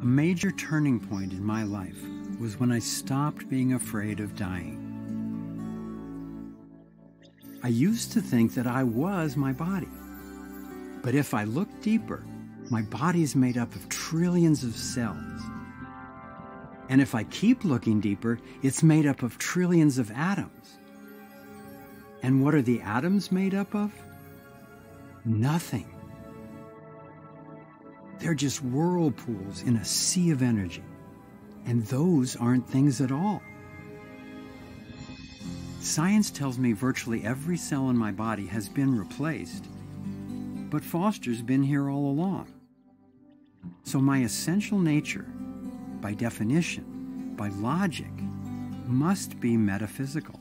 A major turning point in my life was when I stopped being afraid of dying. I used to think that I was my body. But if I look deeper, my body's made up of trillions of cells. And if I keep looking deeper, it's made up of trillions of atoms. And what are the atoms made up of? Nothing. They're just whirlpools in a sea of energy. And those aren't things at all. Science tells me virtually every cell in my body has been replaced, but Foster's been here all along. So my essential nature, by definition, by logic, must be metaphysical.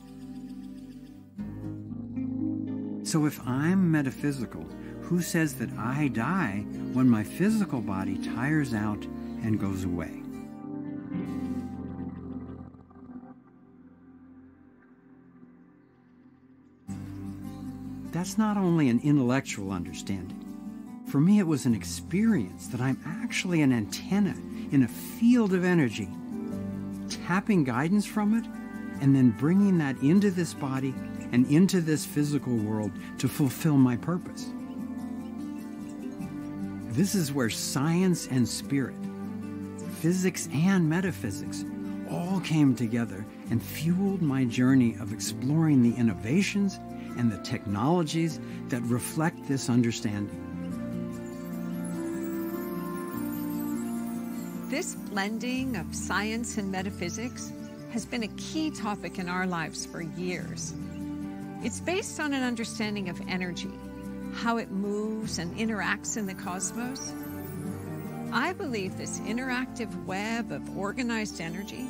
So if I'm metaphysical, who says that I die when my physical body tires out and goes away? That's not only an intellectual understanding. For me, it was an experience that I'm actually an antenna in a field of energy, tapping guidance from it, and then bringing that into this body and into this physical world to fulfill my purpose. This is where science and spirit, physics and metaphysics, all came together and fueled my journey of exploring the innovations and the technologies that reflect this understanding. This blending of science and metaphysics has been a key topic in our lives for years. It's based on an understanding of energy, how it moves and interacts in the cosmos. I believe this interactive web of organized energy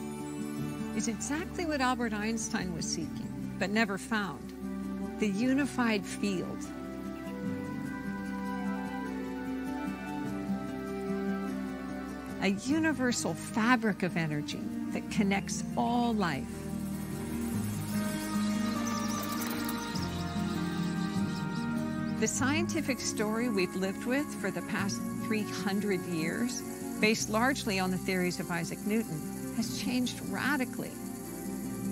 is exactly what Albert Einstein was seeking, but never found: the unified field. A universal fabric of energy that connects all life. The scientific story we've lived with for the past 300 years, based largely on the theories of Isaac Newton, has changed radically.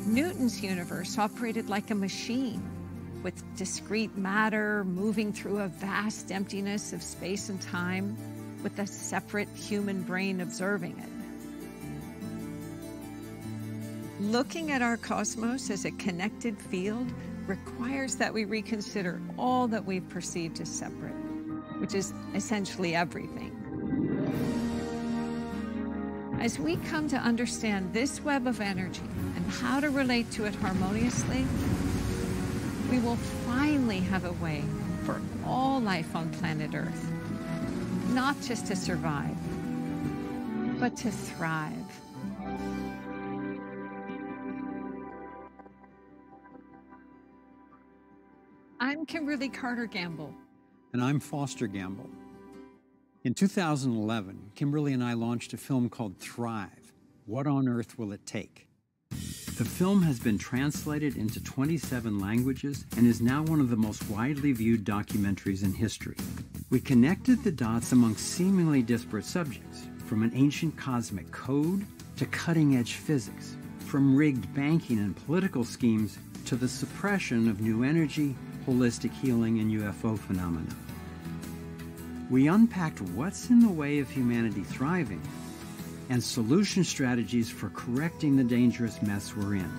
Newton's universe operated like a machine, with discrete matter moving through a vast emptiness of space and time, with a separate human brain observing it. Looking at our cosmos as a connected field requires that we reconsider all that we've perceived as separate, which is essentially everything. As we come to understand this web of energy and how to relate to it harmoniously, we will finally have a way for all life on planet Earth, not just to survive, but to thrive. I'm Kimberly Carter Gamble. And I'm Foster Gamble. In 2011, Kimberly and I launched a film called Thrive: What on Earth Will It Take? The film has been translated into 27 languages and is now one of the most widely viewed documentaries in history. We connected the dots among seemingly disparate subjects, from an ancient cosmic code to cutting-edge physics, from rigged banking and political schemes to the suppression of new energy, holistic healing, and UFO phenomena. We unpacked what's in the way of humanity thriving and solution strategies for correcting the dangerous mess we're in.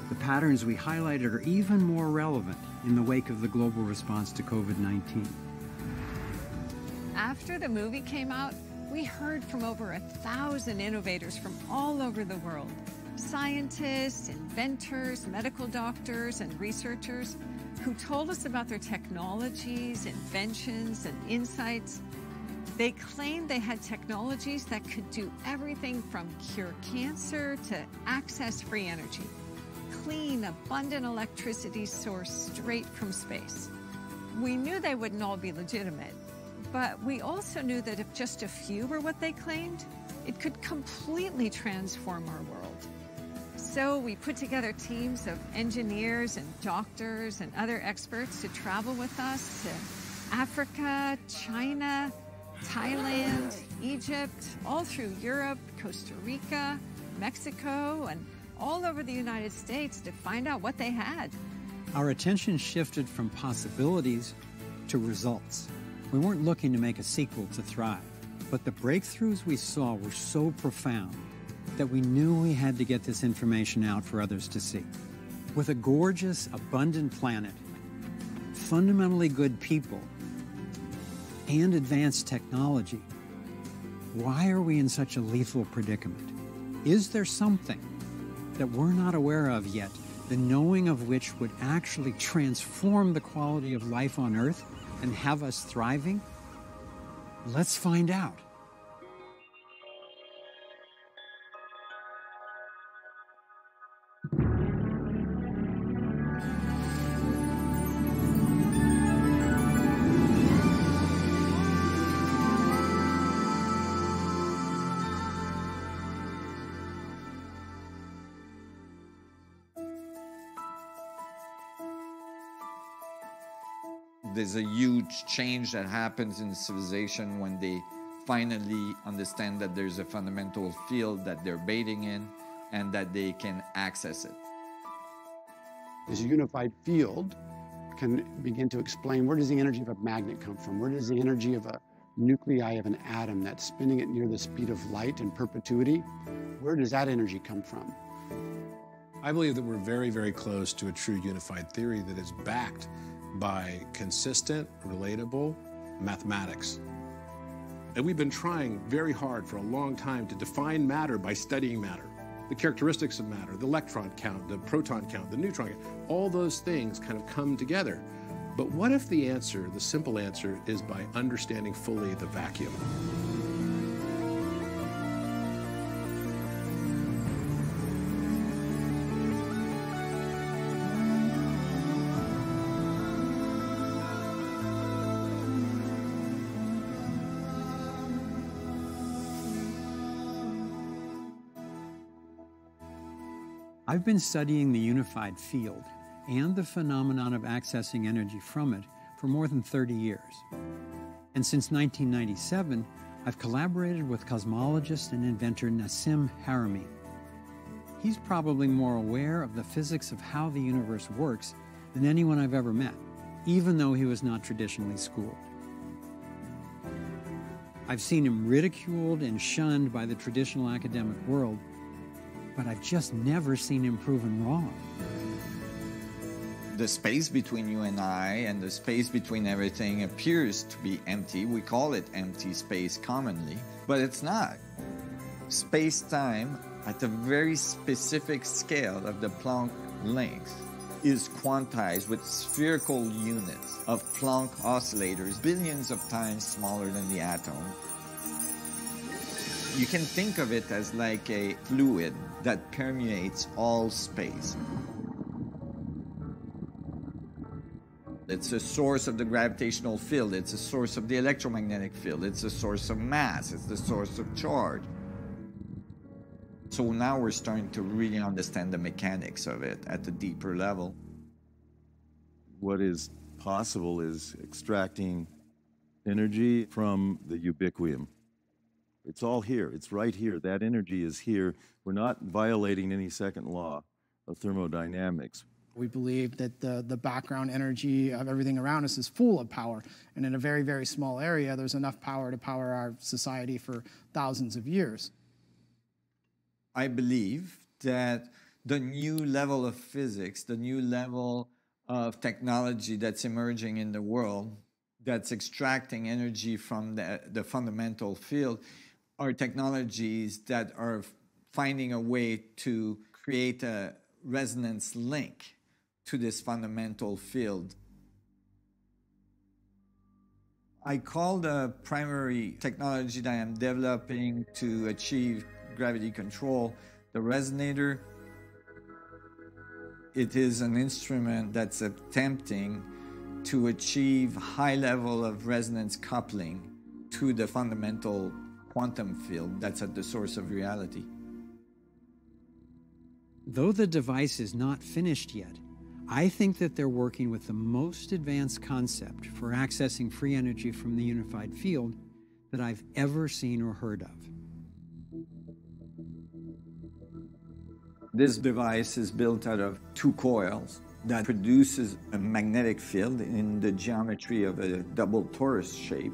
The patterns we highlighted are even more relevant in the wake of the global response to COVID-19. After the movie came out, we heard from over 1,000 innovators from all over the world. Scientists, inventors, medical doctors, and researchers who told us about their technologies, inventions, and insights. They claimed they had technologies that could do everything from cure cancer to access free energy, clean, abundant electricity sourced straight from space. We knew they wouldn't all be legitimate, but we also knew that if just a few were what they claimed, it could completely transform our world. So we put together teams of engineers and doctors and other experts to travel with us to Africa, China, Thailand, Egypt, all through Europe, Costa Rica, Mexico, and all over the United States to find out what they had. Our attention shifted from possibilities to results. We weren't looking to make a sequel to Thrive, but the breakthroughs we saw were so profound that we knew we had to get this information out for others to see. With a gorgeous, abundant planet, fundamentally good people, and advanced technology, why are we in such a lethal predicament? Is there something that we're not aware of yet, the knowing of which would actually transform the quality of life on Earth and have us thriving? Let's find out. There's a huge change that happens in civilization when they finally understand that there's a fundamental field that they're bathing in and that they can access it. This unified field can begin to explain, where does the energy of a magnet come from? Where does the energy of a nuclei of an atom that's spinning at near the speed of light in perpetuity, where does that energy come from? I believe that we're very, very close to a true unified theory that is backed by consistent, relatable mathematics. And we've been trying very hard for a long time to define matter by studying matter. The characteristics of matter, the electron count, the proton count, the neutron count, all those things kind of come together. But what if the answer, the simple answer, is by understanding fully the vacuum? I've been studying the unified field and the phenomenon of accessing energy from it for more than 30 years. And since 1997, I've collaborated with cosmologist and inventor Nassim Haramein. He's probably more aware of the physics of how the universe works than anyone I've ever met, even though he was not traditionally schooled. I've seen him ridiculed and shunned by the traditional academic world, but I've just never seen him proven wrong. The space between you and I and the space between everything appears to be empty. We call it empty space commonly, but it's not. Space-time at a very specific scale of the Planck length is quantized with spherical units of Planck oscillators, billions of times smaller than the atom. You can think of it as like a fluid that permeates all space. It's a source of the gravitational field, it's a source of the electromagnetic field, it's a source of mass, it's the source of charge. So now we're starting to really understand the mechanics of it at a deeper level. What is possible is extracting energy from the ubiquium. It's all here. It's right here. That energy is here. We're not violating any second law of thermodynamics. We believe that the background energy of everything around us is full of power. And in a very, very small area, there's enough power to power our society for thousands of years. I believe that the new level of physics, the new level of technology that's emerging in the world, that's extracting energy from the fundamental field, are technologies that are finding a way to create a resonance link to this fundamental field. I call the primary technology that I'm developing to achieve gravity control the resonator. It is an instrument that's attempting to achieve high level of resonance coupling to the fundamental quantum field that's at the source of reality. Though the device is not finished yet, I think that they're working with the most advanced concept for accessing free energy from the unified field that I've ever seen or heard of. This device is built out of two coils that produces a magnetic field in the geometry of a double torus shape,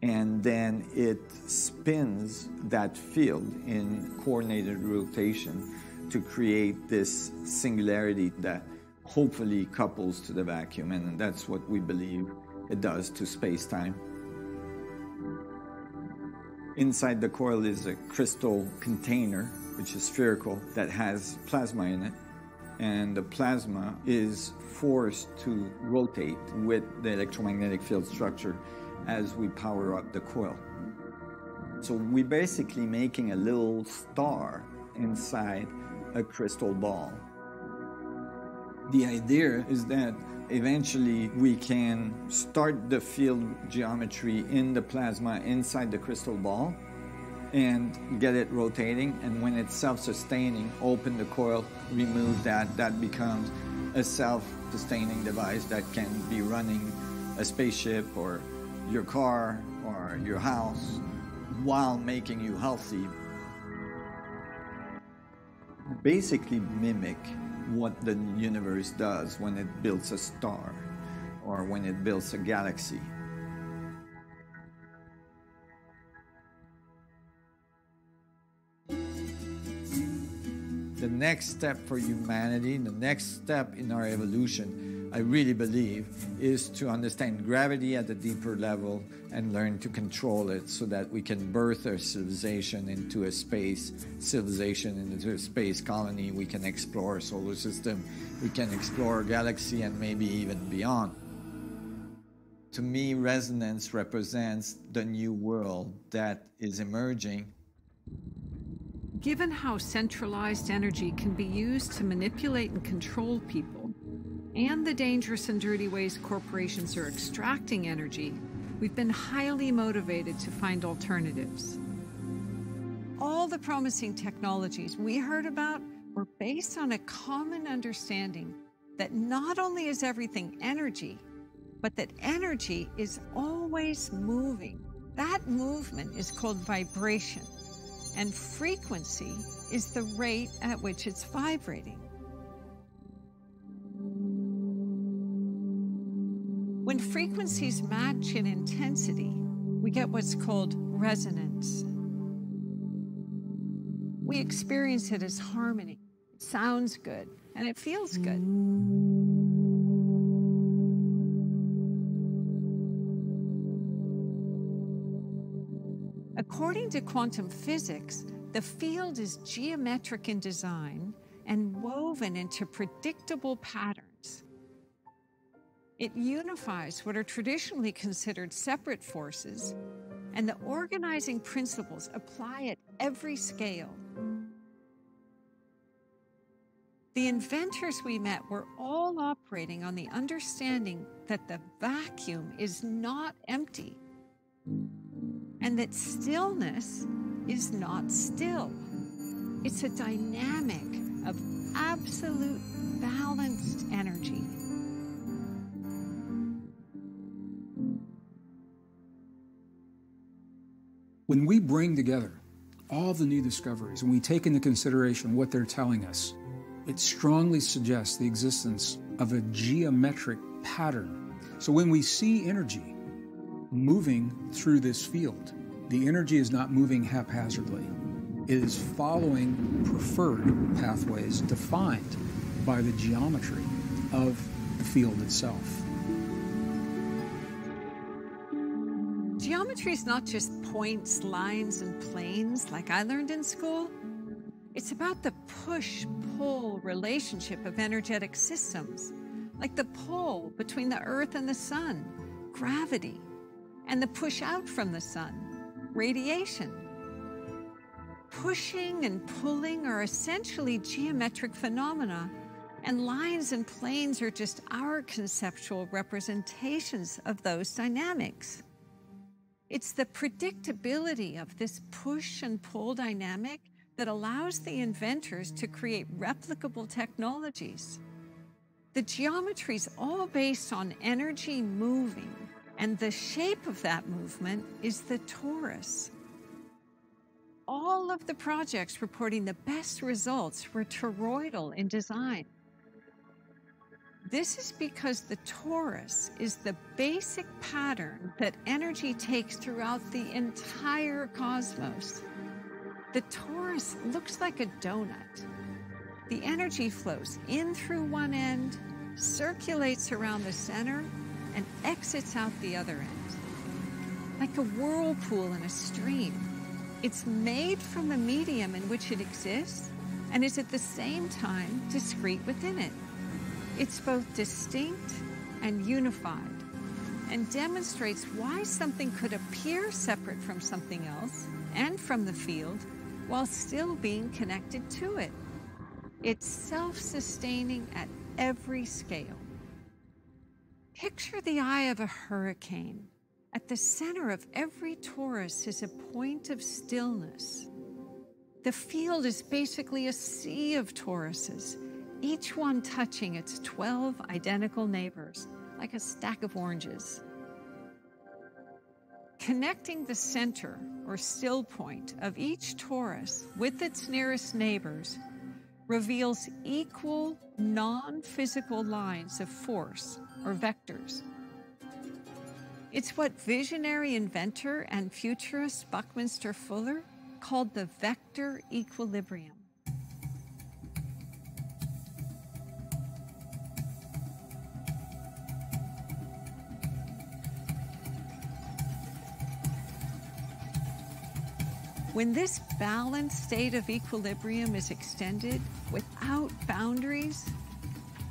and then it spins that field in coordinated rotation to create this singularity that hopefully couples to the vacuum, and that's what we believe it does to space-time. Inside the coil is a crystal container, which is spherical, that has plasma in it, and the plasma is forced to rotate with the electromagnetic field structure as we power up the coil. So we're basically making a little star inside a crystal ball. The idea is that eventually we can start the field geometry in the plasma inside the crystal ball and get it rotating, and when it's self-sustaining, open the coil, remove that. That becomes a self-sustaining device that can be running a spaceship or your car or your house while making you healthy. Basically mimic what the universe does when it builds a star or when it builds a galaxy. The next step for humanity, the next step in our evolution, I really believe, is to understand gravity at a deeper level and learn to control it so that we can birth our civilization into a space civilization, into a space colony. We can explore our solar system, we can explore our galaxy, and maybe even beyond. To me, resonance represents the new world that is emerging. Given how centralized energy can be used to manipulate and control people, and the dangerous and dirty ways corporations are extracting energy, we've been highly motivated to find alternatives. All the promising technologies we heard about were based on a common understanding that not only is everything energy, but that energy is always moving. That movement is called vibration, and frequency is the rate at which it's vibrating. When frequencies match in intensity, we get what's called resonance. We experience it as harmony. It sounds good, and it feels good. According to quantum physics, the field is geometric in design and woven into predictable patterns. It unifies what are traditionally considered separate forces, and the organizing principles apply at every scale. The inventors we met were all operating on the understanding that the vacuum is not empty, and that stillness is not still. It's a dynamic of absolute balanced energy. When we bring together all the new discoveries and we take into consideration what they're telling us, it strongly suggests the existence of a geometric pattern. So when we see energy moving through this field, the energy is not moving haphazardly. It is following preferred pathways defined by the geometry of the field itself. Geometry is not just points, lines, and planes like I learned in school. It's about the push-pull relationship of energetic systems, like the pull between the Earth and the Sun, gravity, and the push out from the Sun, radiation. Pushing and pulling are essentially geometric phenomena, and lines and planes are just our conceptual representations of those dynamics. It's the predictability of this push and pull dynamic that allows the inventors to create replicable technologies. The geometry is all based on energy moving And the shape of that movement is the torus. All of the projects reporting the best results were toroidal in design. This is because the torus is the basic pattern that energy takes throughout the entire cosmos. The torus looks like a donut. The energy flows in through one end, circulates around the center, and exits out the other end. Like a whirlpool in a stream, it's made from the medium in which it exists and is at the same time discrete within it. It's both distinct and unified, and demonstrates why something could appear separate from something else and from the field while still being connected to it. It's self-sustaining at every scale. Picture the eye of a hurricane. At the center of every torus is a point of stillness. The field is basically a sea of toruses, each one touching its 12 identical neighbors, like a stack of oranges. Connecting the center, or still point, of each torus with its nearest neighbors reveals equal non-physical lines of force, or vectors. It's what visionary inventor and futurist Buckminster Fuller called the vector equilibrium. When this balanced state of equilibrium is extended without boundaries,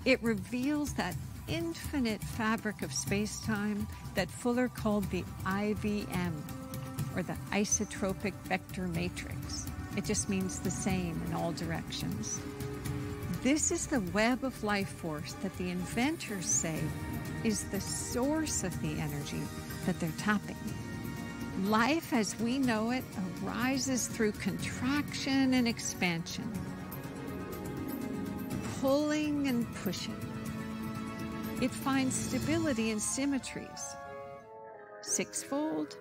it reveals that infinite fabric of space-time that Fuller called the IVM, or the isotropic vector matrix. It just means the same in all directions. This is the web of life force that the inventors say is the source of the energy that they're tapping. Life as we know it arises through contraction and expansion, pulling and pushing. It finds stability in symmetries, sixfold,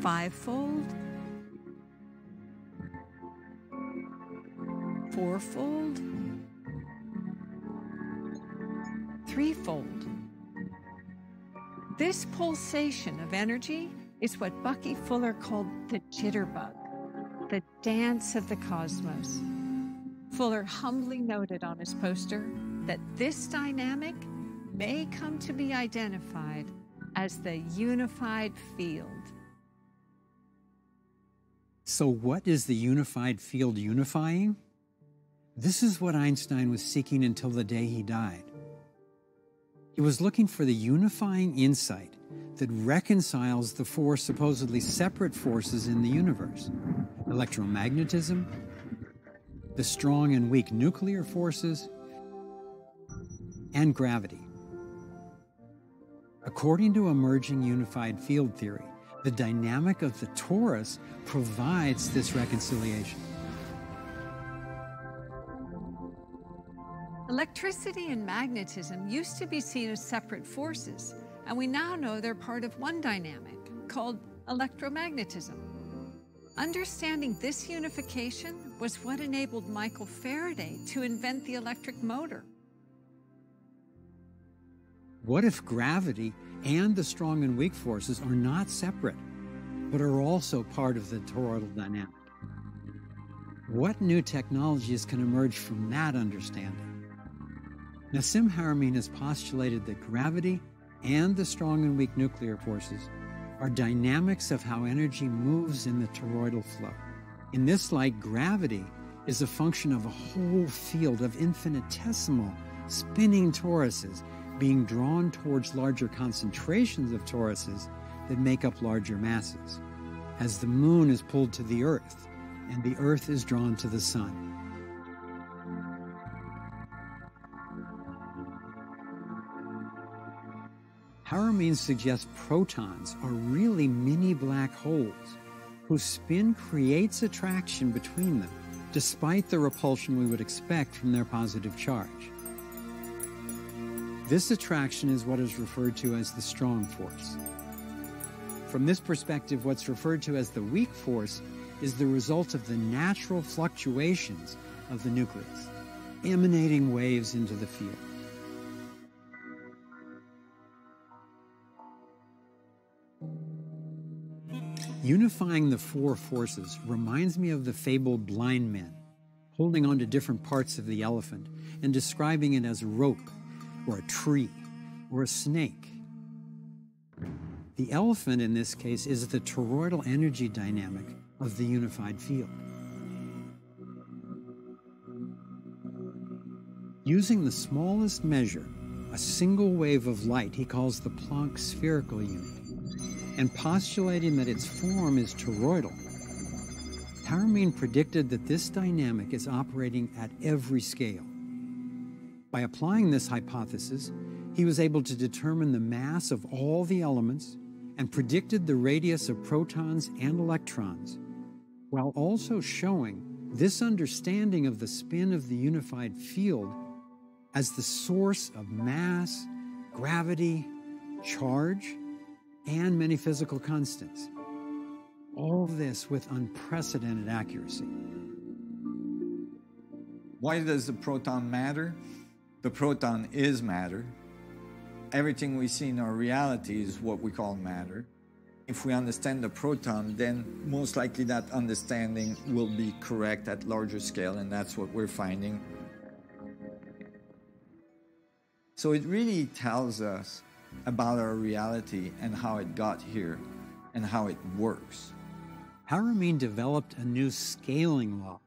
fivefold, fourfold, threefold. This pulsation of energy is what Bucky Fuller called the jitterbug, the dance of the cosmos. Fuller humbly noted on his poster that this dynamic may come to be identified as the unified field. So what is the unified field unifying? This is what Einstein was seeking until the day he died. He was looking for the unifying insight that reconciles the four supposedly separate forces in the universe: electromagnetism, the strong and weak nuclear forces, and gravity. According to emerging unified field theory, the dynamic of the torus provides this reconciliation. Electricity and magnetism used to be seen as separate forces, and we now know they're part of one dynamic called electromagnetism. Understanding this unification was what enabled Michael Faraday to invent the electric motor. What if gravity and the strong and weak forces are not separate, but are also part of the toroidal dynamic? What new technologies can emerge from that understanding? Nassim Haramein has postulated that gravity and the strong and weak nuclear forces are dynamics of how energy moves in the toroidal flow. In this light, gravity is a function of a whole field of infinitesimal spinning toruses being drawn towards larger concentrations of toruses that make up larger masses, as the moon is pulled to the Earth and the Earth is drawn to the sun. Haramein suggests protons are really mini black holes whose spin creates attraction between them, despite the repulsion we would expect from their positive charge. This attraction is what is referred to as the strong force. From this perspective, what's referred to as the weak force is the result of the natural fluctuations of the nucleus, emanating waves into the field. Unifying the four forces reminds me of the fabled blind men holding on to different parts of the elephant and describing it as a rope or a tree or a snake. The elephant in this case is the toroidal energy dynamic of the unified field. Using the smallest measure, a single wave of light he calls the Planck spherical unit, and postulating that its form is toroidal, Taramine predicted that this dynamic is operating at every scale. By applying this hypothesis, he was able to determine the mass of all the elements and predicted the radius of protons and electrons, while also showing this understanding of the spin of the unified field as the source of mass, gravity, charge, and many physical constants. All of this with unprecedented accuracy. Why does the proton matter? The proton is matter. Everything we see in our reality is what we call matter. If we understand the proton, then most likely that understanding will be correct at larger scale, and that's what we're finding. So it really tells us about our reality and how it got here and how it works. Taramine developed a new scaling law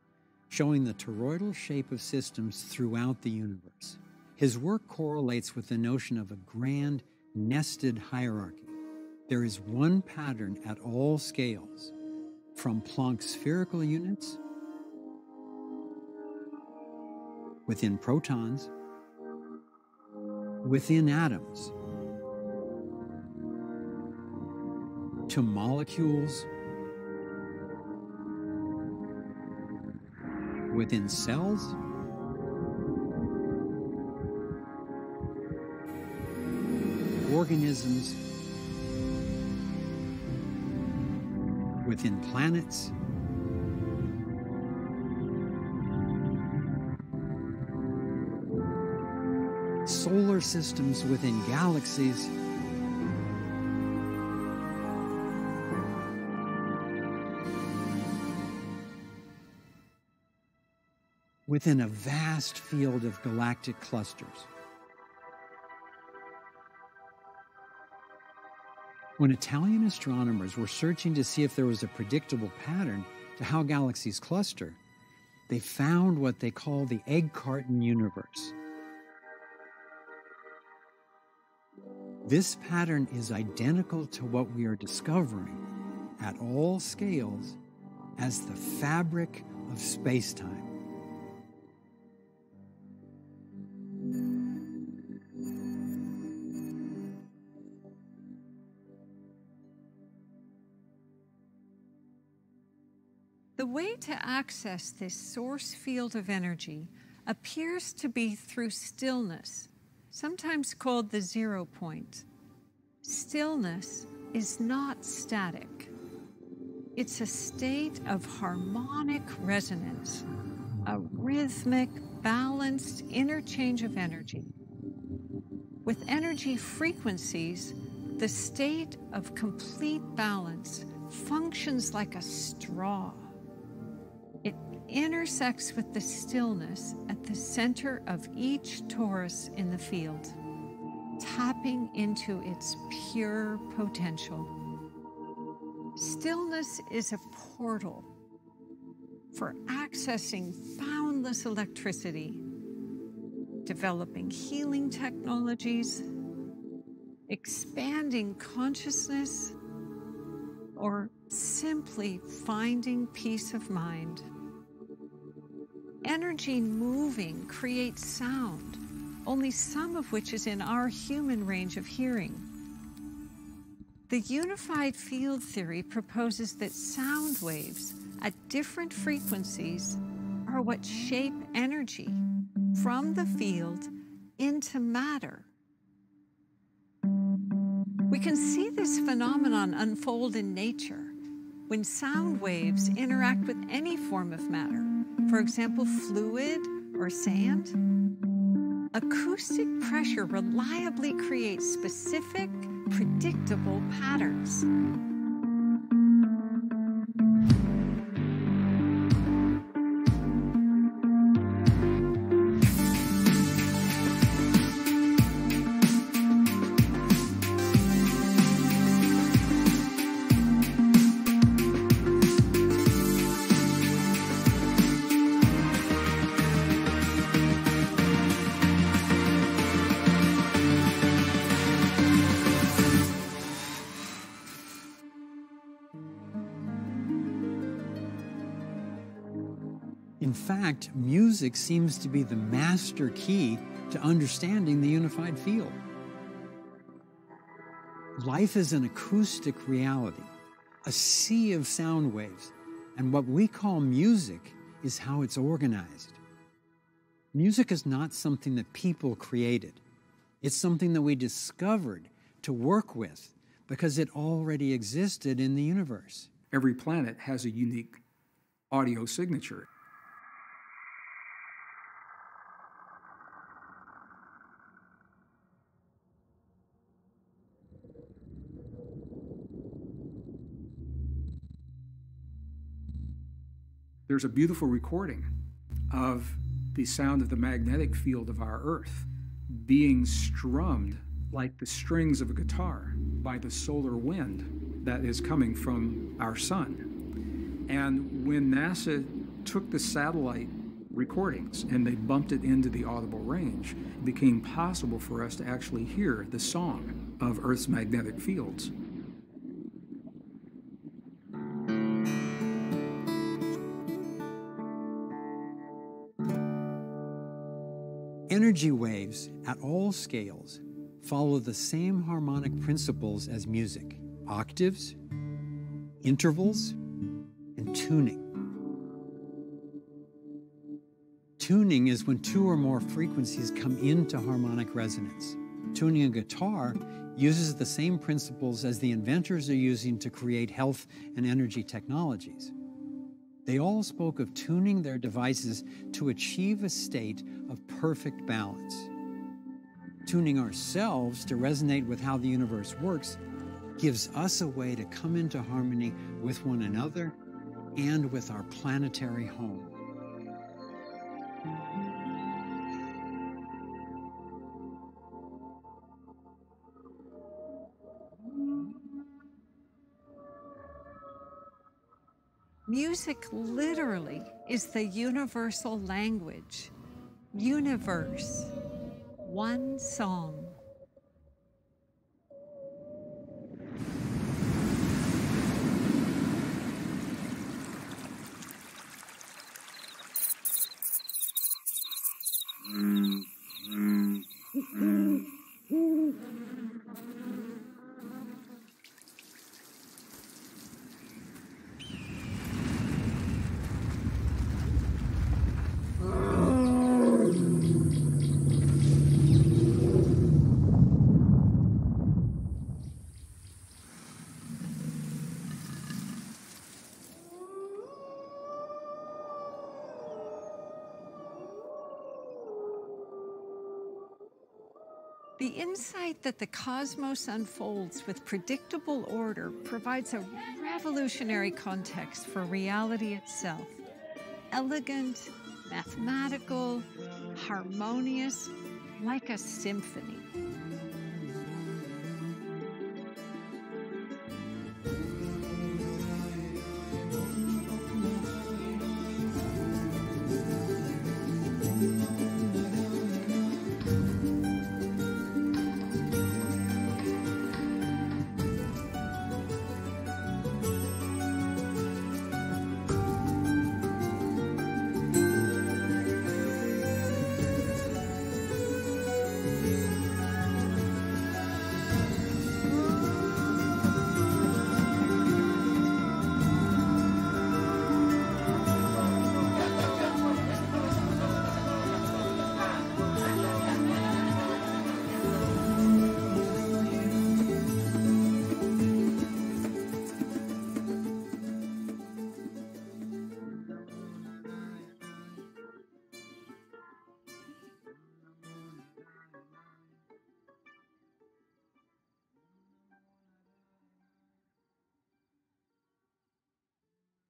showing the toroidal shape of systems throughout the universe. His work correlates with the notion of a grand, nested hierarchy. There is one pattern at all scales, from Planck spherical units, within protons, within atoms, to molecules, within cells, organisms, within planets, solar systems, within galaxies, within a vast field of galactic clusters. When Italian astronomers were searching to see if there was a predictable pattern to how galaxies cluster, they found what they call the egg carton universe. This pattern is identical to what we are discovering at all scales as the fabric of space-time. The way to access this source field of energy appears to be through stillness, sometimes called the 0 point. Stillness is not static. It's a state of harmonic resonance, a rhythmic, balanced interchange of energy. With energy frequencies, the state of complete balance functions like a straw. It intersects with the stillness at the center of each torus in the field, tapping into its pure potential. Stillness is a portal for accessing boundless electricity, developing healing technologies, expanding consciousness, or simply finding peace of mind. Energy moving creates sound, only some of which is in our human range of hearing. The unified field theory proposes that sound waves at different frequencies are what shape energy from the field into matter We can see this phenomenon unfold in nature when sound waves interact with any form of matter, for example, fluid or sand. Acoustic pressure reliably creates specific, predictable patterns. In fact, music seems to be the master key to understanding the unified field. Life is an acoustic reality, a sea of sound waves, and what we call music is how it's organized. Music is not something that people created. It's something that we discovered to work with because it already existed in the universe. Every planet has a unique audio signature. There's a beautiful recording of the sound of the magnetic field of our Earth being strummed like the strings of a guitar by the solar wind that is coming from our sun. And when NASA took the satellite recordings and they bumped it into the audible range, it became possible for us to actually hear the song of Earth's magnetic fields. Energy waves at all scales follow the same harmonic principles as music: octaves, intervals, and tuning. Tuning is when two or more frequencies come into harmonic resonance. Tuning a guitar uses the same principles as the inventors are using to create health and energy technologies. They all spoke of tuning their devices to achieve a state of perfect balance. Tuning ourselves to resonate with how the universe works gives us a way to come into harmony with one another and with our planetary home. Music literally is the universal language. Universe. One song. The insight that the cosmos unfolds with predictable order provides a revolutionary context for reality itself. Elegant, mathematical, harmonious, like a symphony.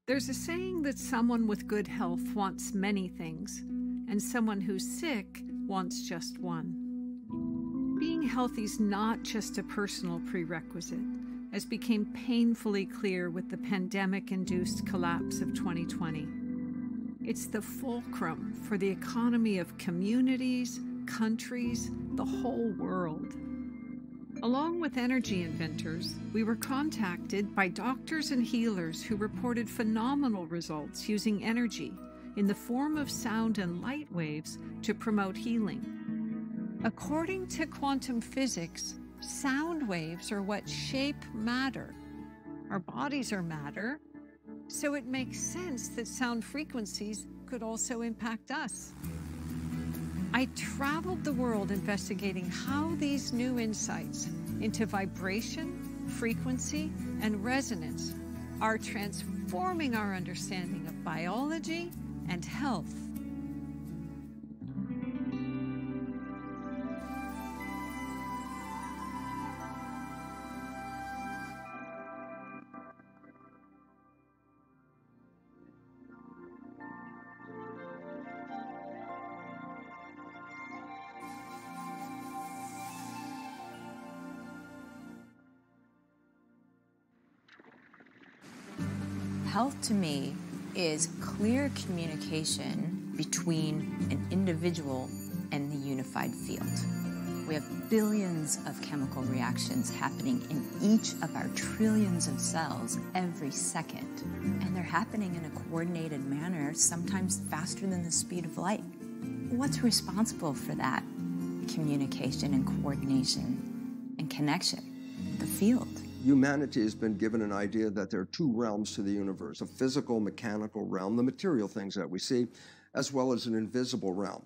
There's a saying that someone with good health wants many things, and someone who's sick wants just one. Being healthy is not just a personal prerequisite, as became painfully clear with the pandemic-induced collapse of 2020. It's the fulcrum for the economy of communities, countries, the whole world. Along with energy inventors, we were contacted by doctors and healers who reported phenomenal results using energy in the form of sound and light waves to promote healing. According to quantum physics, sound waves are what shape matter. Our bodies are matter, so it makes sense that sound frequencies could also impact us. I traveled the world investigating how these new insights into vibration, frequency, and resonance are transforming our understanding of biology and health. Health to me is clear communication between an individual and the unified field. We have billions of chemical reactions happening in each of our trillions of cells every second. And they're happening in a coordinated manner, sometimes faster than the speed of light. What's responsible for that communication and coordination and connection? The field. Humanity has been given an idea that there are two realms to the universe, a physical, mechanical realm, the material things that we see, as well as an invisible realm.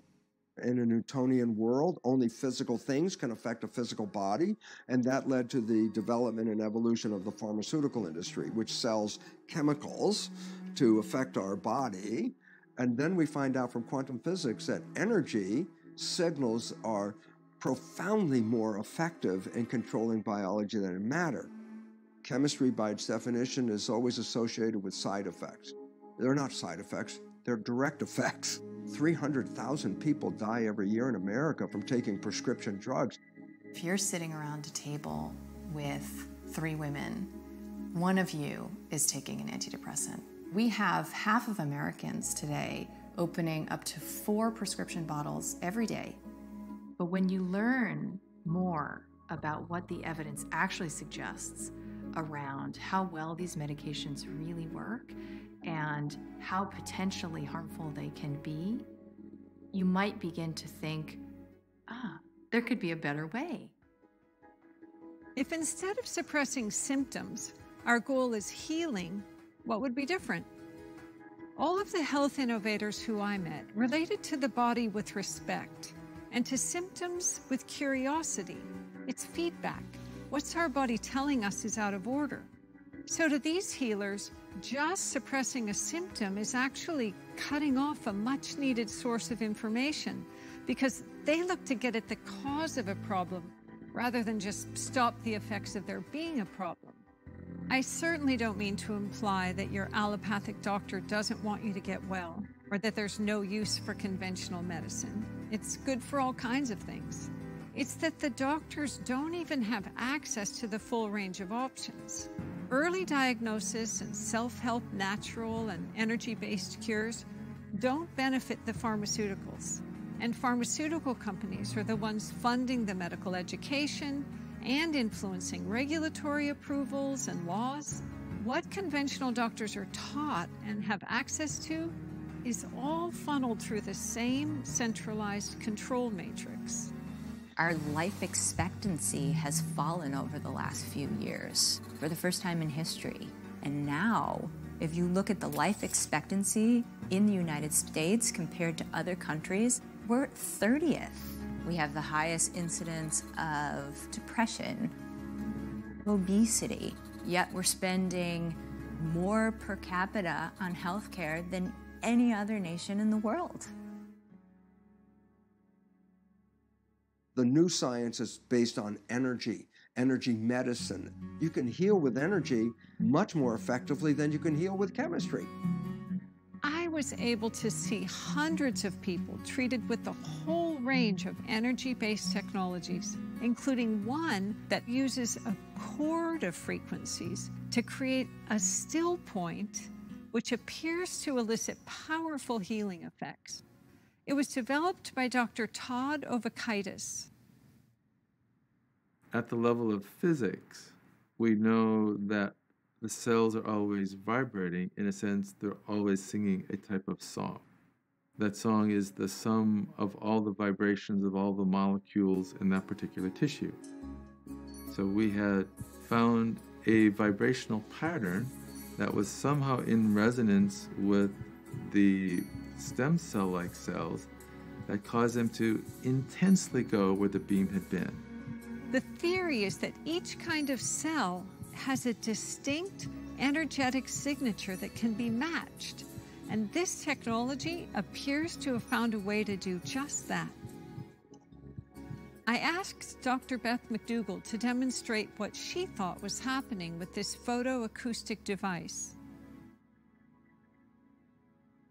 In a Newtonian world, only physical things can affect a physical body, and that led to the development and evolution of the pharmaceutical industry, which sells chemicals to affect our body. And then we find out from quantum physics that energy signals are profoundly more effective in controlling biology than matter. Chemistry, by its definition, is always associated with side effects. They're not side effects, they're direct effects. 300,000 people die every year in America from taking prescription drugs. If you're sitting around a table with 3 women, one of you is taking an antidepressant. We have half of Americans today opening up to 4 prescription bottles every day. But when you learn more about what the evidence actually suggests around how well these medications really work and how potentially harmful they can be, you might begin to think, there could be a better way. If instead of suppressing symptoms, our goal is healing, what would be different? All of the health innovators who I met related to the body with respect and to symptoms with curiosity. It's feedback. What's our body telling us is out of order? So to these healers, just suppressing a symptom is actually cutting off a much-needed source of information because they look to get at the cause of a problem rather than just stop the effects of there being a problem. I certainly don't mean to imply that your allopathic doctor doesn't want you to get well or that there's no use for conventional medicine. It's good for all kinds of things. It's that the doctors don't even have access to the full range of options. Early diagnosis and self-help natural and energy-based cures don't benefit the pharmaceuticals. And pharmaceutical companies are the ones funding the medical education and influencing regulatory approvals and laws. What conventional doctors are taught and have access to is all funneled through the same centralized control matrix. Our life expectancy has fallen over the last few years for the first time in history. And now, if you look at the life expectancy in the United States compared to other countries, we're 30th. We have the highest incidence of depression, obesity, yet we're spending more per capita on healthcare than any other nation in the world. The new science is based on energy, energy medicine. You can heal with energy much more effectively than you can heal with chemistry. I was able to see hundreds of people treated with the whole range of energy-based technologies, including one that uses a chord of frequencies to create a still point, which appears to elicit powerful healing effects. It was developed by Dr. Todd Ovakaitis. At the level of physics, we know that the cells are always vibrating. In a sense, they're always singing a type of song. That song is the sum of all the vibrations of all the molecules in that particular tissue. So we had found a vibrational pattern that was somehow in resonance with the stem cell-like cells that caused them to intensely go where the beam had been. The theory is that each kind of cell has a distinct energetic signature that can be matched, and this technology appears to have found a way to do just that. I asked Dr. Beth McDougall to demonstrate what she thought was happening with this photoacoustic device.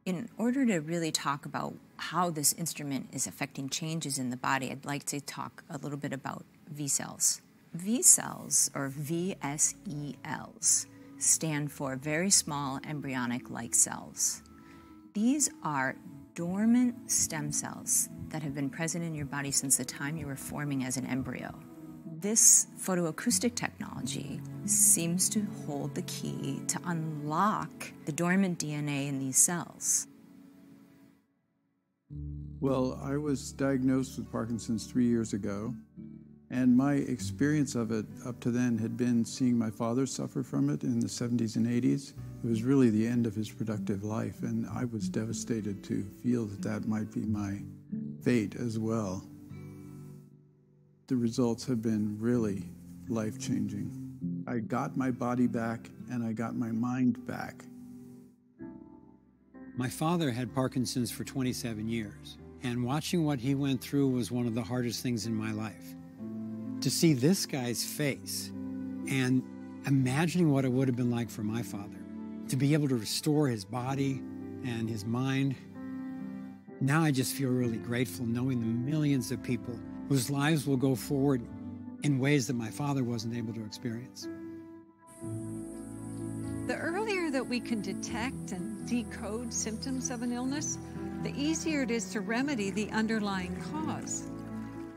In order to really talk about how this instrument is affecting changes in the body, I'd like to talk a little bit about V cells. V cells, or VSELs, stand for very small embryonic-like cells. These are dormant stem cells that have been present in your body since the time you were forming as an embryo. This photoacoustic technology seems to hold the key to unlock the dormant DNA in these cells. Well, I was diagnosed with Parkinson's 3 years ago, and my experience of it up to then had been seeing my father suffer from it in the 70s and 80s. It was really the end of his productive life, and I was devastated to feel that that might be my fate as well. The results have been really life-changing. I got my body back, and I got my mind back. My father had Parkinson's for 27 years, and watching what he went through was one of the hardest things in my life. To see this guy's face and imagining what it would have been like for my father, to be able to restore his body and his mind. Now I just feel really grateful knowing the millions of people whose lives will go forward in ways that my father wasn't able to experience. The earlier that we can detect and decode symptoms of an illness, the easier it is to remedy the underlying cause.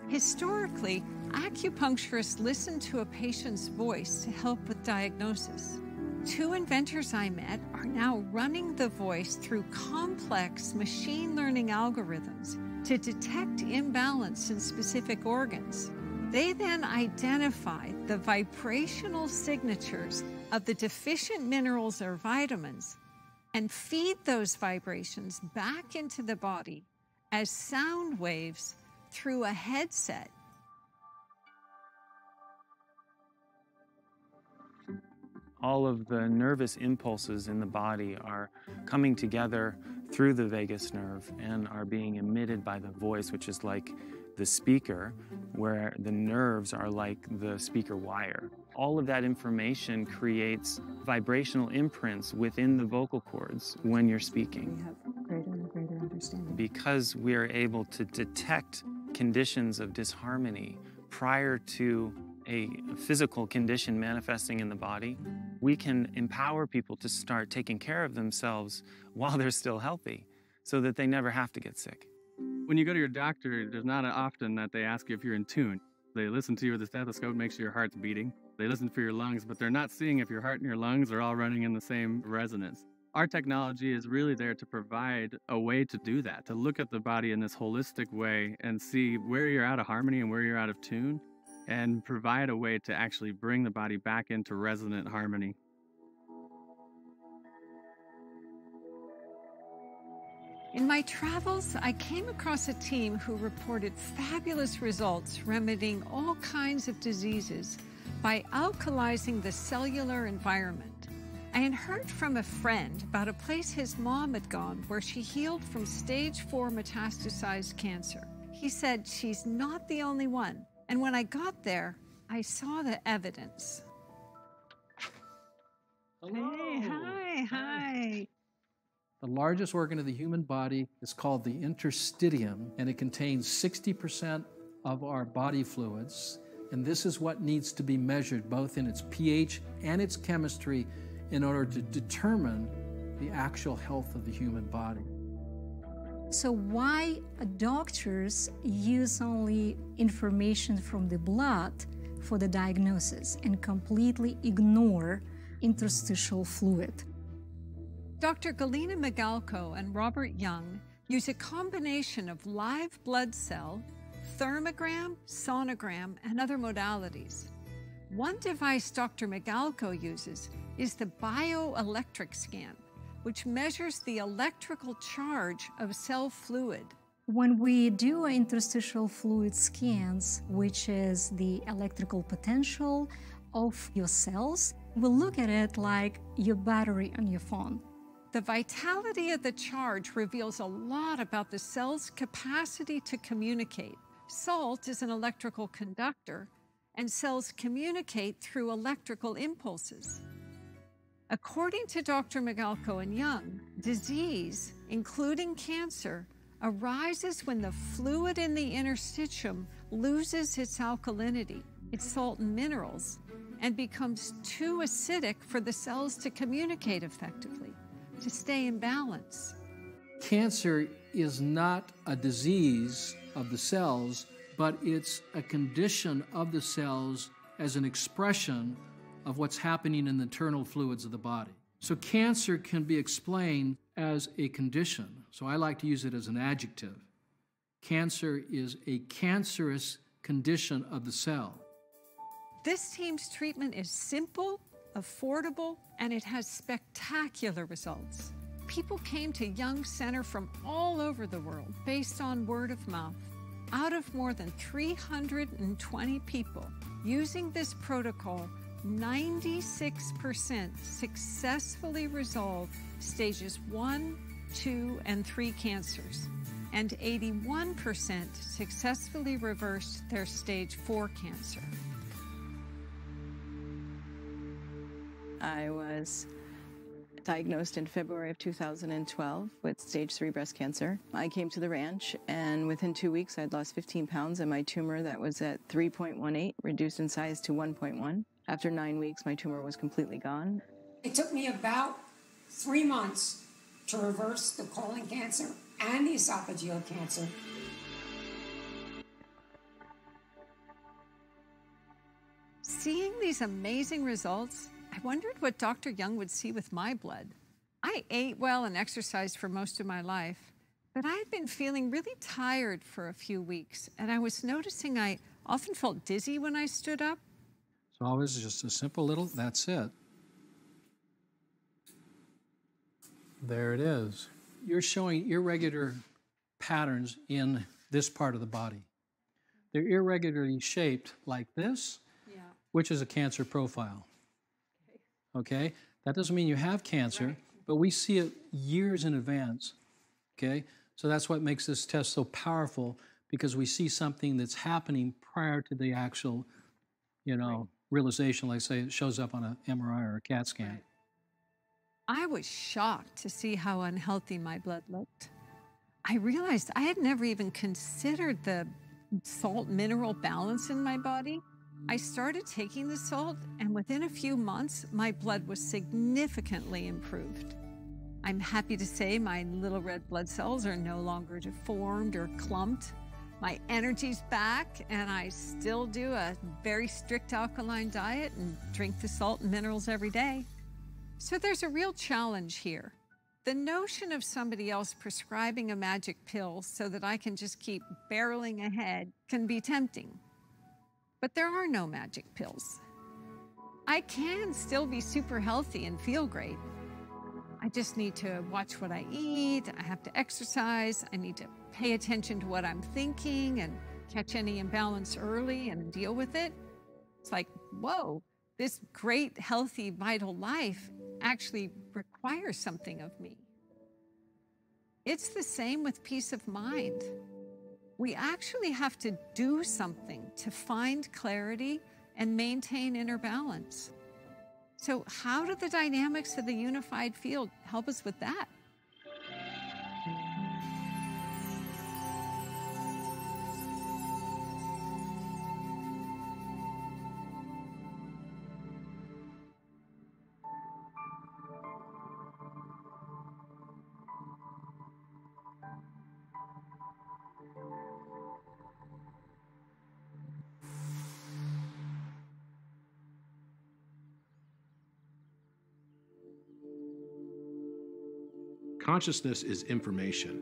Historically, acupuncturists listen to a patient's voice to help with diagnosis. Two inventors I met are now running the voice through complex machine learning algorithms to detect imbalance in specific organs. They then identify the vibrational signatures of the deficient minerals or vitamins and feed those vibrations back into the body as sound waves through a headset. All of the nervous impulses in the body are coming together through the vagus nerve and are being emitted by the voice, which is like the speaker, where the nerves are like the speaker wire. All of that information creates vibrational imprints within the vocal cords when you're speaking. We have greater and greater understanding. Because we are able to detect conditions of disharmony prior to a physical condition manifesting in the body, we can empower people to start taking care of themselves while they're still healthy so that they never have to get sick. When you go to your doctor, there's not often that they ask you if you're in tune. They listen to you with the stethoscope, make sure your heart's beating. They listen for your lungs, but they're not seeing if your heart and your lungs are all running in the same resonance. Our technology is really there to provide a way to do that, to look at the body in this holistic way and see where you're out of harmony and where you're out of tune, and provide a way to actually bring the body back into resonant harmony. In my travels, I came across a team who reported fabulous results remedying all kinds of diseases by alkalizing the cellular environment. I had heard from a friend about a place his mom had gone where she healed from stage 4 metastasized cancer. He said she's not the only one. And when I got there, I saw the evidence. Hello. Hey, hi. The largest organ of the human body is called the interstitium, and it contains 60% of our body fluids. And this is what needs to be measured both in its pH and its chemistry in order to determine the actual health of the human body. So why doctors use only information from the blood for the diagnosis and completely ignore interstitial fluid? Dr. Galina Migalko and Robert Young use a combination of live blood cell, thermogram, sonogram, and other modalities. One device Dr. Migalko uses is the bioelectric scan, which measures the electrical charge of cell fluid. When we do interstitial fluid scans, which is the electrical potential of your cells, we look at it like your battery on your phone. The vitality of the charge reveals a lot about the cell's capacity to communicate. Salt is an electrical conductor, and cells communicate through electrical impulses. According to Dr. Migalko and Young, disease, including cancer, arises when the fluid in the interstitium loses its alkalinity, its salt and minerals, and becomes too acidic for the cells to communicate effectively, to stay in balance. Cancer is not a disease of the cells, but it's a condition of the cells as an expression of what's happening in the internal fluids of the body. So cancer can be explained as a condition. So I like to use it as an adjective. Cancer is a cancerous condition of the cell. This team's treatment is simple, affordable, and it has spectacular results. People came to Young Center from all over the world based on word of mouth. Out of more than 320 people using this protocol, 96% successfully resolved stages 1, 2, and 3 cancers, and 81% successfully reversed their stage 4 cancer. I was diagnosed in February of 2012 with stage 3 breast cancer. I came to the ranch, and within 2 weeks, I'd lost 15 pounds, and my tumor that was at 3.18 reduced in size to 1.1. After 9 weeks, my tumor was completely gone. It took me about 3 months to reverse the colon cancer and the esophageal cancer. Seeing these amazing results, I wondered what Dr. Young would see with my blood. I ate well and exercised for most of my life, but I had been feeling really tired for a few weeks, and I was noticing I often felt dizzy when I stood up. So always just a simple little, that's it. There it is. You're showing irregular patterns in this part of the body. They're irregularly shaped like this, which is a cancer profile. Okay? That doesn't mean you have cancer, but we see it years in advance. Okay? So that's what makes this test so powerful, because we see something that's happening prior to the actual, realization. Like say it shows up on an MRI or a CAT scan. I was shocked to see how unhealthy my blood looked. I realized I had never even considered the salt mineral balance in my body. I started taking the salt, and within a few months, my blood was significantly improved. I'm happy to say my little red blood cells are no longer deformed or clumped. My energy's back, and I still do a very strict alkaline diet and drink the salt and minerals every day. So there's a real challenge here. The notion of somebody else prescribing a magic pill so that I can just keep barreling ahead can be tempting. But there are no magic pills. I can still be super healthy and feel great. I just need to watch what I eat, I have to exercise, I need to pay attention to what I'm thinking and catch any imbalance early and deal with it. It's like, whoa, this great, healthy, vital life actually requires something of me. It's the same with peace of mind. We actually have to do something to find clarity and maintain inner balance. So how do the dynamics of the unified field help us with that? Consciousness is information.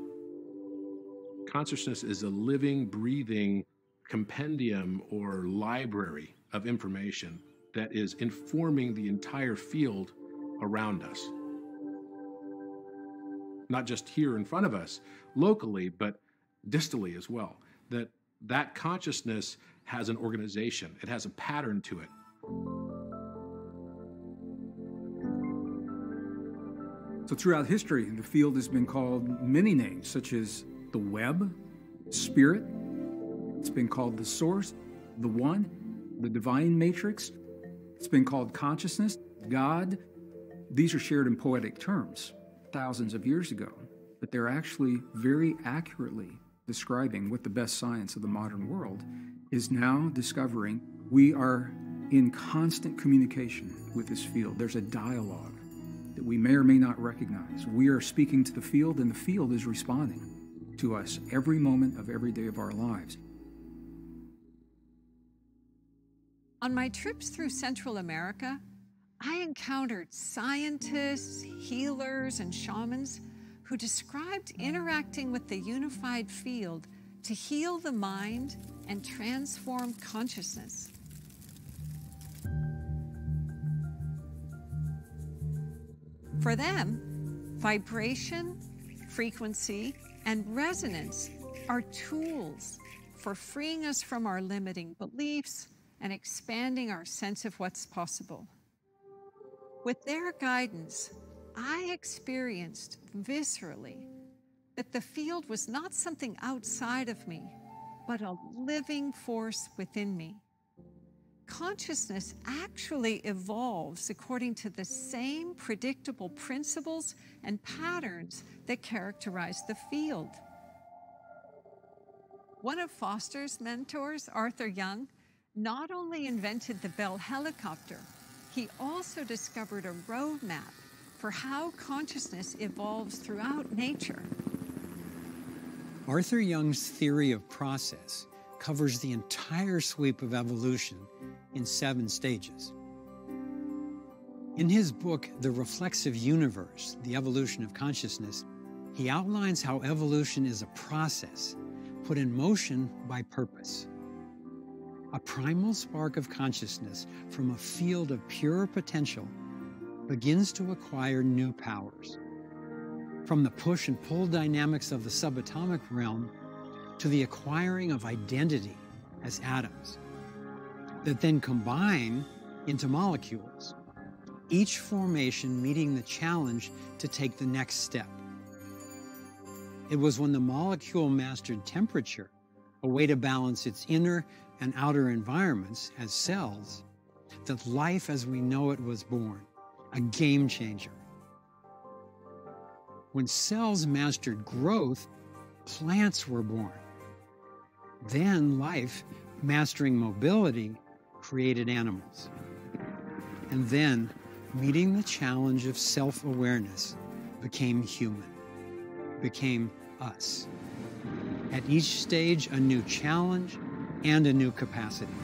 Consciousness is a living, breathing compendium or library of information that is informing the entire field around us. Not just here in front of us, locally, but distally as well. That consciousness has an organization. It has a pattern to it. So throughout history, the field has been called many names, such as the web, spirit. It's been called the source, the one, the divine matrix. It's been called consciousness, God. These are shared in poetic terms thousands of years ago, but they're actually very accurately describing what the best science of the modern world is now discovering. We are in constant communication with this field. There's a dialogue that we may or may not recognize. We are speaking to the field, and the field is responding to us every moment of every day of our lives. On my trips through Central America, I encountered scientists, healers, and shamans who described interacting with the unified field to heal the mind and transform consciousness. For them, vibration, frequency, and resonance are tools for freeing us from our limiting beliefs and expanding our sense of what's possible. With their guidance, I experienced viscerally that the field was not something outside of me, but a living force within me. Consciousness actually evolves according to the same predictable principles and patterns that characterize the field. One of Foster's mentors, Arthur Young, not only invented the Bell helicopter, he also discovered a roadmap for how consciousness evolves throughout nature. Arthur Young's theory of process covers the entire sweep of evolution in 7 stages. In his book, The Reflexive Universe, The Evolution of Consciousness, he outlines how evolution is a process put in motion by purpose. A primal spark of consciousness from a field of pure potential begins to acquire new powers. From the push and pull dynamics of the subatomic realm to the acquiring of identity as atoms that then combine into molecules, each formation meeting the challenge to take the next step. It was when the molecule mastered temperature, a way to balance its inner and outer environments as cells, that life as we know it was born, a game changer. When cells mastered growth, plants were born. Then life, mastering mobility, created animals. And then, meeting the challenge of self-awareness, became human, became us. At each stage, a new challenge and a new capacity.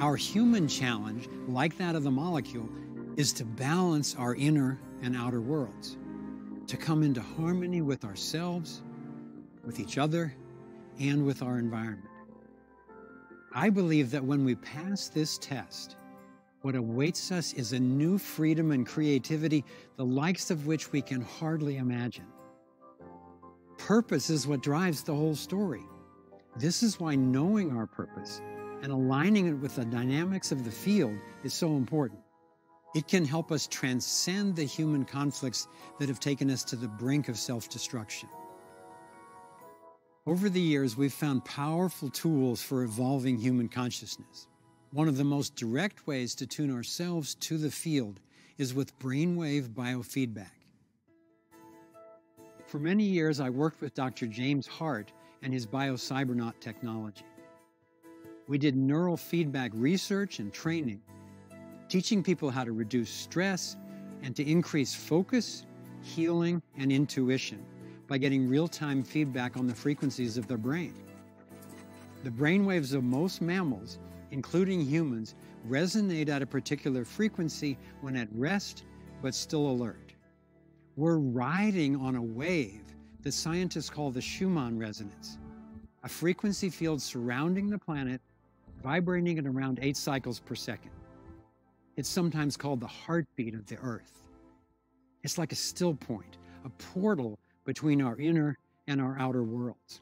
Our human challenge, like that of the molecule, is to balance our inner and outer worlds, to come into harmony with ourselves, with each other, and with our environment. I believe that when we pass this test, what awaits us is a new freedom and creativity, the likes of which we can hardly imagine. Purpose is what drives the whole story. This is why knowing our purpose and aligning it with the dynamics of the field is so important. It can help us transcend the human conflicts that have taken us to the brink of self-destruction. Over the years, we've found powerful tools for evolving human consciousness. One of the most direct ways to tune ourselves to the field is with brainwave biofeedback. For many years, I worked with Dr. James Hart and his BioCybernaut technology. We did neural feedback research and training, teaching people how to reduce stress and to increase focus, healing, and intuition by getting real-time feedback on the frequencies of their brain. The brainwaves of most mammals, including humans, resonate at a particular frequency when at rest, but still alert. We're riding on a wave that scientists call the Schumann resonance, a frequency field surrounding the planet, vibrating at around 8 cycles per second. It's sometimes called the heartbeat of the Earth. It's like a still point, a portal between our inner and our outer worlds.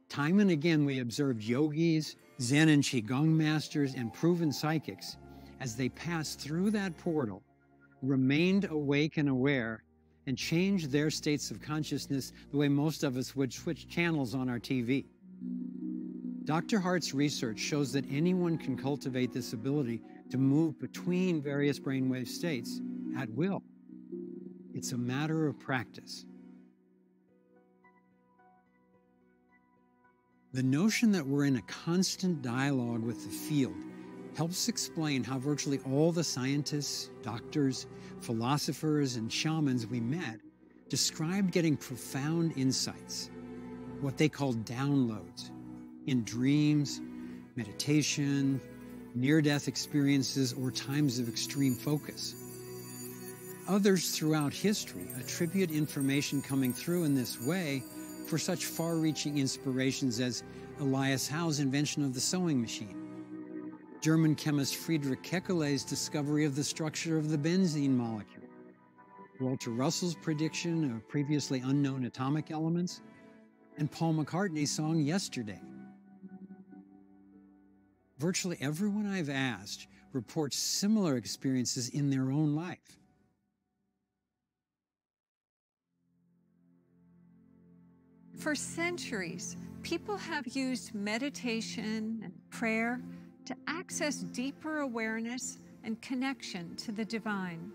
Time and again, we observed yogis, Zen and Qigong masters, and proven psychics as they passed through that portal, remained awake and aware, and changed their states of consciousness the way most of us would switch channels on our TV. Dr. Hart's research shows that anyone can cultivate this ability to move between various brainwave states at will. It's a matter of practice. The notion that we're in a constant dialogue with the field helps explain how virtually all the scientists, doctors, philosophers, and shamans we met described getting profound insights, what they called downloads, in dreams, meditation, near-death experiences, or times of extreme focus. Others throughout history attribute information coming through in this way for such far-reaching inspirations as Elias Howe's invention of the sewing machine, German chemist Friedrich Kekulé's discovery of the structure of the benzene molecule, Walter Russell's prediction of previously unknown atomic elements, and Paul McCartney's song Yesterday. Virtually everyone I've asked reports similar experiences in their own life. For centuries, people have used meditation and prayer to access deeper awareness and connection to the divine.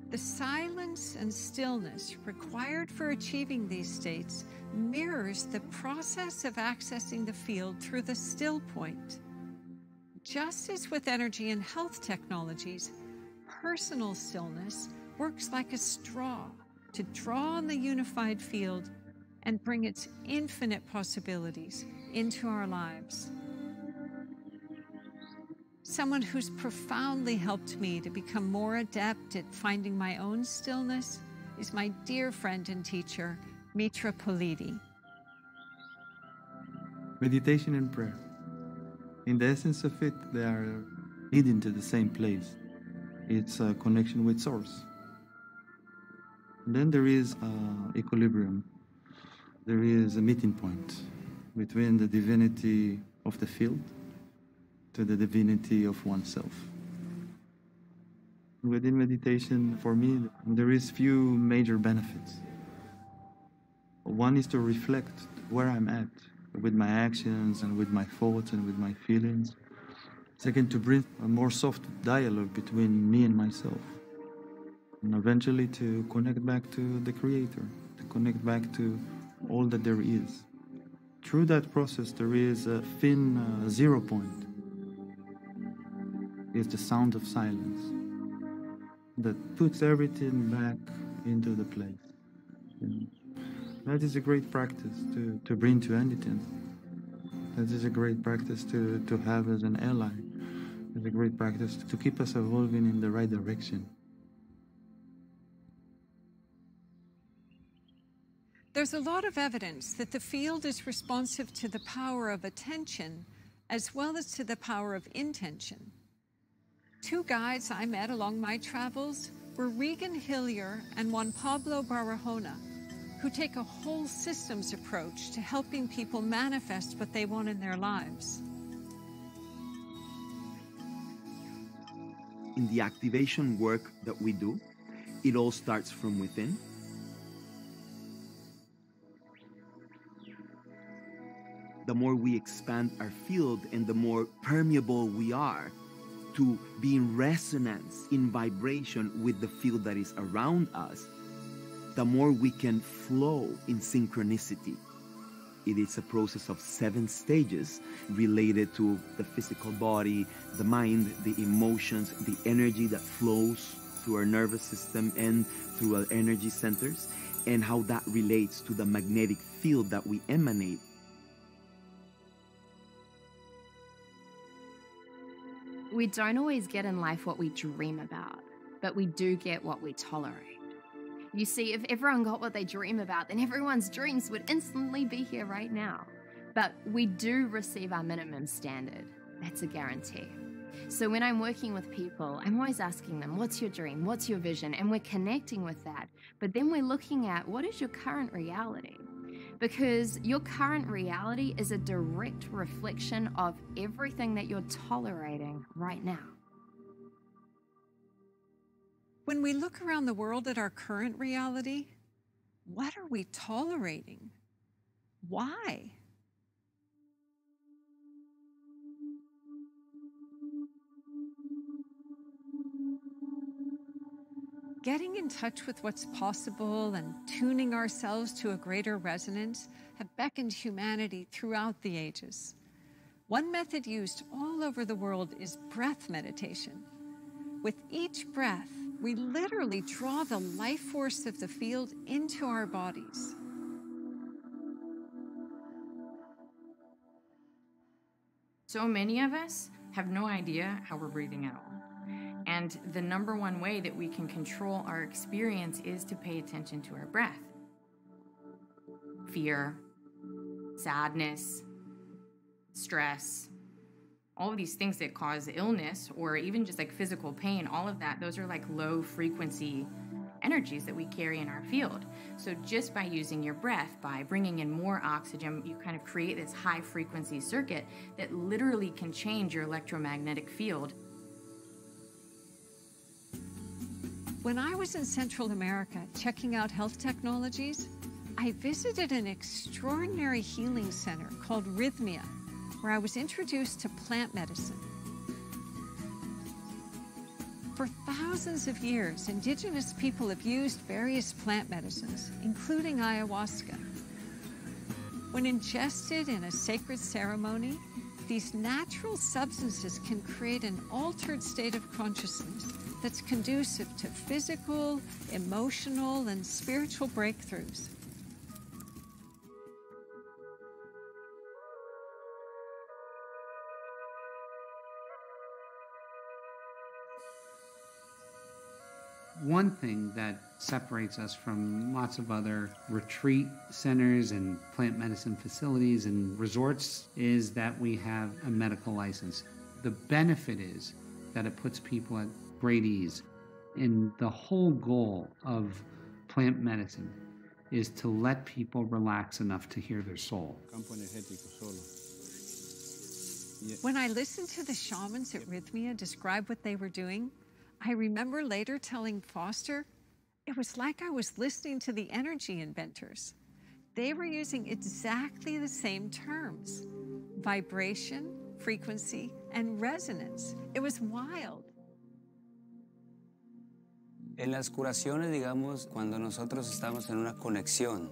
The silence and stillness required for achieving these states mirrors the process of accessing the field through the still point. Just as with energy and health technologies, personal stillness works like a straw to draw on the unified field and bring its infinite possibilities into our lives. Someone who's profoundly helped me to become more adept at finding my own stillness is my dear friend and teacher, Mitra Politi. Meditation and prayer. In the essence of it, they are leading to the same place. It's a connection with Source. And then there is equilibrium. There is a meeting point between the divinity of the field to the divinity of oneself. Within meditation, for me, there is few major benefits. One is to reflect where I'm at with my actions and with my thoughts and with my feelings. Second, to bring a more soft dialogue between me and myself. And eventually to connect back to the Creator, to connect back to all that there is. Through that process, there is a thin zero point. It's the sound of silence that puts everything back into the place. And that is a great practice to bring to anything. That is a great practice to have as an ally. It's a great practice to keep us evolving in the right direction. There's a lot of evidence that the field is responsive to the power of attention as well as to the power of intention. Two guides I met along my travels were Regan Hillier and Juan Pablo Barahona, who take a whole systems approach to helping people manifest what they want in their lives. In the activation work that we do, it all starts from within. the more we expand our field and the more permeable we are to be in resonance, in vibration with the field that is around us, the more we can flow in synchronicity. It is a process of 7 stages related to the physical body, the mind, the emotions, the energy that flows through our nervous system and through our energy centers, and how that relates to the magnetic field that we emanate. We don't always get in life what we dream about, but we do get what we tolerate. You see, if everyone got what they dream about, then everyone's dreams would instantly be here right now. But we do receive our minimum standard. That's a guarantee. So when I'm working with people, I'm always asking them, what's your dream? What's your vision? And we're connecting with that. But then we're looking at, what is your current reality? Because your current reality is a direct reflection of everything that you're tolerating right now. When we look around the world at our current reality, what are we tolerating? Why? Getting in touch with what's possible and tuning ourselves to a greater resonance have beckoned humanity throughout the ages. One method used all over the world is breath meditation. With each breath, we literally draw the life force of the field into our bodies. So many of us have no idea how we're breathing at all. And the number one way that we can control our experience is to pay attention to our breath. Fear, sadness, stress, all of these things that cause illness or even just like physical pain, all of that, those are like low frequency energies that we carry in our field. So just by using your breath, by bringing in more oxygen, you kind of create this high frequency circuit that literally can change your electromagnetic field. When I was in Central America checking out health technologies, I visited an extraordinary healing center called Rhythmia, where I was introduced to plant medicine. For thousands of years, indigenous people have used various plant medicines, including ayahuasca. When ingested in a sacred ceremony, these natural substances can create an altered state of consciousness that's conducive to physical, emotional, and spiritual breakthroughs. One thing that separates us from lots of other retreat centers and plant medicine facilities and resorts is that we have a medical license. The benefit is that it puts people at great ease. And the whole goal of plant medicine is to let people relax enough to hear their soul. When I listened to the shamans at Rhythmia describe what they were doing, I remember later telling Foster, it was like I was listening to the energy inventors. They were using exactly the same terms: vibration, frequency, and resonance. It was wild. En las curaciones, digamos, cuando nosotros estamos en una conexión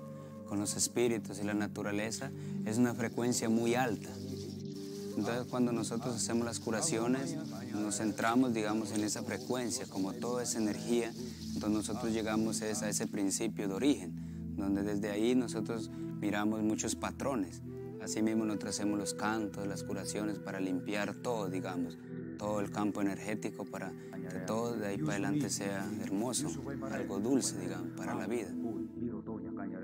con los espíritus y la naturaleza, es una frecuencia muy alta. Entonces, cuando nosotros hacemos las curaciones, nos centramos, digamos, en esa frecuencia, como toda esa energía. Entonces, nosotros llegamos a ese principio de origen, donde desde ahí nosotros miramos muchos patrones. Así mismo nosotros hacemos los cantos, las curaciones para limpiar todo, digamos, todo el campo energético para que todo de ahí para adelante sea hermoso, algo dulce, digamos, para la vida.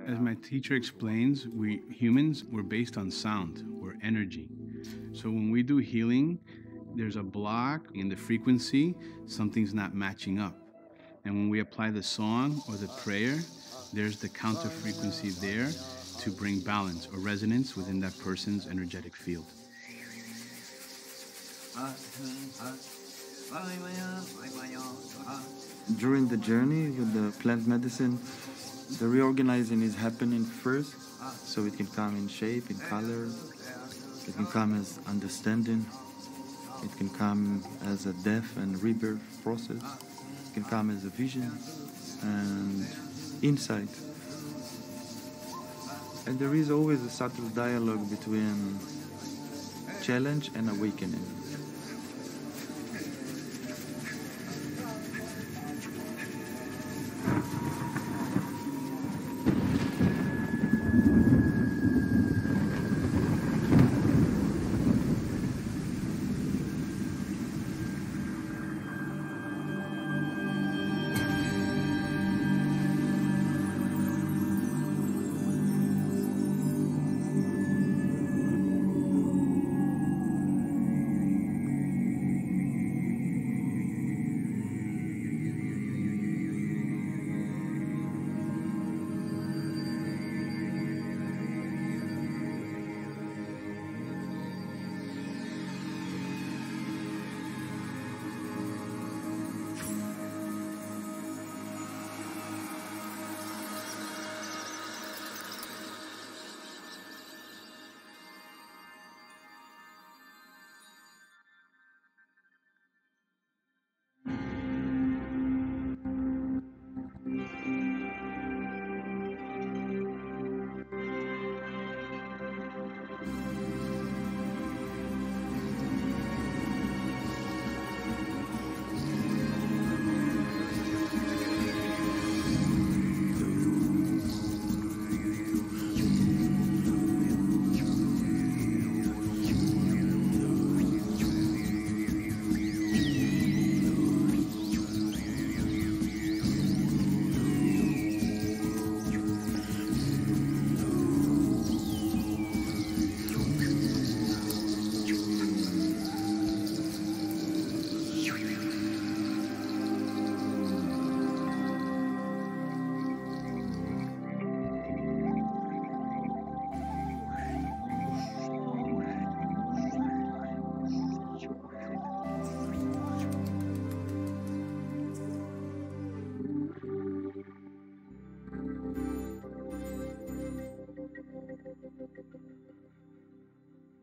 As my teacher explains, we humans, we're based on sound, we're energy. So when we do healing, there's a block in the frequency, something's not matching up. And when we apply the song or the prayer, there's the counter frequency there to bring balance or resonance within that person's energetic field. During the journey with the plant medicine, The reorganizing is happening first, so it can come in shape, in color. It can come as understanding. It can come as a death and rebirth process. It can come as a vision and insight. And there is always a subtle dialogue between challenge and awakening.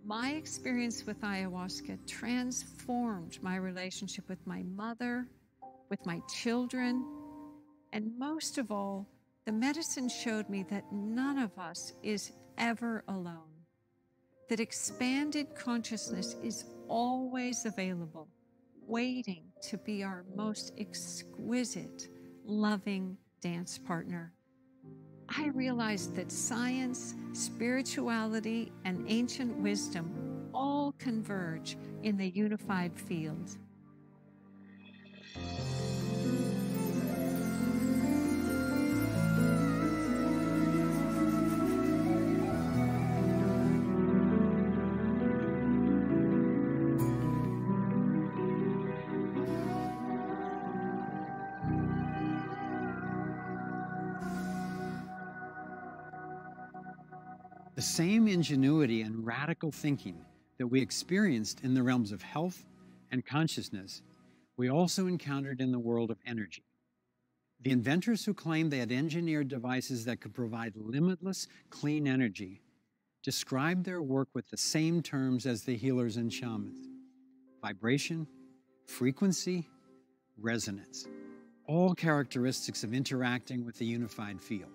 My experience with ayahuasca transformed my relationship with my mother, with my children, and most of all, the medicine showed me that none of us is ever alone, that expanded consciousness is always available, waiting to be our most exquisite, loving dance partner. I realized that science, spirituality, and ancient wisdom all converge in the unified field. The same ingenuity and radical thinking that we experienced in the realms of health and consciousness, we also encountered in the world of energy. The inventors who claimed they had engineered devices that could provide limitless, clean energy described their work with the same terms as the healers and shamans: vibration, frequency, resonance, all characteristics of interacting with the unified field.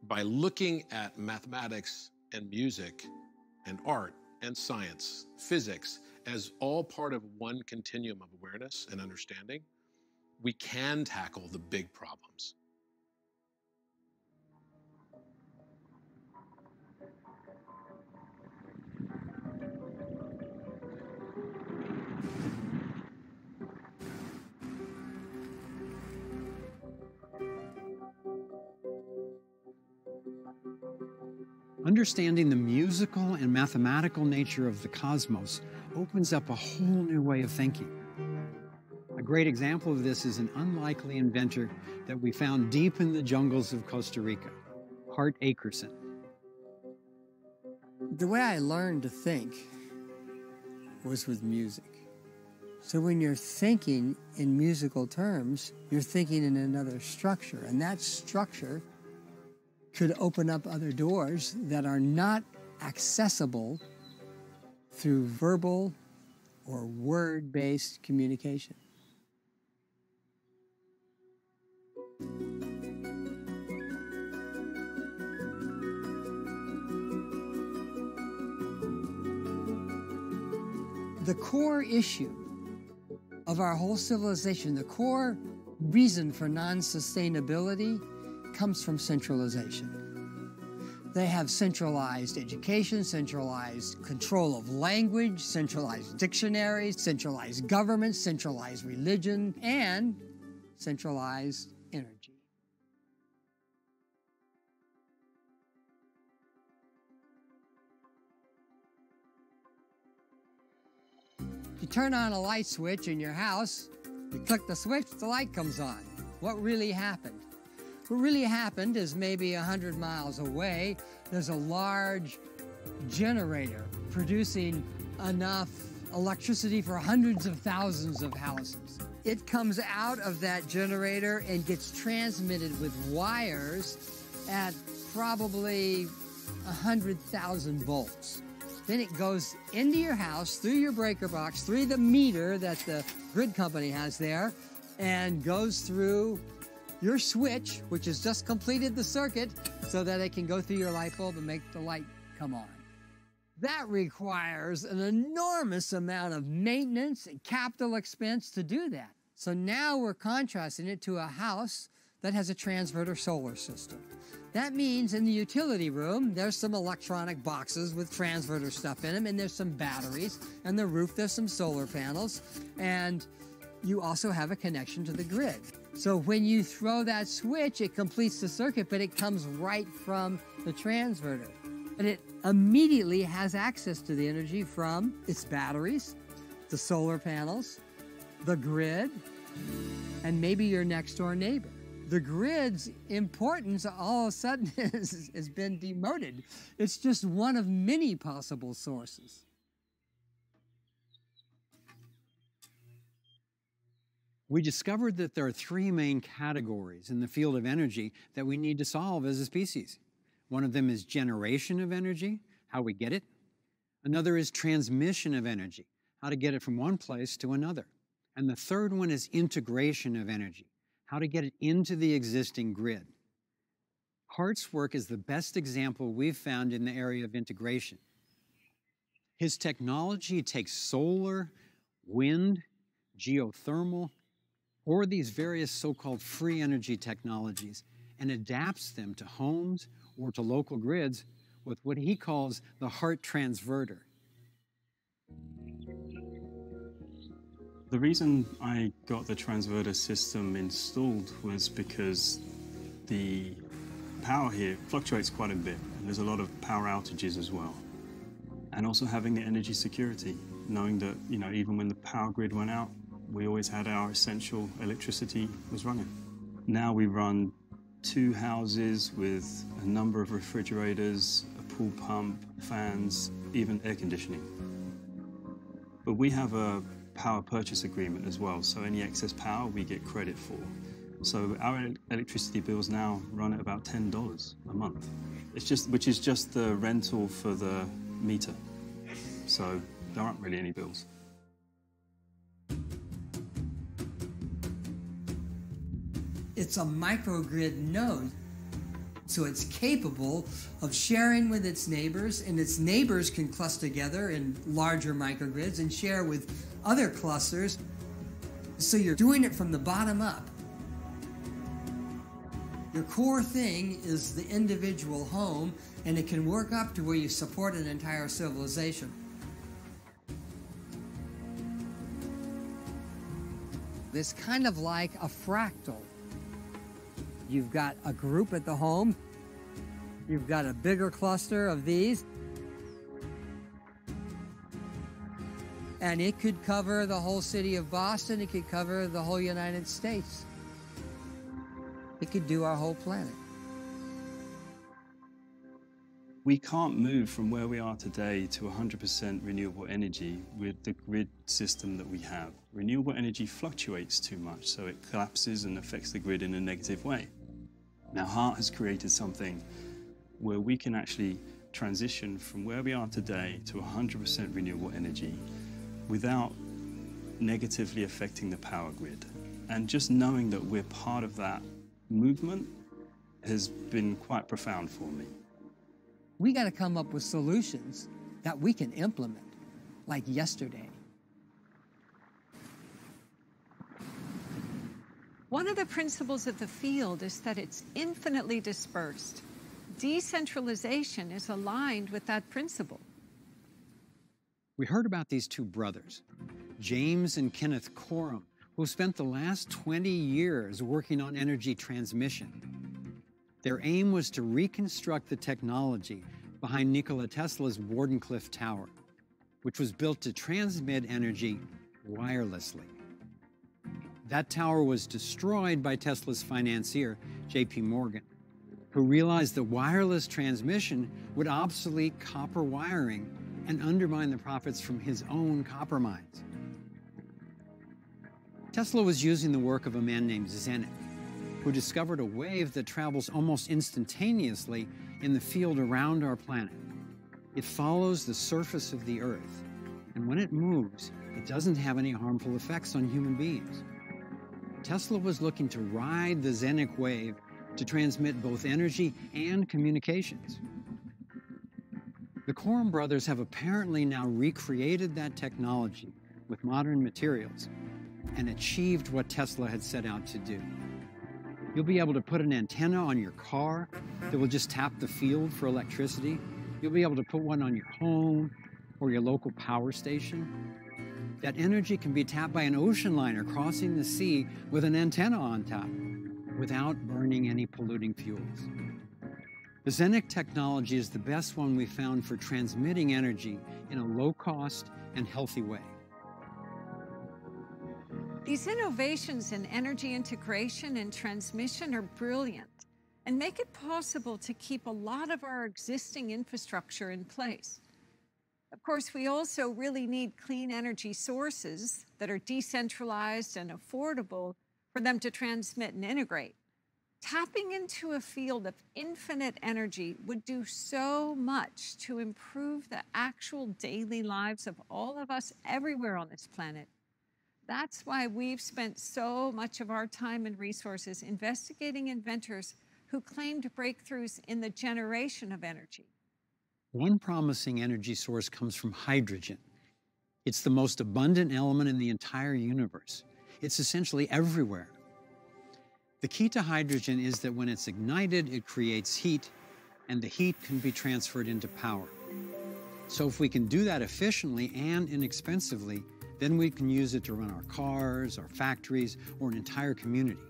By looking at mathematics and music and art and science, physics, as all part of one continuum of awareness and understanding, we can tackle the big problems. Understanding the musical and mathematical nature of the cosmos opens up a whole new way of thinking. A great example of this is an unlikely inventor that we found deep in the jungles of Costa Rica, Hart Akerson. The way I learned to think was with music. So when you're thinking in musical terms, you're thinking in another structure, and that structure could open up other doors that are not accessible through verbal or word-based communication. The core issue of our whole civilization, the core reason for non-sustainability comes from centralization. They have centralized education, centralized control of language, centralized dictionaries, centralized government, centralized religion, and centralized energy. You turn on a light switch in your house, you click the switch, the light comes on. What really happened? What really happened is maybe 100 miles away, there's a large generator producing enough electricity for hundreds of thousands of houses. It comes out of that generator and gets transmitted with wires at probably 100,000 volts. Then it goes into your house, through your breaker box, through the meter that the grid company has there, and goes through your switch, which has just completed the circuit, so that it can go through your light bulb and make the light come on. That requires an enormous amount of maintenance and capital expense to do that. So now we're contrasting it to a house that has a transverter solar system. That means in the utility room, there's some electronic boxes with transverter stuff in them, and there's some batteries, and the roof, there's some solar panels, and you also have a connection to the grid. So when you throw that switch, it completes the circuit, but it comes right from the transverter. And it immediately has access to the energy from its batteries, the solar panels, the grid, and maybe your next door neighbor. The grid's importance all of a sudden has been demoted. It's just one of many possible sources. We discovered that there are three main categories in the field of energy that we need to solve as a species. One of them is generation of energy, how we get it. Another is transmission of energy, how to get it from one place to another. And the third one is integration of energy, how to get it into the existing grid. Hart's work is the best example we've found in the area of integration. His technology takes solar, wind, geothermal, or these various so-called free energy technologies and adapts them to homes or to local grids with what he calls the Hart transverter. The reason I got the transverter system installed was because the power here fluctuates quite a bit, and there's a lot of power outages as well. And also having the energy security, knowing that, even when the power grid went out, we always had our essential electricity was running. Now we run 2 houses with a number of refrigerators, a pool pump, fans, even air conditioning. But we have a power purchase agreement as well, so any excess power we get credit for. So our electricity bills now run at about $10 a month. Which is just the rental for the meter. So there aren't really any bills. It's a microgrid node, so it's capable of sharing with its neighbors, and its neighbors can cluster together in larger microgrids and share with other clusters. So you're doing it from the bottom up. Your core thing is the individual home, and it can work up to where you support an entire civilization. It's kind of like a fractal. You've got a group at the home. You've got a bigger cluster of these. And it could cover the whole city of Boston. It could cover the whole United States. It could do our whole planet. We can't move from where we are today to 100% renewable energy with the grid system that we have. Renewable energy fluctuates too much, so it collapses and affects the grid in a negative way. Now, HEART has created something where we can actually transition from where we are today to 100% renewable energy without negatively affecting the power grid. And just knowing that we're part of that movement has been quite profound for me. We got to come up with solutions that we can implement, like yesterday. One of the principles of the field is that it's infinitely dispersed. Decentralization is aligned with that principle. We heard about these two brothers, James and Kenneth Coram, who spent the last 20 years working on energy transmission. Their aim was to reconstruct the technology behind Nikola Tesla's Wardenclyffe Tower, which was built to transmit energy wirelessly. That tower was destroyed by Tesla's financier, J.P. Morgan, who realized that wireless transmission would obsolete copper wiring and undermine the profits from his own copper mines. Tesla was using the work of a man named Zenit, who discovered a wave that travels almost instantaneously in the field around our planet. It follows the surface of the Earth, and when it moves, it doesn't have any harmful effects on human beings. Tesla was looking to ride the Zenit wave to transmit both energy and communications. The Coram brothers have apparently now recreated that technology with modern materials and achieved what Tesla had set out to do. You'll be able to put an antenna on your car that will just tap the field for electricity. You'll be able to put one on your home or your local power station. That energy can be tapped by an ocean liner crossing the sea with an antenna on top without burning any polluting fuels. The Zenit technology is the best one we found for transmitting energy in a low-cost and healthy way. These innovations in energy integration and transmission are brilliant and make it possible to keep a lot of our existing infrastructure in place. Of course, we also really need clean energy sources that are decentralized and affordable for them to transmit and integrate. Tapping into a field of infinite energy would do so much to improve the actual daily lives of all of us everywhere on this planet. That's why we've spent so much of our time and resources investigating inventors who claimed breakthroughs in the generation of energy. One promising energy source comes from hydrogen. It's the most abundant element in the entire universe. It's essentially everywhere. The key to hydrogen is that when it's ignited, it creates heat, and the heat can be transferred into power. So if we can do that efficiently and inexpensively, then we can use it to run our cars, our factories, or an entire community.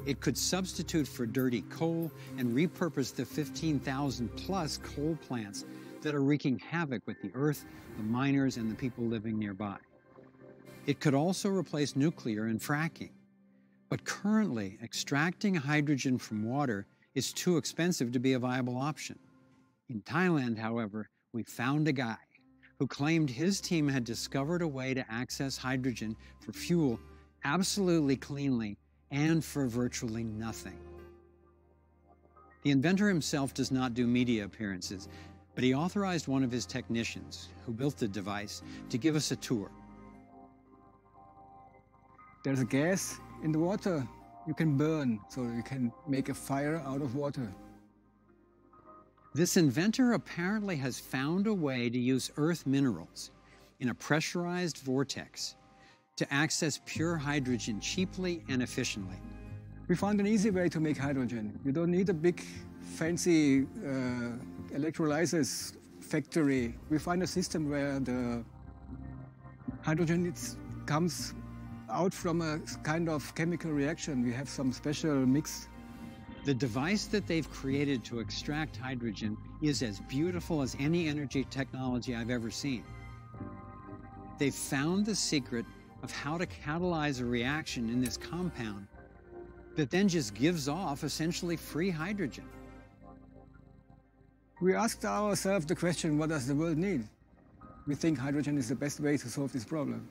It could substitute for dirty coal and repurpose the 15,000 plus coal plants that are wreaking havoc with the earth, the miners, and the people living nearby. It could also replace nuclear and fracking. But currently, extracting hydrogen from water is too expensive to be a viable option. In Thailand, however, we found a guy who claimed his team had discovered a way to access hydrogen for fuel absolutely cleanly and for virtually nothing. The inventor himself does not do media appearances, but he authorized one of his technicians, who built the device, to give us a tour. There's a gas in the water you can burn, so you can make a fire out of water. This inventor apparently has found a way to use earth minerals in a pressurized vortex to access pure hydrogen cheaply and efficiently. We found an easy way to make hydrogen. You don't need a big, fancy electrolysis factory. We find a system where the hydrogen comes out from a kind of chemical reaction. We have some special mix. The device that they've created to extract hydrogen is as beautiful as any energy technology I've ever seen. They've found the secret of how to catalyze a reaction in this compound that then just gives off essentially free hydrogen. We asked ourselves the question, what does the world need? We think hydrogen is the best way to solve this problem.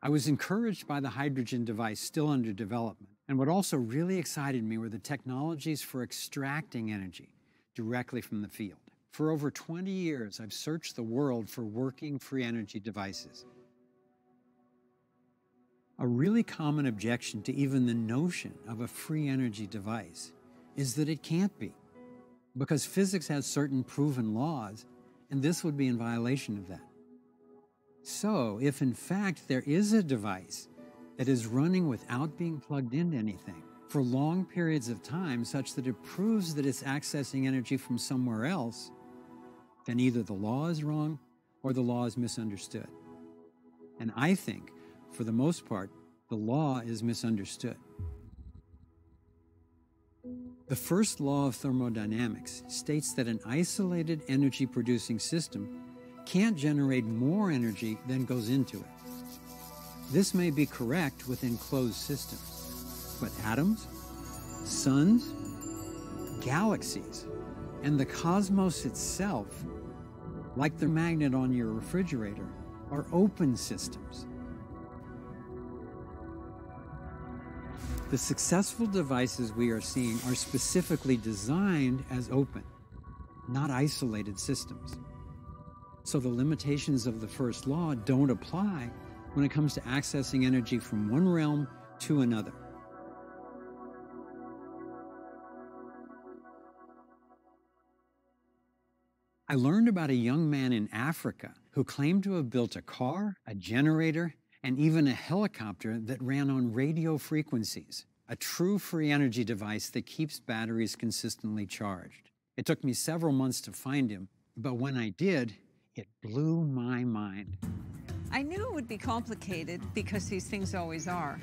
I was encouraged by the hydrogen device still under development. And what also really excited me were the technologies for extracting energy directly from the field. For over 20 years, I've searched the world for working free energy devices. A really common objection to even the notion of a free energy device is that it can't be, because physics has certain proven laws, and this would be in violation of that. So, if in fact there is a device that is running without being plugged into anything for long periods of time such that it proves that it's accessing energy from somewhere else, then either the law is wrong or the law is misunderstood. And I think, for the most part, the law is misunderstood. The first law of thermodynamics states that an isolated energy-producing system can't generate more energy than goes into it. This may be correct within closed systems, but atoms, suns, galaxies, and the cosmos itself, like the magnet on your refrigerator, are open systems. The successful devices we are seeing are specifically designed as open, not isolated systems. So the limitations of the first law don't apply when it comes to accessing energy from one realm to another. I learned about a young man in Africa who claimed to have built a car, a generator, and even a helicopter that ran on radio frequencies, a true free energy device that keeps batteries consistently charged. It took me several months to find him, but when I did, it blew my mind. I knew it would be complicated because these things always are.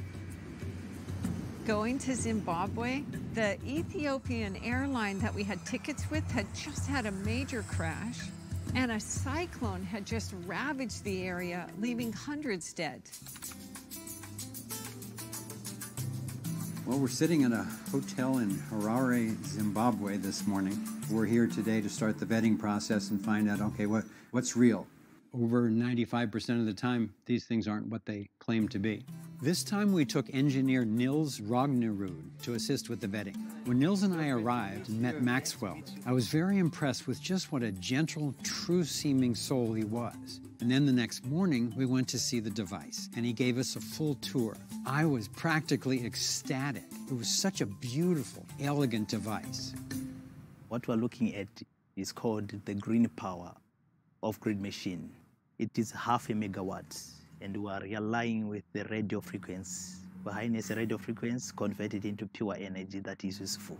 Going to Zimbabwe, the Ethiopian airline that we had tickets with had just had a major crash, and a cyclone had just ravaged the area, leaving hundreds dead. Well, we're sitting at a hotel in Harare, Zimbabwe this morning. We're here today to start the vetting process and find out, okay, what's real? Over 95% of the time, these things aren't what they claim to be. This time we took engineer Nils Ragnerud to assist with the vetting. When Nils and I arrived and met Maxwell, I was very impressed with just what a gentle, true-seeming soul he was. And then the next morning, we went to see the device, and he gave us a full tour. I was practically ecstatic. It was such a beautiful, elegant device. What we're looking at is called the green power off-grid machine. It is 0.5 megawatts, and we are relying with the radio frequency. We harness a radio frequency, convert it into pure energy that is useful.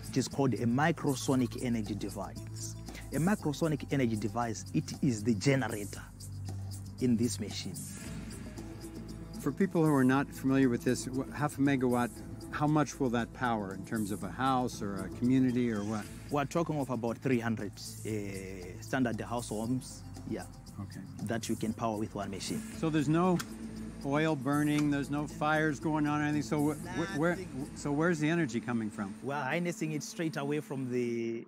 It is called a microsonic energy device. A microsonic energy device, it is the generator in this machine. For people who are not familiar with this, 0.5 megawatt, how much will that power in terms of a house or a community or what? We're talking of about 300 standard house homes, yeah, okay, that you can power with one machine. So there's no oil burning, there's no fires going on or anything, so where's the energy coming from? We're harnessing it straight away from the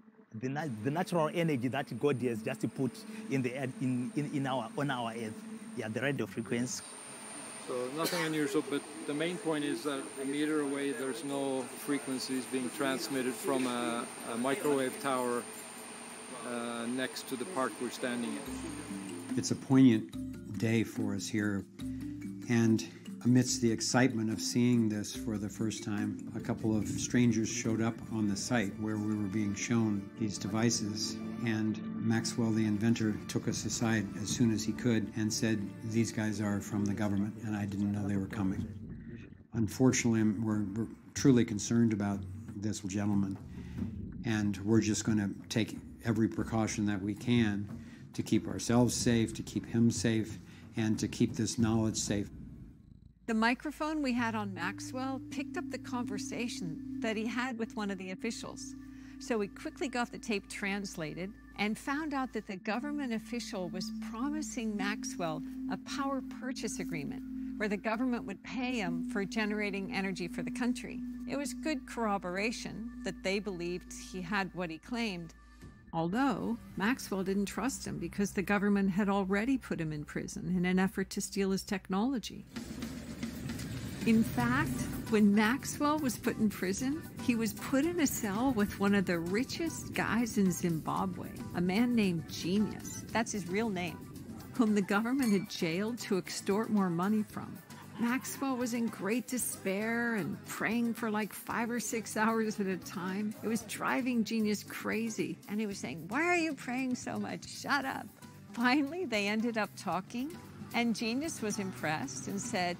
natural energy that God has just put in the on our earth. Yeah, the radio frequency. So nothing unusual, but the main point is that a meter away there's no frequencies being transmitted from a microwave tower next to the park we're standing in. It's a poignant day for us here, and amidst the excitement of seeing this for the first time, a couple of strangers showed up on the site where we were being shown these devices, and Maxwell, the inventor, took us aside as soon as he could and said, these guys are from the government, and I didn't know they were coming. Unfortunately, we're truly concerned about this gentleman, and we're just going to take every precaution that we can to keep ourselves safe, to keep him safe, and to keep this knowledge safe. The microphone we had on Maxwell picked up the conversation that he had with one of the officials. So we quickly got the tape translated and found out that the government official was promising Maxwell a power purchase agreement where the government would pay him for generating energy for the country. It was good corroboration that they believed he had what he claimed, although Maxwell didn't trust him because the government had already put him in prison in an effort to steal his technology. In fact, when Maxwell was put in prison, he was put in a cell with one of the richest guys in Zimbabwe, a man named Genius, that's his real name, whom the government had jailed to extort more money from. Maxwell was in great despair and praying for like 5 or 6 hours at a time. It was driving Genius crazy, and he was saying, "Why are you praying so much? Shut up." Finally, they ended up talking, and Genius was impressed and said,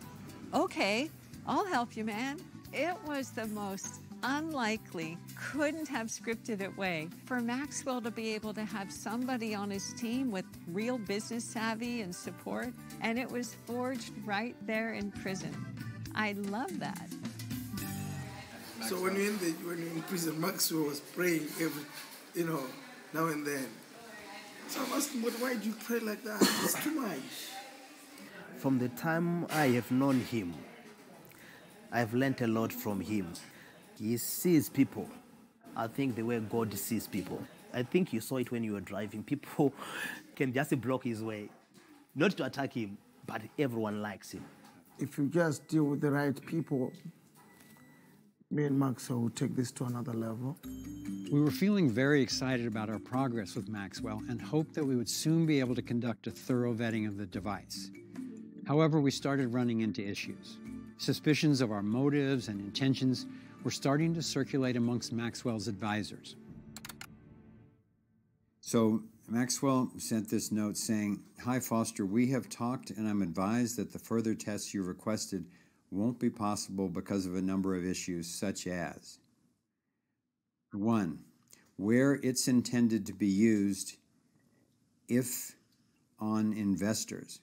"Okay, I'll help you, man." It was the most unlikely, couldn't have scripted it way for Maxwell to be able to have somebody on his team with real business savvy and support, and it was forged right there in prison. I love that. So when you're in prison, Maxwell was praying now and then. So I'm asking, but why do you pray like that? It's too much. From the time I have known him, I've learned a lot from him. He sees people, I think, the way God sees people. I think you saw it when you were driving. People can just block his way. Not to attack him, but everyone likes him. If you just deal with the right people, me and Maxwell will take this to another level. We were feeling very excited about our progress with Maxwell and hoped that we would soon be able to conduct a thorough vetting of the device. However, we started running into issues. Suspicions of our motives and intentions were starting to circulate amongst Maxwell's advisors. So Maxwell sent this note saying, "Hi Foster, we have talked and I'm advised that the further tests you requested won't be possible because of a number of issues such as 1. Where it's intended to be used, if on investors."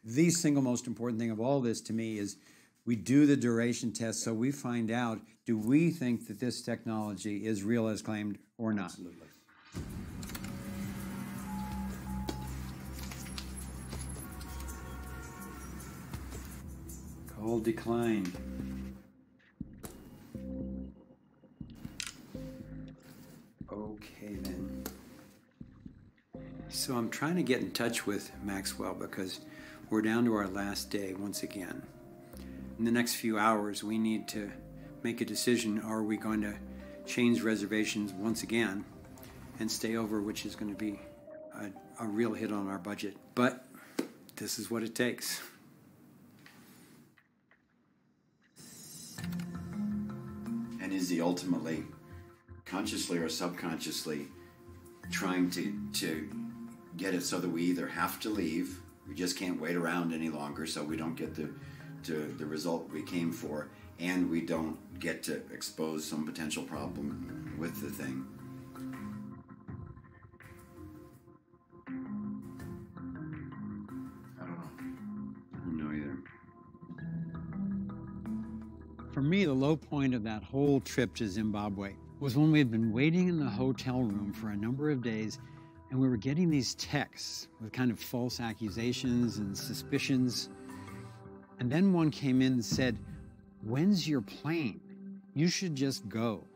The single most important thing of all this to me is we do the duration test so we find out, do we think that this technology is real as claimed or not? Absolutely. Call declined. Okay then. So I'm trying to get in touch with Maxwell because we're down to our last day once again. In the next few hours, we need to make a decision. Are we going to change reservations once again and stay over, which is going to be a real hit on our budget? But this is what it takes. And is he ultimately, consciously or subconsciously, trying to get it so that we either have to leave, we just can't wait around any longer so we don't get the result we came for, and we don't get to expose some potential problem with the thing. I don't know either. For me, the low point of that whole trip to Zimbabwe was when we had been waiting in the hotel room for a number of days, and we were getting these texts with kind of false accusations and suspicions. And then one came in and said, "When's your plane? You should just go."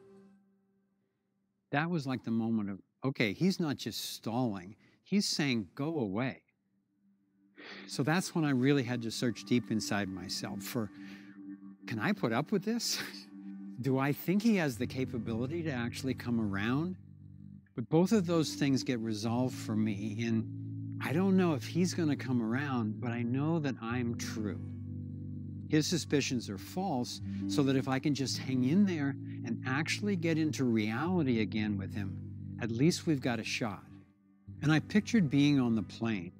That was like the moment of, okay, he's not just stalling, he's saying, go away. So that's when I really had to search deep inside myself for, can I put up with this? Do I think he has the capability to actually come around? But both of those things get resolved for me in, I don't know if he's going to come around, but I know that I'm true. His suspicions are false, so that if I can just hang in there and actually get into reality again with him, at least we've got a shot. And I pictured being on the plane,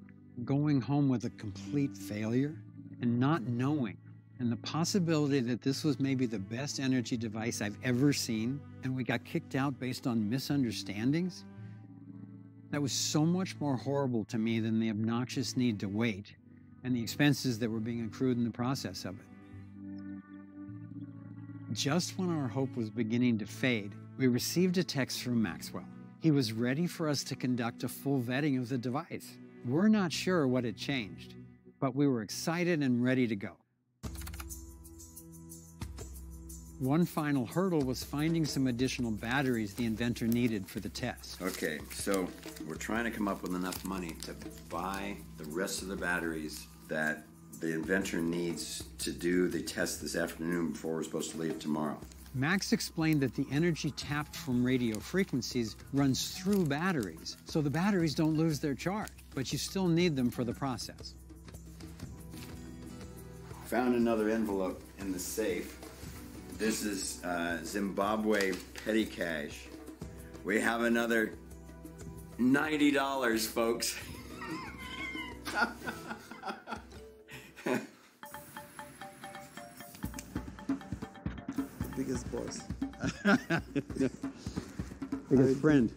going home with a complete failure and not knowing, and the possibility that this was maybe the best energy device I've ever seen, and we got kicked out based on misunderstandings. That was so much more horrible to me than the obnoxious need to wait and the expenses that were being accrued in the process of it. Just when our hope was beginning to fade, we received a text from Maxwell. He was ready for us to conduct a full vetting of the device. We're not sure what had changed, but we were excited and ready to go. One final hurdle was finding some additional batteries the inventor needed for the test. Okay, so we're trying to come up with enough money to buy the rest of the batteries that the inventor needs to do the test this afternoon before we're supposed to leave tomorrow. Max explained that the energy tapped from radio frequencies runs through batteries, so the batteries don't lose their charge, but you still need them for the process. Found another envelope in the safe. This is Zimbabwe petty cash. We have another $90, folks. Biggest boss. Biggest friend.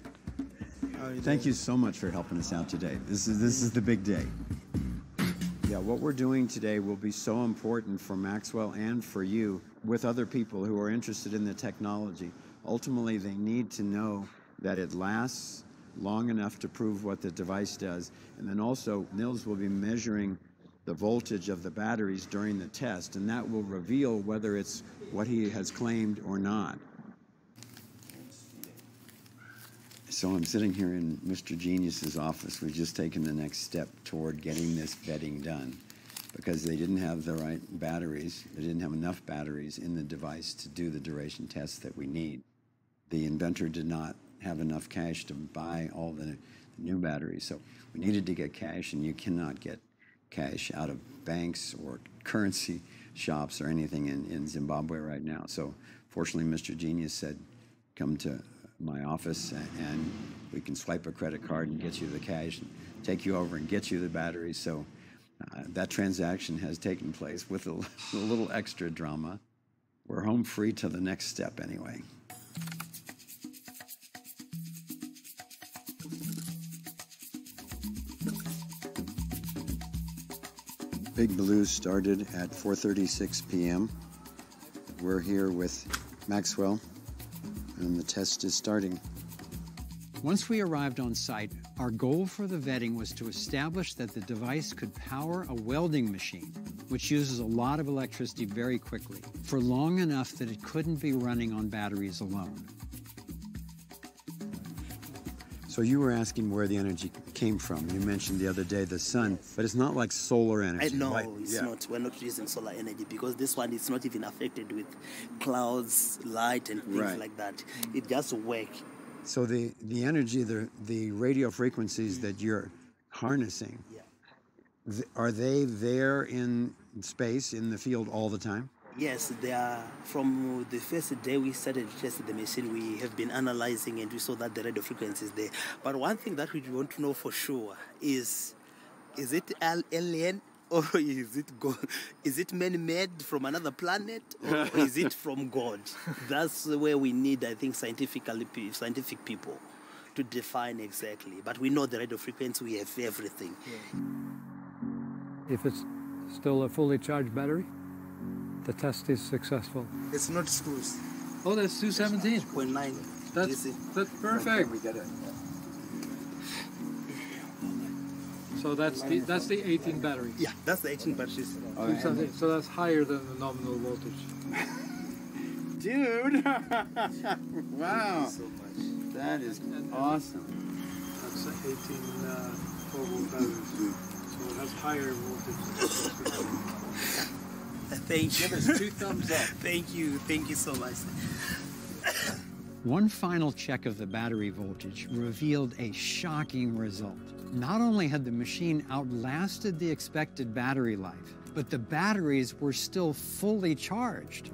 Thank you so much for helping us out today. This is the big day. Yeah, what we're doing today will be so important for Maxwell and for you with other people who are interested in the technology. Ultimately, they need to know that it lasts long enough to prove what the device does. And then also, Nils will be measuring the voltage of the batteries during the test, and that will reveal whether it's what he has claimed or not. So I'm sitting here in Mr. Genius's office. We've just taken the next step toward getting this vetting done because they didn't have the right batteries. They didn't have enough batteries in the device to do the duration tests that we need. The inventor did not have enough cash to buy all the new batteries. So we needed to get cash, and you cannot get cash out of banks or currency shops or anything in Zimbabwe right now. So fortunately, Mr. Genius said, come to my office and we can swipe a credit card and get you the cash and take you over and get you the batteries. So that transaction has taken place with a little extra drama. We're home free to the next step anyway. Big Blue started at 4:36 p.m. We're here with Maxwell, and the test is starting. Once we arrived on site, our goal for the vetting was to establish that the device could power a welding machine, which uses a lot of electricity very quickly, for long enough that it couldn't be running on batteries alone. So you were asking where the energy came from. You mentioned the other day the sun, but it's not like solar energy. No, right? it's not. We're not using solar energy because this one is not even affected with clouds, light, and things like that. It just works. So the energy, the radio frequencies that you're harnessing, are they there in space, in the field all the time? Yes, they are. From the first day we started testing the machine, we have been analyzing and we saw that the radio frequency is there. But one thing that we want to know for sure is it alien or is it God? Is it man-made from another planet or is it from God? That's where we need, I think, scientific people to define exactly. But we know the radio frequency, we have everything. If it's still a fully charged battery, the test is successful. It's not screws. Oh, that's 217. 0.9. That's perfect. We got it. So that's the 18 battery. Yeah, that's the 18 batteries. So that's higher than the nominal voltage. Dude! Wow. Thank you so much. That is awesome. That's 18 12-volt batteries. So that's higher voltage. Thank you. Give us 2 thumbs up. Thank you so much. One final check of the battery voltage revealed a shocking result. Not only had the machine outlasted the expected battery life, but the batteries were still fully charged.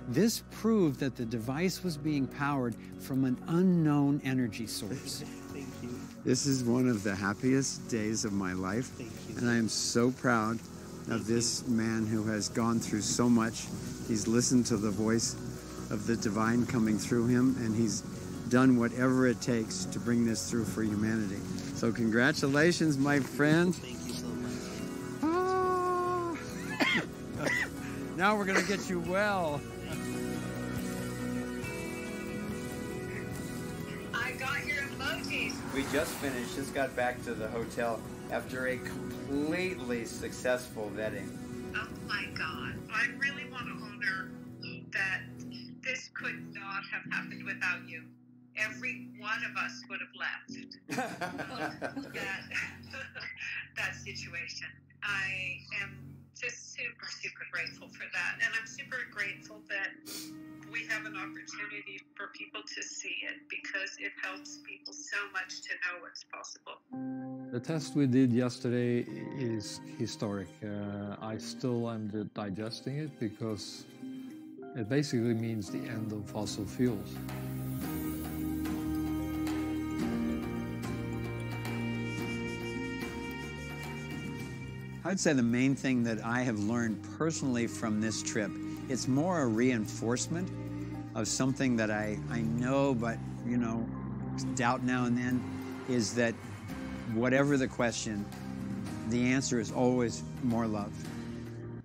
This proved that the device was being powered from an unknown energy source. Thank you. This is one of the happiest days of my life, and I am so proud of this man who has gone through so much. He's listened to the voice of the divine coming through him, and he's done whatever it takes to bring this through for humanity. So congratulations, my friend. Thank you so much. Now we're gonna get you well. I got your emojis. We just finished, just got back to the hotel after a completely successful vetting. Oh my God. I really want to honor that could not have happened without you. Every one of us would have left that situation. I am just super, super grateful for that. And I'm super grateful that we have an opportunity for people to see it, because it helps people so much to know what's possible. The test we did yesterday is historic. I still am digesting it, because it basically means the end of fossil fuels. I'd say the main thing that I have learned personally from this trip, it's more a reinforcement of something that I know, but, you know, doubt now and then, is that whatever the question, the answer is always more love.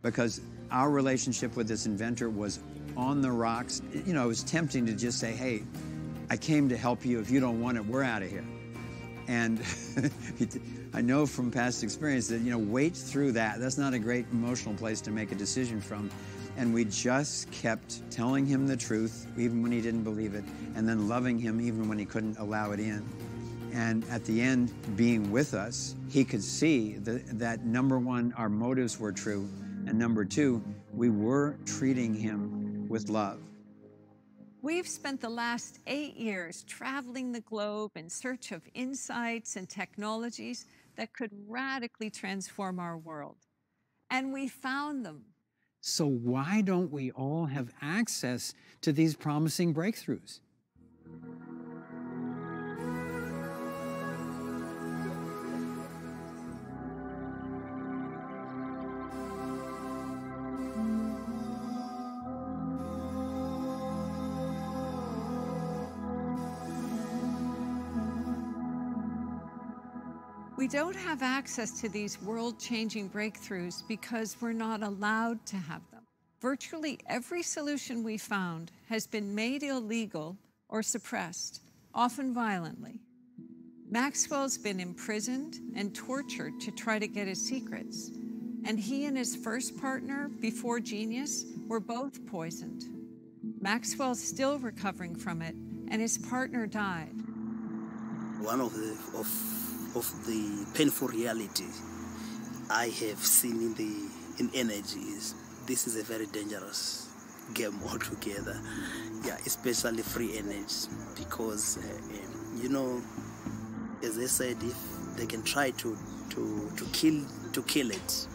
Because our relationship with this inventor was on the rocks. You know, it was tempting to just say, hey, I came to help you. If you don't want it, we're out of here. And I know from past experience that, you know, wait through that. That's not a great emotional place to make a decision from. And we just kept telling him the truth, even when he didn't believe it, and then loving him even when he couldn't allow it in. And at the end, being with us, he could see that number one, our motives were true, and number two, we were treating him with love. We've spent the last 8 years traveling the globe in search of insights and technologies that could radically transform our world. And we found them. So why don't we all have access to these promising breakthroughs? We don't have access to these world-changing breakthroughs because we're not allowed to have them. Virtually every solution we found has been made illegal or suppressed, often violently. Maxwell's been imprisoned and tortured to try to get his secrets. And he and his first partner, before Genius, were both poisoned. Maxwell's still recovering from it, and his partner died. One of the painful reality I have seen in energy is this is a very dangerous game altogether. Yeah, especially free energy, because you know, as I said, if they can try to kill it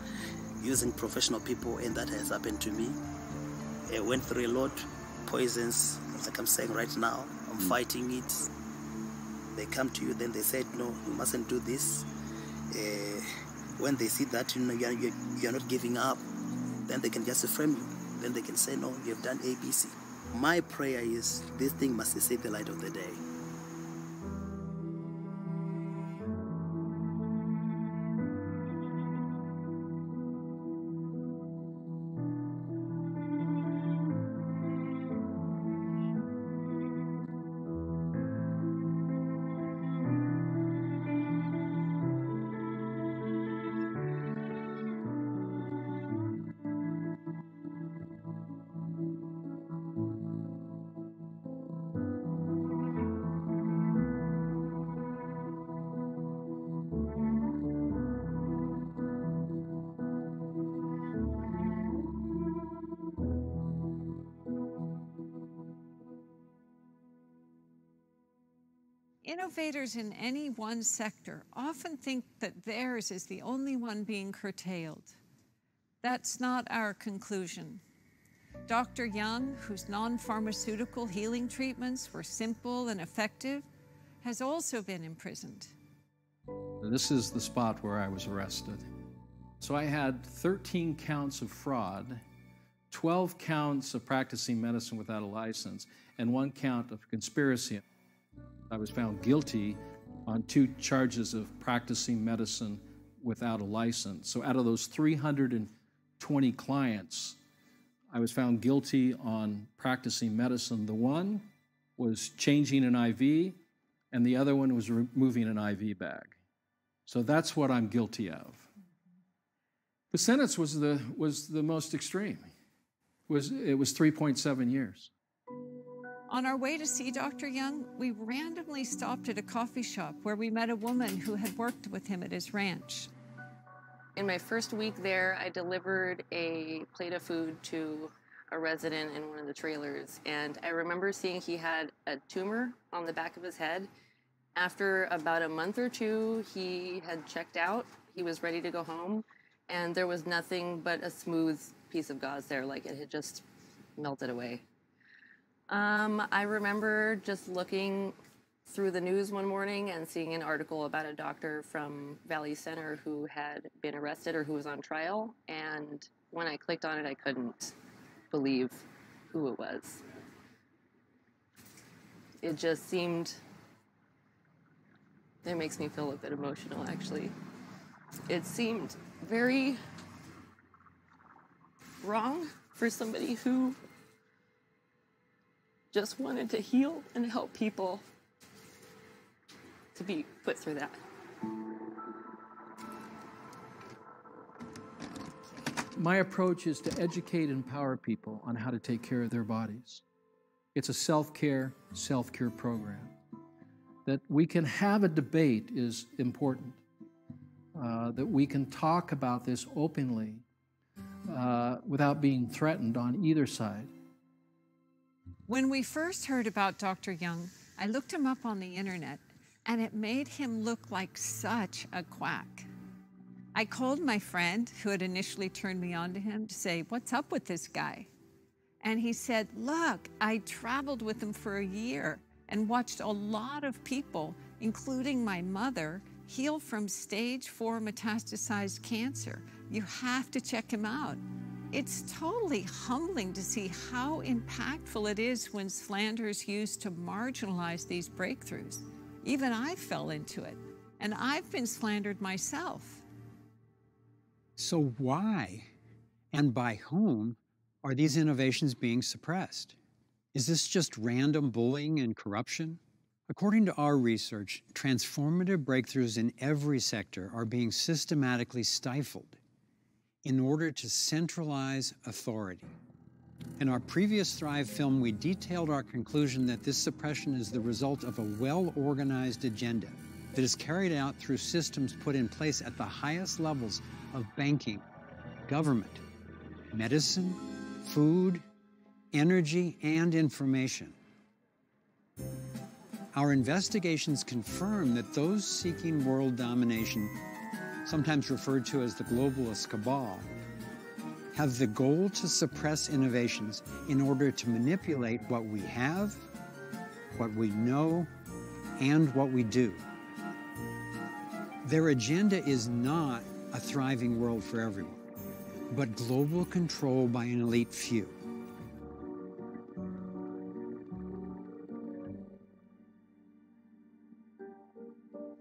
using professional people, and that has happened to me. I went through a lot, poisons, like I'm saying right now. I'm fighting it. They come to you, then they said, no, you mustn't do this. When they see that you're not giving up, then they can just frame you. Then they can say, no, you have done ABC. My prayer is this thing must see the light of the day. Innovators in any one sector often think that theirs is the only one being curtailed. That's not our conclusion. Dr. Young, whose non-pharmaceutical healing treatments were simple and effective, has also been imprisoned. This is the spot where I was arrested. So I had 13 counts of fraud, 12 counts of practicing medicine without a license, and 1 count of conspiracy. I was found guilty on 2 charges of practicing medicine without a license. So out of those 320 clients, I was found guilty on practicing medicine. The one was changing an IV, and the other one was removing an IV bag. So that's what I'm guilty of. The sentence was the most extreme. It was 3.7 years. On our way to see Dr. Young, we randomly stopped at a coffee shop where we met a woman who had worked with him at his ranch. In my first week there, I delivered a plate of food to a resident in one of the trailers, and I remember seeing he had a tumor on the back of his head. After about a month or two, he had checked out. He was ready to go home, and there was nothing but a smooth piece of gauze there, like it had just melted away. I remember just looking through the news one morning and seeing an article about a doctor from Valley Center who had been arrested or who was on trial, and when I clicked on it, I couldn't believe who it was. It just seemed, it makes me feel a bit emotional, actually. It seemed very wrong for somebody who just wanted to heal and help people to be put through that. My approach is to educate and empower people on how to take care of their bodies. It's a self-care program. That we can have a debate is important. That we can talk about this openly without being threatened on either side. When we first heard about Dr. Young, I looked him up on the internet, and it made him look like such a quack. I called my friend who had initially turned me on to him to say, "What's up with this guy?" And he said, "Look, I traveled with him for a year and watched a lot of people, including my mother, heal from stage 4 metastasized cancer. You have to check him out." It's totally humbling to see how impactful it is when slander's used to marginalize these breakthroughs. Even I fell into it, and I've been slandered myself. So why, and by whom, are these innovations being suppressed? Is this just random bullying and corruption? According to our research, transformative breakthroughs in every sector are being systematically stifled in order to centralize authority. In our previous Thrive film, we detailed our conclusion that this suppression is the result of a well-organized agenda that is carried out through systems put in place at the highest levels of banking, government, medicine, food, energy, and information. Our investigations confirm that those seeking world domination, sometimes referred to as the globalist cabal, have the goal to suppress innovations in order to manipulate what we have, what we know, and what we do. Their agenda is not a thriving world for everyone, but global control by an elite few.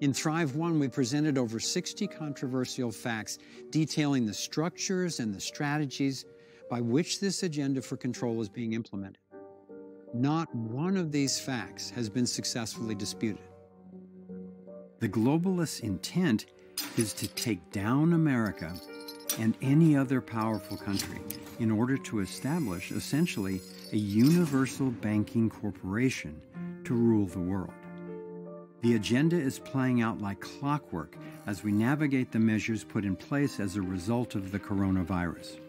In Thrive 1, we presented over 60 controversial facts detailing the structures and the strategies by which this agenda for control is being implemented. Not one of these facts has been successfully disputed. The globalists' intent is to take down America and any other powerful country in order to establish essentially a universal banking corporation to rule the world. The agenda is playing out like clockwork as we navigate the measures put in place as a result of the coronavirus.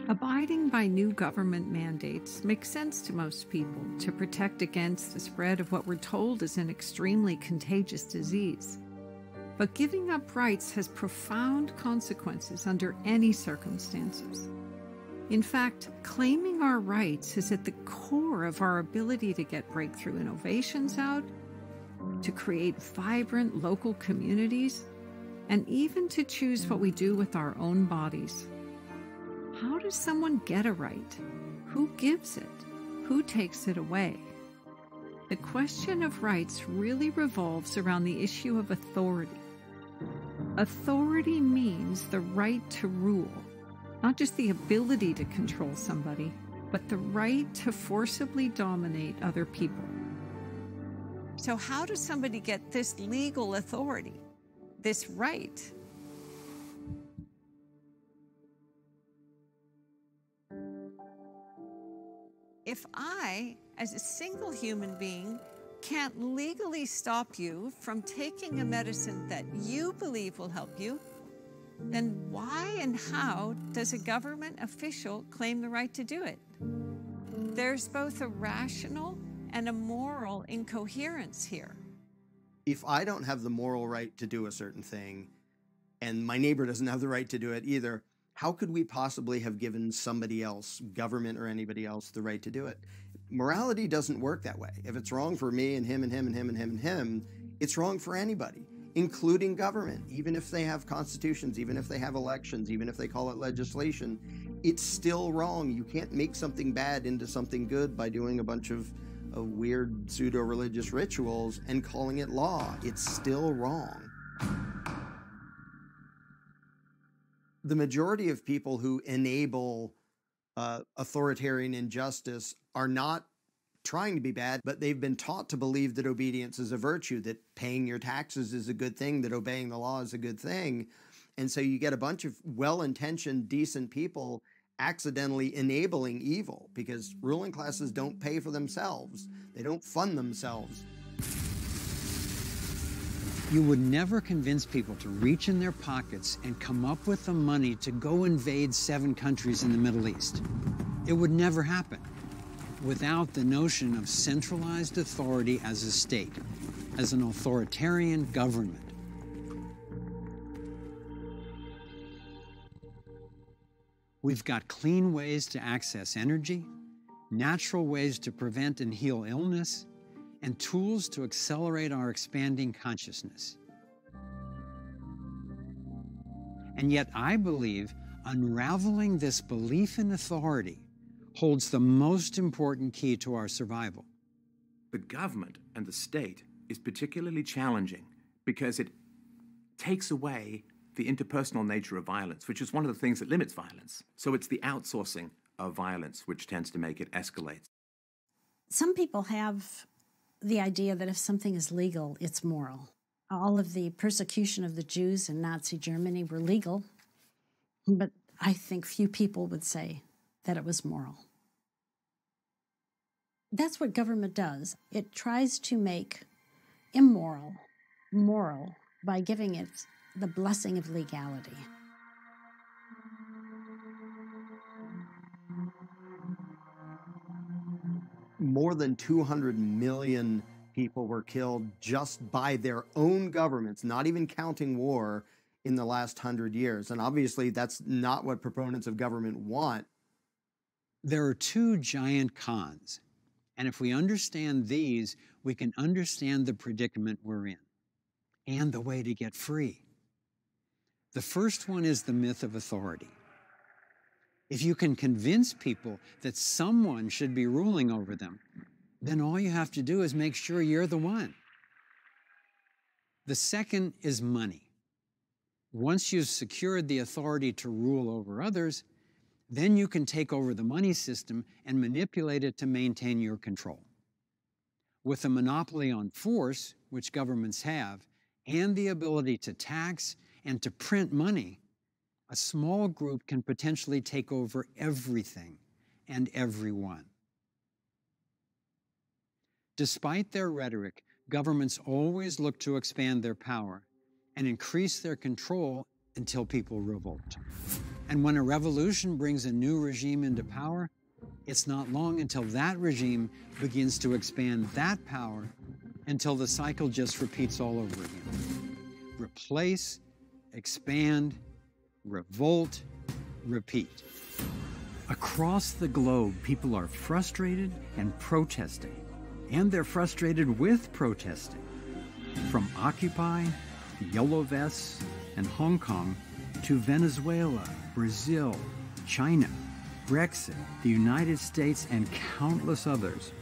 Abiding by new government mandates makes sense to most people to protect against the spread of what we're told is an extremely contagious disease. But giving up rights has profound consequences under any circumstances. In fact, claiming our rights is at the core of our ability to get breakthrough innovations out, to create vibrant local communities, and even to choose what we do with our own bodies. How does someone get a right? Who gives it? Who takes it away? The question of rights really revolves around the issue of authority. Authority means the right to rule, not just the ability to control somebody, but the right to forcibly dominate other people. So how does somebody get this legal authority, this right? If I as a single human being, can't legally stop you from taking a medicine that you believe will help you, then why and how does a government official claim the right to do it? There's both a rational and a moral incoherence here. If I don't have the moral right to do a certain thing, and my neighbor doesn't have the right to do it either, how could we possibly have given somebody else, government or anybody else, the right to do it? Morality doesn't work that way. If it's wrong for me and him and him and him and him and him, it's wrong for anybody, including government. Even if they have constitutions, even if they have elections, even if they call it legislation, it's still wrong. You can't make something bad into something good by doing a bunch of weird pseudo-religious rituals and calling it law. It's still wrong. The majority of people who enable authoritarian injustice are not trying to be bad, but they've been taught to believe that obedience is a virtue, that paying your taxes is a good thing, that obeying the law is a good thing. And so you get a bunch of well-intentioned, decent people accidentally enabling evil because ruling classes don't pay for themselves. They don't fund themselves. You would never convince people to reach in their pockets and come up with the money to go invade 7 countries in the Middle East. It would never happen without the notion of centralized authority as a state, as an authoritarian government. We've got clean ways to access energy, natural ways to prevent and heal illness, and tools to accelerate our expanding consciousness. And yet I believe unraveling this belief in authority holds the most important key to our survival. The government and the state is particularly challenging because it takes away the interpersonal nature of violence, which is one of the things that limits violence. So it's the outsourcing of violence which tends to make it escalate. Some people have the idea that if something is legal, it's moral. All of the persecution of the Jews in Nazi Germany were legal, but I think few people would say that it was moral. That's what government does. It tries to make immoral moral by giving it the blessing of legality. More than 200 million people were killed just by their own governments, not even counting war, in the last 100 years. And obviously, that's not what proponents of government want. There are 2 giant cons. And if we understand these, we can understand the predicament we're in and the way to get free. The first one is the myth of authority. If you can convince people that someone should be ruling over them, then all you have to do is make sure you're the one. The second is money. Once you've secured the authority to rule over others, then you can take over the money system and manipulate it to maintain your control. With a monopoly on force, which governments have, and the ability to tax and to print money, a small group can potentially take over everything and everyone. Despite their rhetoric, governments always look to expand their power and increase their control until people revolt. And when a revolution brings a new regime into power, it's not long until that regime begins to expand that power until the cycle just repeats all over again. Replace, expand, revolt, repeat. Across the globe, people are frustrated and protesting. And they're frustrated with protesting. From Occupy, Yellow Vests, and Hong Kong to Venezuela, Brazil, China, Brexit, the United States, and countless others.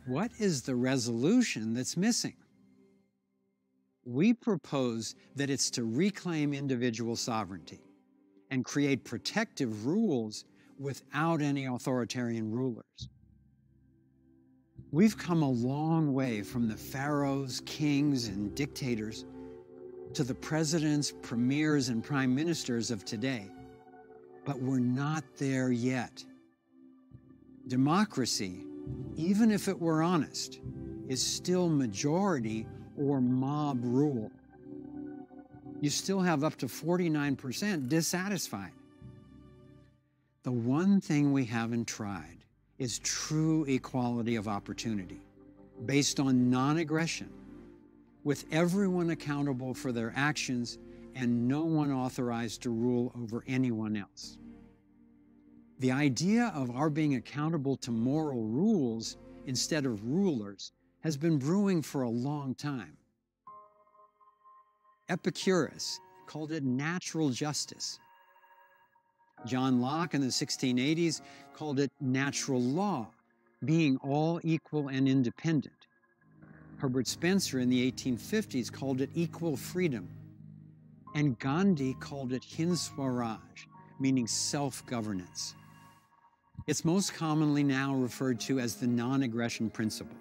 What is the resolution that's missing? We propose that it's to reclaim individual sovereignty and create protective rules without any authoritarian rulers. We've come a long way from the pharaohs, kings, and dictators to the presidents, premiers, and prime ministers of today. But we're not there yet. Democracy, even if it were honest, is still majority or mob rule. You still have up to 49% dissatisfied. The one thing we haven't tried is true equality of opportunity, based on non-aggression, with everyone accountable for their actions and no one authorized to rule over anyone else. The idea of our being accountable to moral rules instead of rulers has been brewing for a long time. Epicurus called it natural justice. John Locke in the 1680s called it natural law, being all equal and independent. Herbert Spencer in the 1850s called it equal freedom. And Gandhi called it Hind Swaraj, meaning self-governance. It's most commonly now referred to as the non-aggression principle,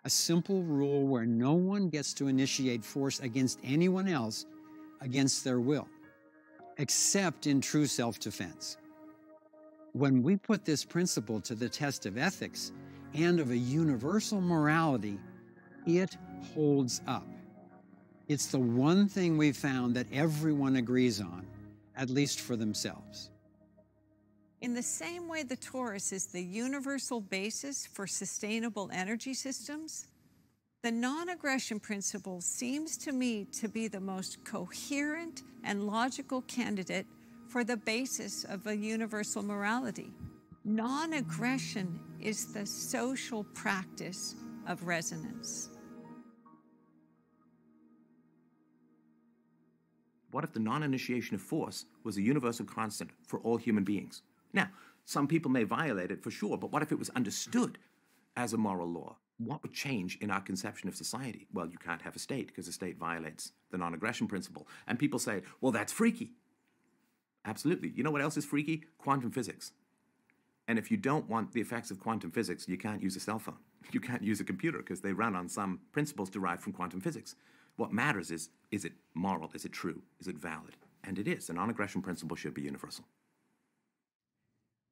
a simple rule where no one gets to initiate force against anyone else against their will, except in true self-defense. When we put this principle to the test of ethics and of a universal morality, it holds up. It's the one thing we've found that everyone agrees on, at least for themselves. In the same way the torus is the universal basis for sustainable energy systems, the non-aggression principle seems to me to be the most coherent and logical candidate for the basis of a universal morality. Non-aggression is the social practice of resonance. What if the non-initiation of force was a universal constant for all human beings? Now, some people may violate it for sure, but what if it was understood as a moral law? What would change in our conception of society? Well, you can't have a state because a state violates the non-aggression principle. And people say, well, that's freaky. Absolutely. You know what else is freaky? Quantum physics. And if you don't want the effects of quantum physics, you can't use a cell phone. You can't use a computer because they run on some principles derived from quantum physics. What matters is it moral? Is it true? Is it valid? And it is. The non-aggression principle should be universal.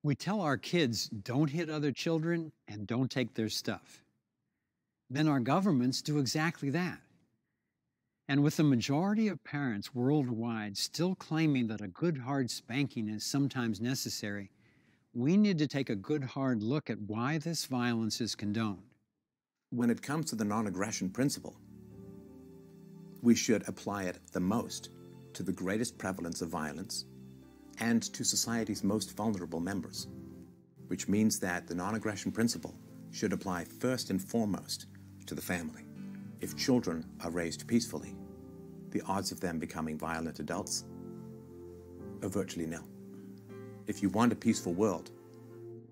We tell our kids, don't hit other children and don't take their stuff. Then our governments do exactly that. And with the majority of parents worldwide still claiming that a good hard spanking is sometimes necessary, we need to take a good hard look at why this violence is condoned. When it comes to the non-aggression principle, we should apply it the most to the greatest prevalence of violence and to society's most vulnerable members, which means that the non-aggression principle should apply first and foremost to the family. If children are raised peacefully, the odds of them becoming violent adults are virtually nil. If you want a peaceful world,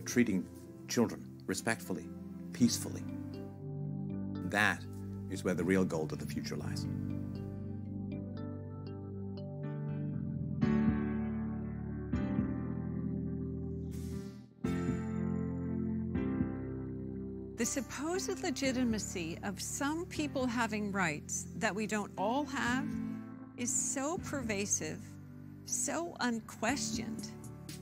treating children respectfully, peacefully, that is where the real gold of the future lies. The supposed legitimacy of some people having rights that we don't all have is so pervasive, so unquestioned,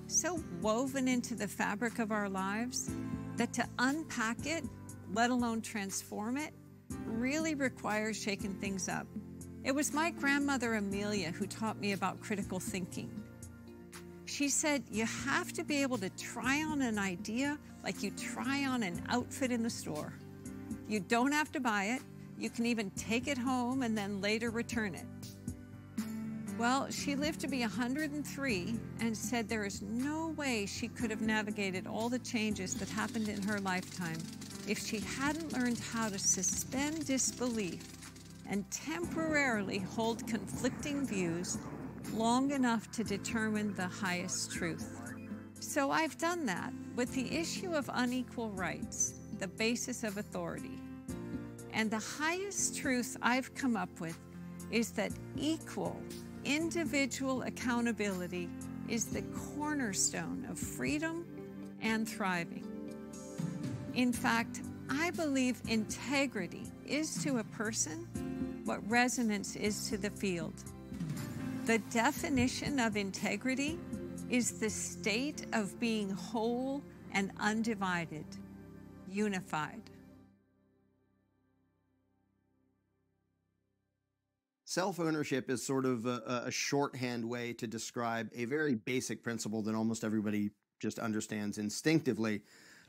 so woven into the fabric of our lives that to unpack it, let alone transform it, really requires shaking things up. It was my grandmother Amelia who taught me about critical thinking. She said, you have to be able to try on an idea like you try on an outfit in the store. You don't have to buy it. You can even take it home and then later return it. Well, she lived to be 103 and said there is no way she could have navigated all the changes that happened in her lifetime if she hadn't learned how to suspend disbelief and temporarily hold conflicting views long enough to determine the highest truth. So I've done that with the issue of unequal rights, the basis of authority. And the highest truth I've come up with is that equal individual accountability is the cornerstone of freedom and thriving. In fact, I believe integrity is to a person what resonance is to the field. The definition of integrity is the state of being whole and undivided. unified. Self-ownership is sort of a shorthand way to describe a very basic principle that almost everybody just understands instinctively.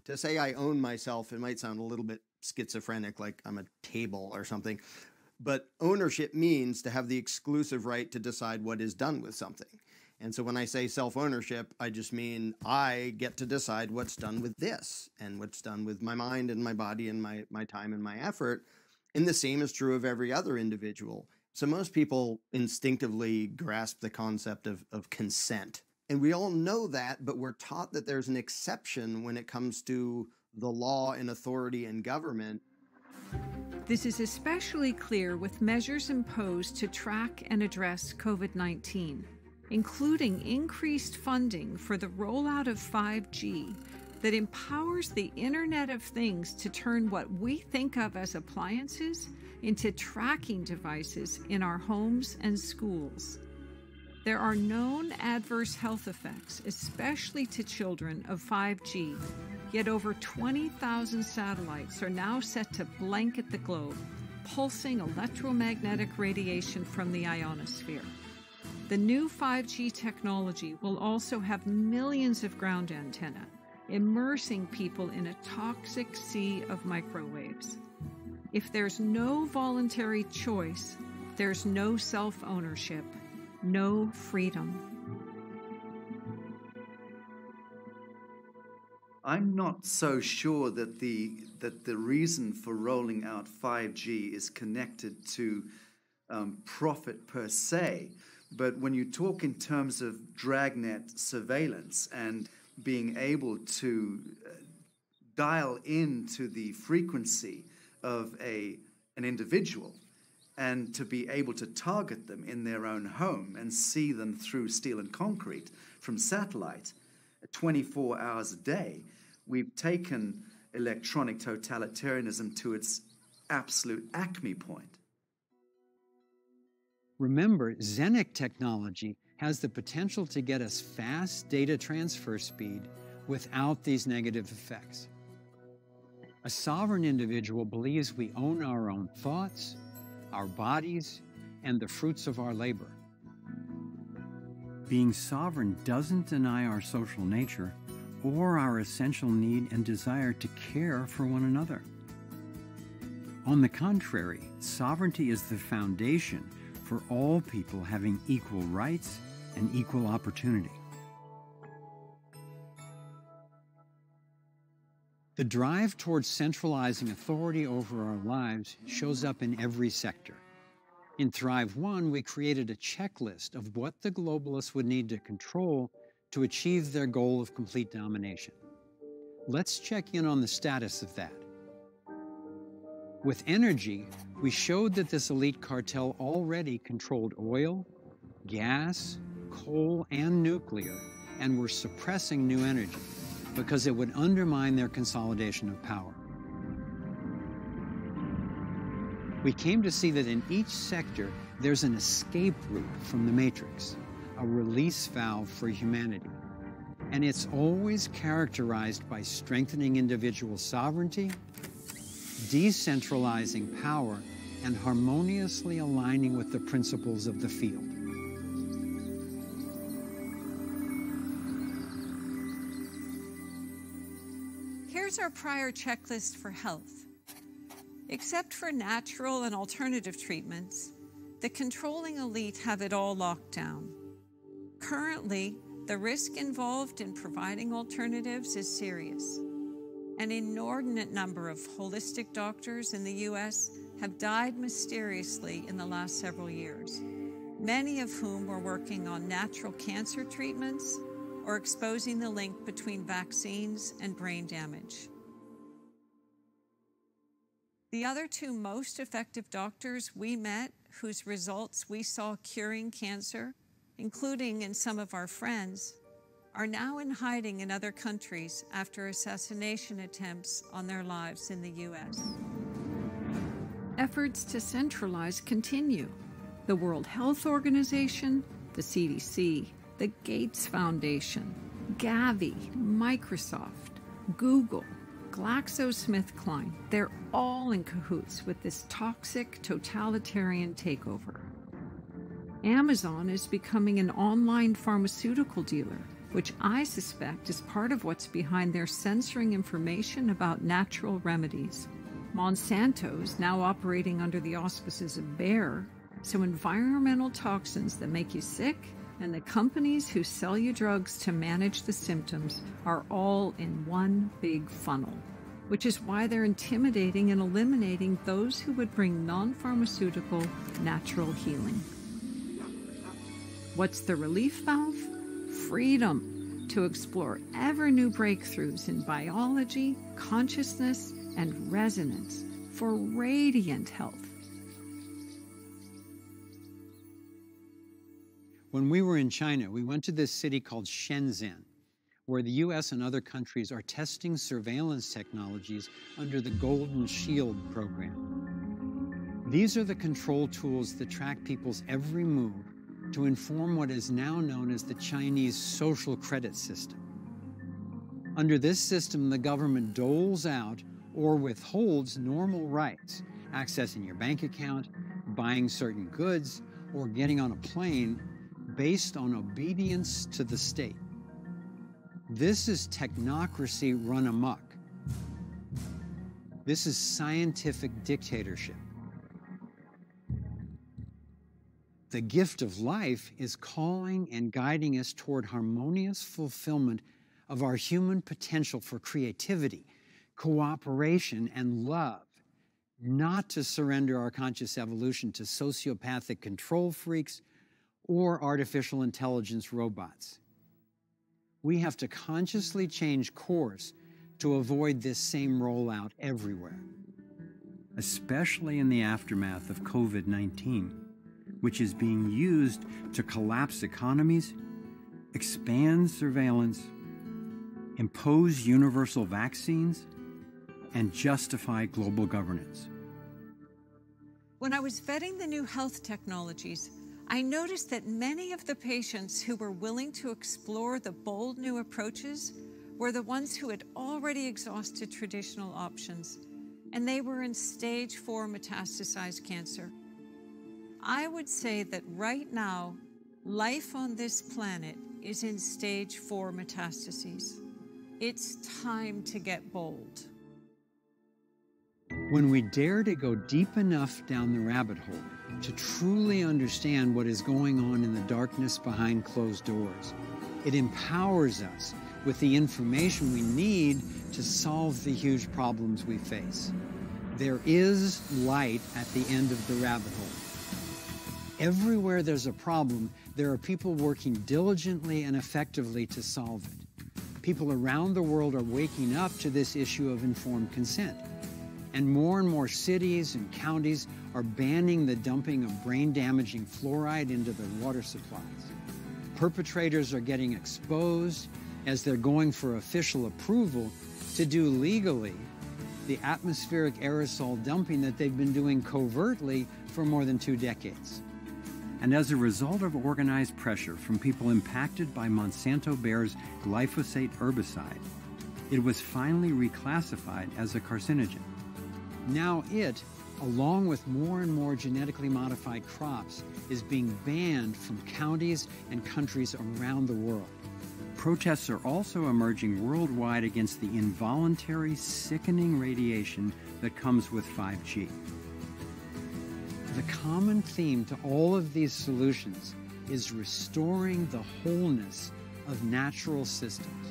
To say I own myself, it might sound a little bit schizophrenic, like I'm a table or something. But ownership means to have the exclusive right to decide what is done with something. And so when I say self-ownership, I just mean I get to decide what's done with this and what's done with my mind and my body and my time and my effort. And the same is true of every other individual. So most people instinctively grasp the concept of consent. And we all know that, but we're taught that there's an exception when it comes to the law and authority and government. This is especially clear with measures imposed to track and address COVID-19, including increased funding for the rollout of 5G that empowers the Internet of Things to turn what we think of as appliances into tracking devices in our homes and schools. There are known adverse health effects, especially to children, of 5G, yet over 20,000 satellites are now set to blanket the globe, pulsing electromagnetic radiation from the ionosphere. The new 5G technology will also have millions of ground antennae, immersing people in a toxic sea of microwaves. If there's no voluntary choice, there's no self-ownership, no freedom. I'm not so sure that the reason for rolling out 5G is connected to profit per se. But when you talk in terms of dragnet surveillance and being able to dial into the frequency of an individual and to be able to target them in their own home and see them through steel and concrete from satellite 24 hours a day, we've taken electronic totalitarianism to its absolute acme point. Remember, Xenic technology has the potential to get us fast data transfer speed without these negative effects. A sovereign individual believes we own our own thoughts, our bodies, and the fruits of our labor. Being sovereign doesn't deny our social nature or our essential need and desire to care for one another. On the contrary, sovereignty is the foundation for all people having equal rights and equal opportunity. The drive towards centralizing authority over our lives shows up in every sector. In Thrive 1, we created a checklist of what the globalists would need to control to achieve their goal of complete domination. Let's check in on the status of that. With energy, we showed that this elite cartel already controlled oil, gas, coal, and nuclear, and were suppressing new energy because it would undermine their consolidation of power. We came to see that in each sector, there's an escape route from the matrix, a release valve for humanity. And it's always characterized by strengthening individual sovereignty, decentralizing power, and harmoniously aligning with the principles of the field. Here's our prior checklist for health. Except for natural and alternative treatments, the controlling elite have it all locked down. Currently, the risk involved in providing alternatives is serious. An inordinate number of holistic doctors in the U.S. have died mysteriously in the last several years, many of whom were working on natural cancer treatments or exposing the link between vaccines and brain damage. The other two most effective doctors we met, whose results we saw curing cancer, including in some of our friends, are now in hiding in other countries after assassination attempts on their lives in the U.S. Efforts to centralize continue. The World Health Organization, the CDC, the Gates Foundation, Gavi, Microsoft, Google, GlaxoSmithKline, they're all in cahoots with this toxic, totalitarian takeover. Amazon is becoming an online pharmaceutical dealer, which I suspect is part of what's behind their censoring information about natural remedies. Monsanto's now operating under the auspices of Bayer, so environmental toxins that make you sick and the companies who sell you drugs to manage the symptoms are all in one big funnel, which is why they're intimidating and eliminating those who would bring non-pharmaceutical natural healing. What's the relief valve? Freedom to explore ever new breakthroughs in biology, consciousness, and resonance for radiant health. When we were in China, we went to this city called Shenzhen, where the US and other countries are testing surveillance technologies under the Golden Shield program. These are the control tools that track people's every move to inform what is now known as the Chinese social credit system. Under this system, the government doles out or withholds normal rights, accessing your bank account, buying certain goods, or getting on a plane based on obedience to the state. This is technocracy run amok. This is scientific dictatorship. The gift of life is calling and guiding us toward harmonious fulfillment of our human potential for creativity, cooperation, and love, not to surrender our conscious evolution to sociopathic control freaks or artificial intelligence robots. We have to consciously change course to avoid this same rollout everywhere. Especially in the aftermath of COVID-19, which is being used to collapse economies, expand surveillance, impose universal vaccines, and justify global governance. When I was vetting the new health technologies, I noticed that many of the patients who were willing to explore the bold new approaches were the ones who had already exhausted traditional options, and they were in stage 4 metastasized cancer. I would say that right now, life on this planet is in stage 4 metastases. It's time to get bold. When we dare to go deep enough down the rabbit hole to truly understand what is going on in the darkness behind closed doors, it empowers us with the information we need to solve the huge problems we face. There is light at the end of the rabbit hole. Everywhere there's a problem, there are people working diligently and effectively to solve it. People around the world are waking up to this issue of informed consent. And more cities and counties are banning the dumping of brain-damaging fluoride into their water supplies. Perpetrators are getting exposed as they're going for official approval to do legally the atmospheric aerosol dumping that they've been doing covertly for more than 2 decades. And as a result of organized pressure from people impacted by Monsanto Bayer's glyphosate herbicide, it was finally reclassified as a carcinogen. Now it, along with more and more genetically modified crops, is being banned from counties and countries around the world. Protests are also emerging worldwide against the involuntary, sickening radiation that comes with 5G. The common theme to all of these solutions is restoring the wholeness of natural systems.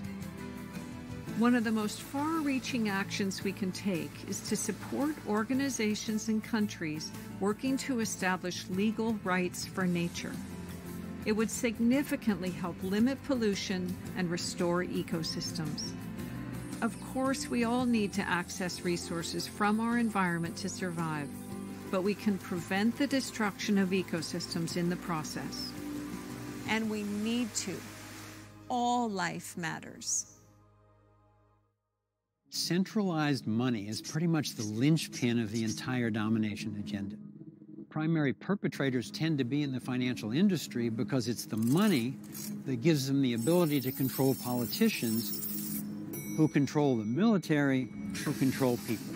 One of the most far-reaching actions we can take is to support organizations and countries working to establish legal rights for nature. It would significantly help limit pollution and restore ecosystems. Of course, we all need to access resources from our environment to survive, but we can prevent the destruction of ecosystems in the process. And we need to. All life matters. Centralized money is pretty much the linchpin of the entire domination agenda. Primary perpetrators tend to be in the financial industry because it's the money that gives them the ability to control politicians who control the military, who control people.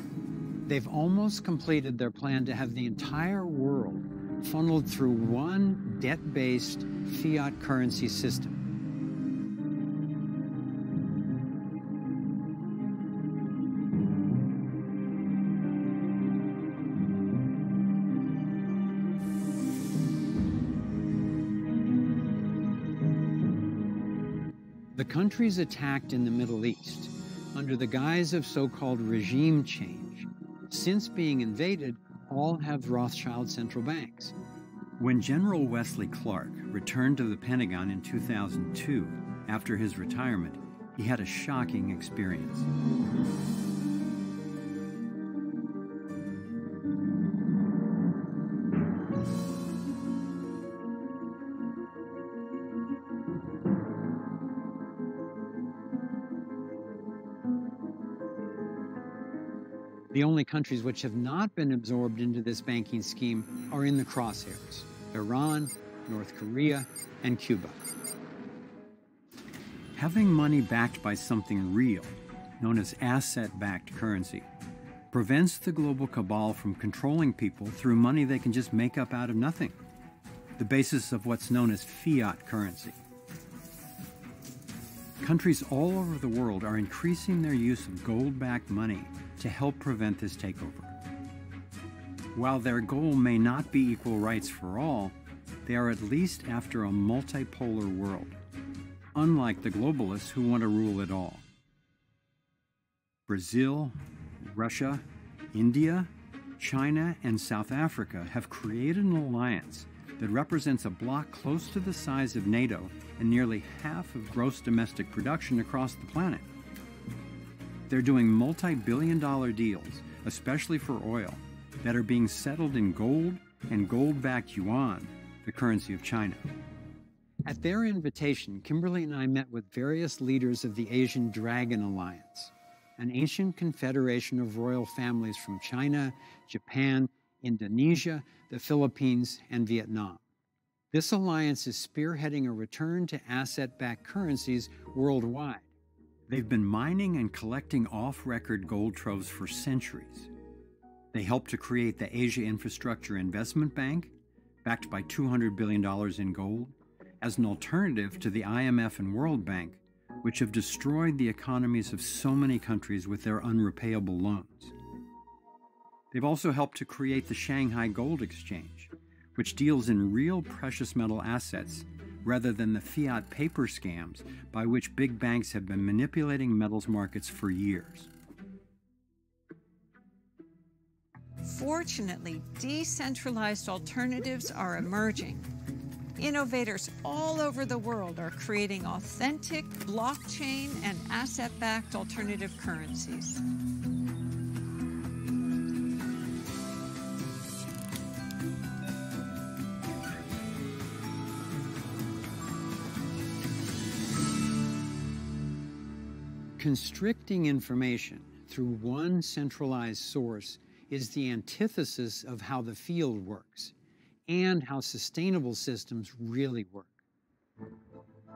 They've almost completed their plan to have the entire world funneled through one debt-based fiat currency system. The countries attacked in the Middle East, under the guise of so-called regime change, since being invaded, all have Rothschild central banks. When General Wesley Clark returned to the Pentagon in 2002, after his retirement, he had a shocking experience. The only countries which have not been absorbed into this banking scheme are in the crosshairs: Iran, North Korea, and Cuba. Having money backed by something real, known as asset-backed currency, prevents the global cabal from controlling people through money they can just make up out of nothing, the basis of what's known as fiat currency. Countries all over the world are increasing their use of gold-backed money to help prevent this takeover. While their goal may not be equal rights for all, they are at least after a multipolar world, unlike the globalists who want to rule it all. Brazil, Russia, India, China, and South Africa have created an alliance that represents a bloc close to the size of NATO and nearly half of gross domestic production across the planet. They're doing multi-billion-dollar deals, especially for oil, that are being settled in gold and gold-backed yuan, the currency of China. At their invitation, Kimberly and I met with various leaders of the Asian Dragon Alliance, an ancient confederation of royal families from China, Japan, Indonesia, the Philippines, and Vietnam. This alliance is spearheading a return to asset-backed currencies worldwide. They've been mining and collecting off-record gold troves for centuries. They helped to create the Asia Infrastructure Investment Bank, backed by $200 billion in gold, as an alternative to the IMF and World Bank, which have destroyed the economies of so many countries with their unrepayable loans. They've also helped to create the Shanghai Gold Exchange, which deals in real precious metal assets rather than the fiat paper scams by which big banks have been manipulating metals markets for years. Fortunately, decentralized alternatives are emerging. Innovators all over the world are creating authentic blockchain and asset-backed alternative currencies. Constricting information through one centralized source is the antithesis of how the field works and how sustainable systems really work.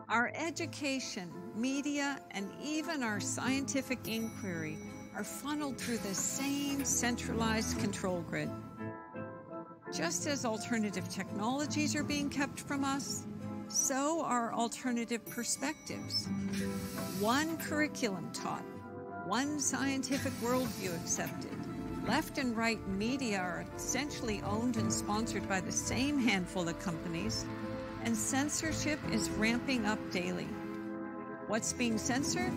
Our education, media, and even our scientific inquiry are funneled through the same centralized control grid. Just as alternative technologies are being kept from us, so are alternative perspectives. One curriculum taught, one scientific worldview accepted. Left and right media are essentially owned and sponsored by the same handful of companies, and censorship is ramping up daily. What's being censored?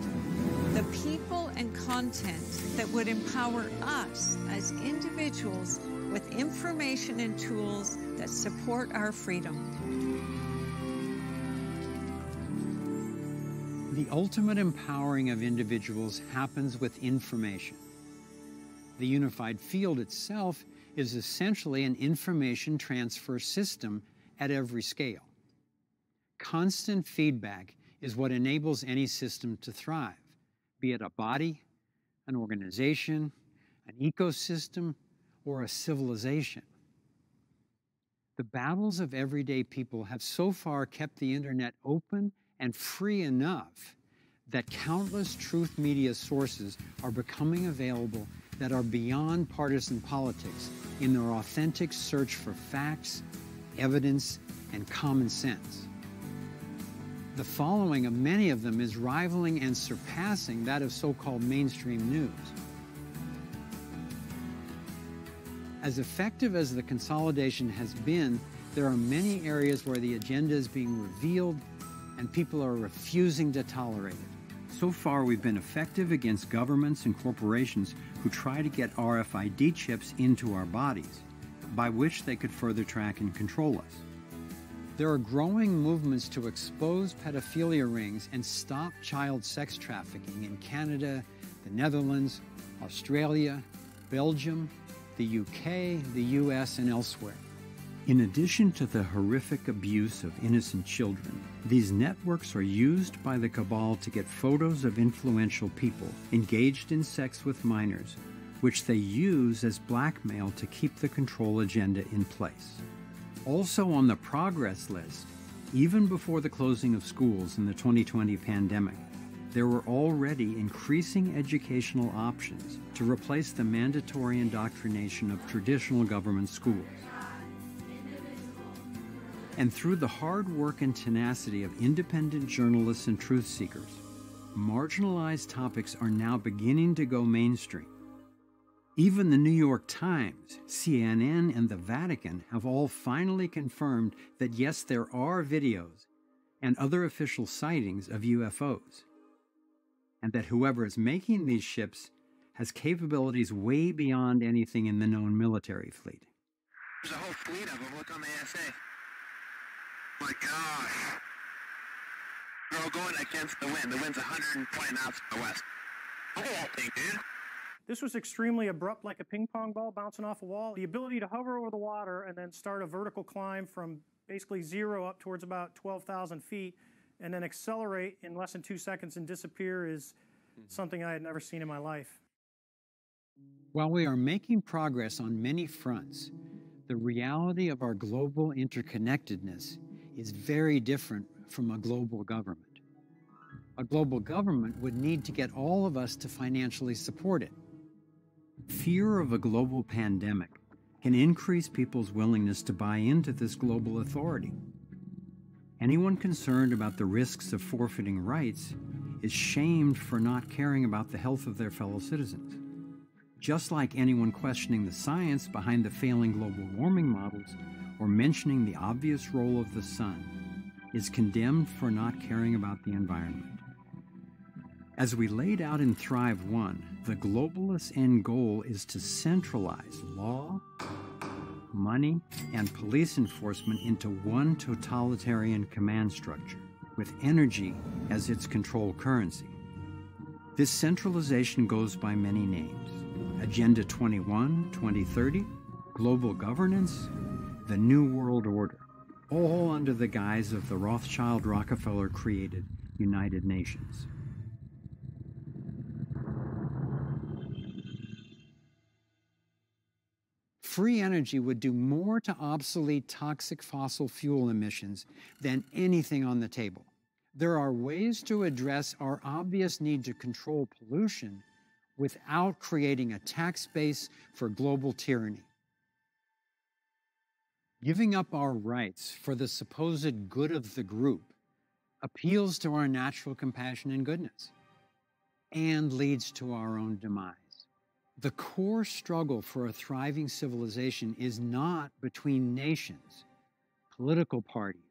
The people and content that would empower us as individuals with information and tools that support our freedom. The ultimate empowering of individuals happens with information. The unified field itself is essentially an information transfer system at every scale. Constant feedback is what enables any system to thrive, be it a body, an organization, an ecosystem, or a civilization. The battles of everyday people have so far kept the internet open and free enough that countless truth media sources are becoming available that are beyond partisan politics in their authentic search for facts, evidence, and common sense. The following of many of them is rivaling and surpassing that of so-called mainstream news. As effective as the consolidation has been, there are many areas where the agenda is being revealed and people are refusing to tolerate it. So far, we've been effective against governments and corporations who try to get RFID chips into our bodies, by which they could further track and control us. There are growing movements to expose pedophilia rings and stop child sex trafficking in Canada, the Netherlands, Australia, Belgium, the UK, the US, and elsewhere. In addition to the horrific abuse of innocent children, these networks are used by the cabal to get photos of influential people engaged in sex with minors, which they use as blackmail to keep the control agenda in place. Also on the progress list, even before the closing of schools in the 2020 pandemic, there were already increasing educational options to replace the mandatory indoctrination of traditional government schools. And through the hard work and tenacity of independent journalists and truth seekers, marginalized topics are now beginning to go mainstream. Even the New York Times, CNN, and the Vatican have all finally confirmed that yes, there are videos and other official sightings of UFOs, and that whoever is making these ships has capabilities way beyond anything in the known military fleet. There's a whole fleet of them. Look on the ASA. My gosh. They're all going against the wind. The wind's 120 knots to the west. Look at that thing, dude. This was extremely abrupt, like a ping pong ball bouncing off a wall. The ability to hover over the water and then start a vertical climb from basically zero up towards about 12,000 feet and then accelerate in less than 2 seconds and disappear is something I had never seen in my life. While we are making progress on many fronts, the reality of our global interconnectedness is very different from a global government. A global government would need to get all of us to financially support it. Fear of a global pandemic can increase people's willingness to buy into this global authority. Anyone concerned about the risks of forfeiting rights is shamed for not caring about the health of their fellow citizens. Just like anyone questioning the science behind the failing global warming models or mentioning the obvious role of the sun is condemned for not caring about the environment. As we laid out in Thrive 1, the globalist end goal is to centralize law, money, and police enforcement into one totalitarian command structure, with energy as its control currency. This centralization goes by many names: Agenda 21, 2030, Global Governance, the New World Order, all under the guise of the Rothschild-Rockefeller-created United Nations. Free energy would do more to obsolete toxic fossil fuel emissions than anything on the table. There are ways to address our obvious need to control pollution without creating a tax base for global tyranny. Giving up our rights for the supposed good of the group appeals to our natural compassion and goodness and leads to our own demise. The core struggle for a thriving civilization is not between nations, political parties,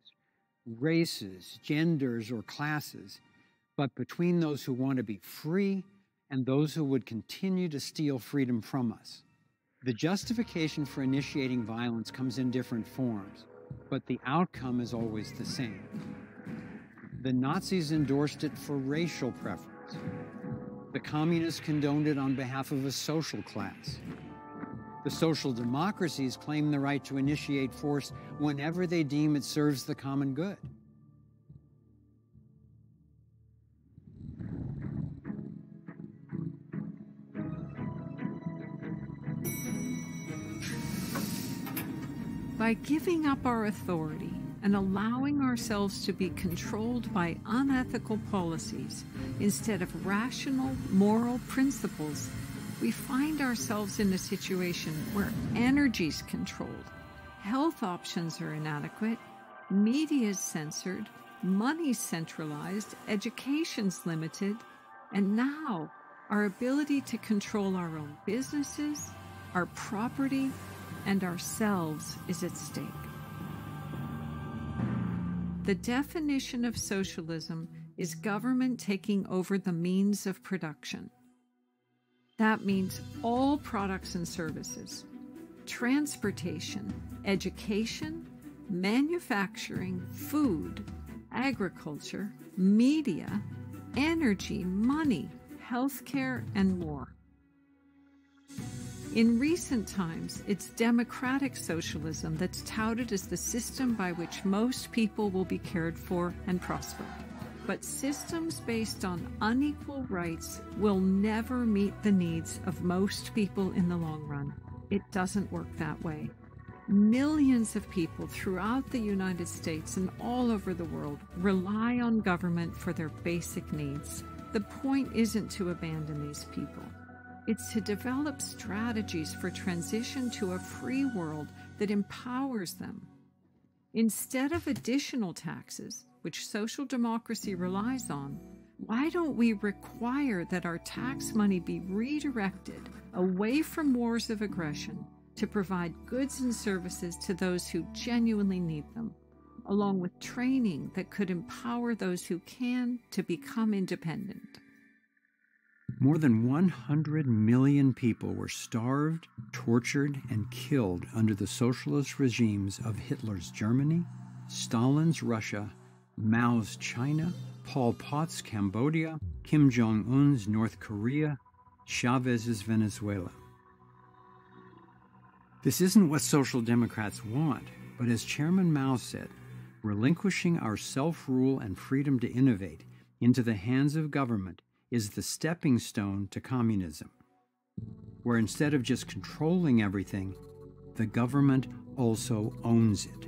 races, genders, or classes, but between those who want to be free and those who would continue to steal freedom from us. The justification for initiating violence comes in different forms, but the outcome is always the same. The Nazis endorsed it for racial preference. The communists condoned it on behalf of a social class. The social democracies claim the right to initiate force whenever they deem it serves the common good. By giving up our authority, and allowing ourselves to be controlled by unethical policies instead of rational moral principles, we find ourselves in a situation where energy's controlled, health options are inadequate, media is censored, money's centralized, education's limited, and now our ability to control our own businesses, our property, and ourselves is at stake. The definition of socialism is government taking over the means of production. That means all products and services, transportation, education, manufacturing, food, agriculture, media, energy, money, healthcare, and more. In recent times, it's democratic socialism that's touted as the system by which most people will be cared for and prosper. But systems based on unequal rights will never meet the needs of most people in the long run. It doesn't work that way. Millions of people throughout the United States and all over the world rely on government for their basic needs. The point isn't to abandon these people. It's to develop strategies for transition to a free world that empowers them. Instead of additional taxes, which social democracy relies on, why don't we require that our tax money be redirected away from wars of aggression to provide goods and services to those who genuinely need them, along with training that could empower those who can to become independent? More than 100 million people were starved, tortured, and killed under the socialist regimes of Hitler's Germany, Stalin's Russia, Mao's China, Pol Pot's Cambodia, Kim Jong-un's North Korea, Chavez's Venezuela. This isn't what social democrats want, but as Chairman Mao said, relinquishing our self-rule and freedom to innovate into the hands of government is the stepping stone to communism, where instead of just controlling everything, the government also owns it.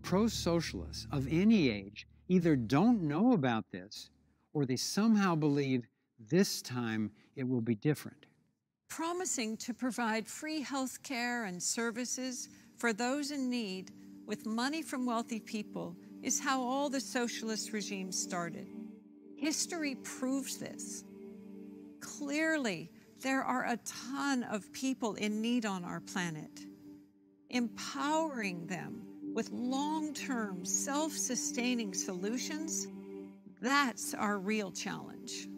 Pro-socialists of any age either don't know about this or they somehow believe this time it will be different. Promising to provide free health care and services for those in need with money from wealthy people is how all the socialist regimes started. History proves this. Clearly, there are a ton of people in need on our planet. Empowering them with long-term, self-sustaining solutions, that's our real challenge.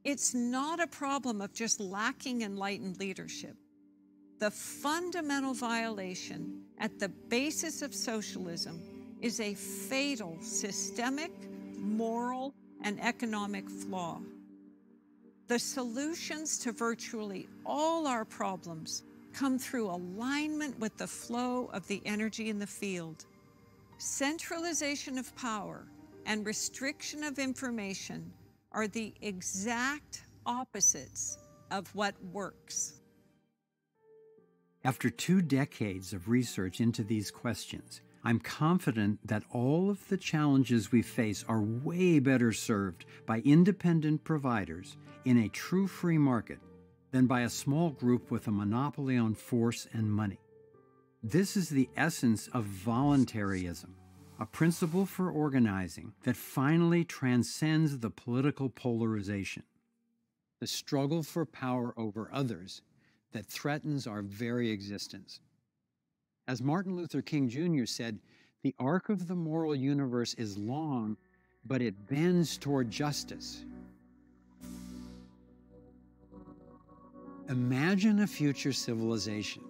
It's not a problem of just lacking enlightened leadership. The fundamental violation at the basis of socialism is a fatal systemic, moral, and economic flaw. The solutions to virtually all our problems come through alignment with the flow of the energy in the field. Centralization of power and restriction of information are the exact opposites of what works. After 2 decades of research into these questions, I'm confident that all of the challenges we face are way better served by independent providers in a true free market than by a small group with a monopoly on force and money. This is the essence of voluntarism, a principle for organizing that finally transcends the political polarization. The struggle for power over others that threatens our very existence. As Martin Luther King Jr. said, the arc of the moral universe is long, but it bends toward justice. Imagine a future civilization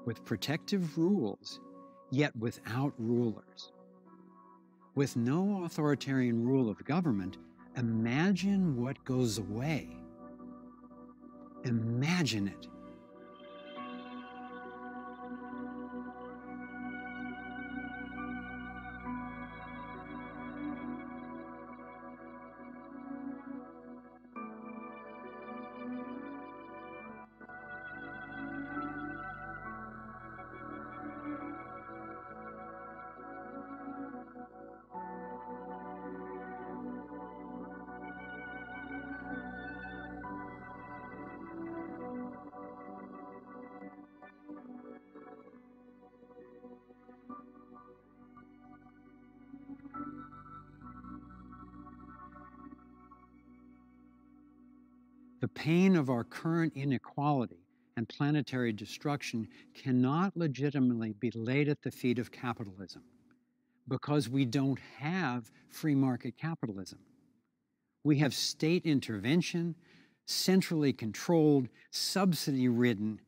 with protective rules, yet without rulers. With no authoritarian rule of government, imagine what goes away. Imagine it. The pain of our current inequality and planetary destruction cannot legitimately be laid at the feet of capitalism, because we don't have free market capitalism. We have state intervention, centrally controlled, subsidy-ridden,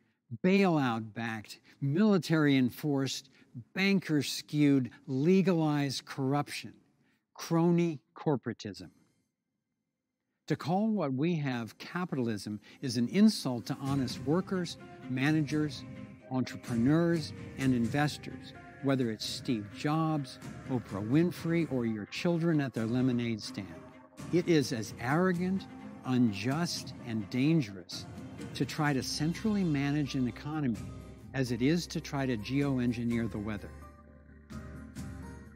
bailout-backed, military-enforced, banker-skewed, legalized corruption, crony corporatism. To call what we have capitalism is an insult to honest workers, managers, entrepreneurs, and investors, whether it's Steve Jobs, Oprah Winfrey, or your children at their lemonade stand. It is as arrogant, unjust, and dangerous to try to centrally manage an economy as it is to try to geoengineer the weather.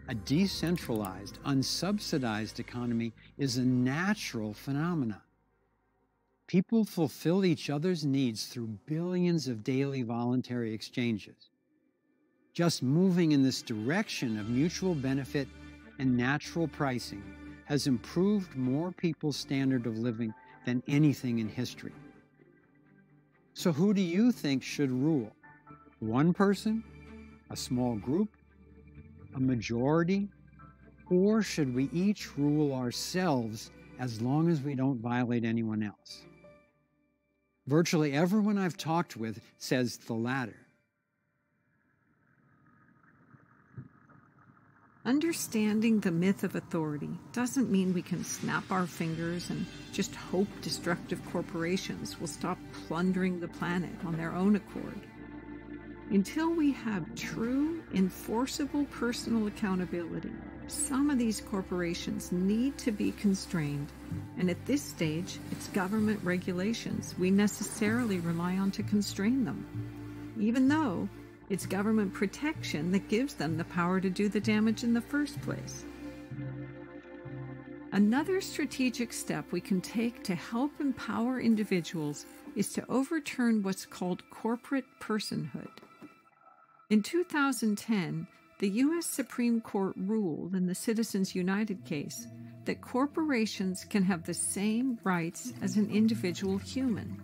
A decentralized, unsubsidized economy is a natural phenomenon. People fulfill each other's needs through billions of daily voluntary exchanges. Just moving in this direction of mutual benefit and natural pricing has improved more people's standard of living than anything in history. So who do you think should rule? One person? A small group? A majority? Or should we each rule ourselves as long as we don't violate anyone else? Virtually everyone I've talked with says the latter. Understanding the myth of authority doesn't mean we can snap our fingers and just hope destructive corporations will stop plundering the planet on their own accord. Until we have true, enforceable personal accountability, some of these corporations need to be constrained, and at this stage, it's government regulations we necessarily rely on to constrain them, even though it's government protection that gives them the power to do the damage in the first place. Another strategic step we can take to help empower individuals is to overturn what's called corporate personhood. In 2010, the U.S. Supreme Court ruled in the Citizens United case that corporations can have the same rights as an individual human.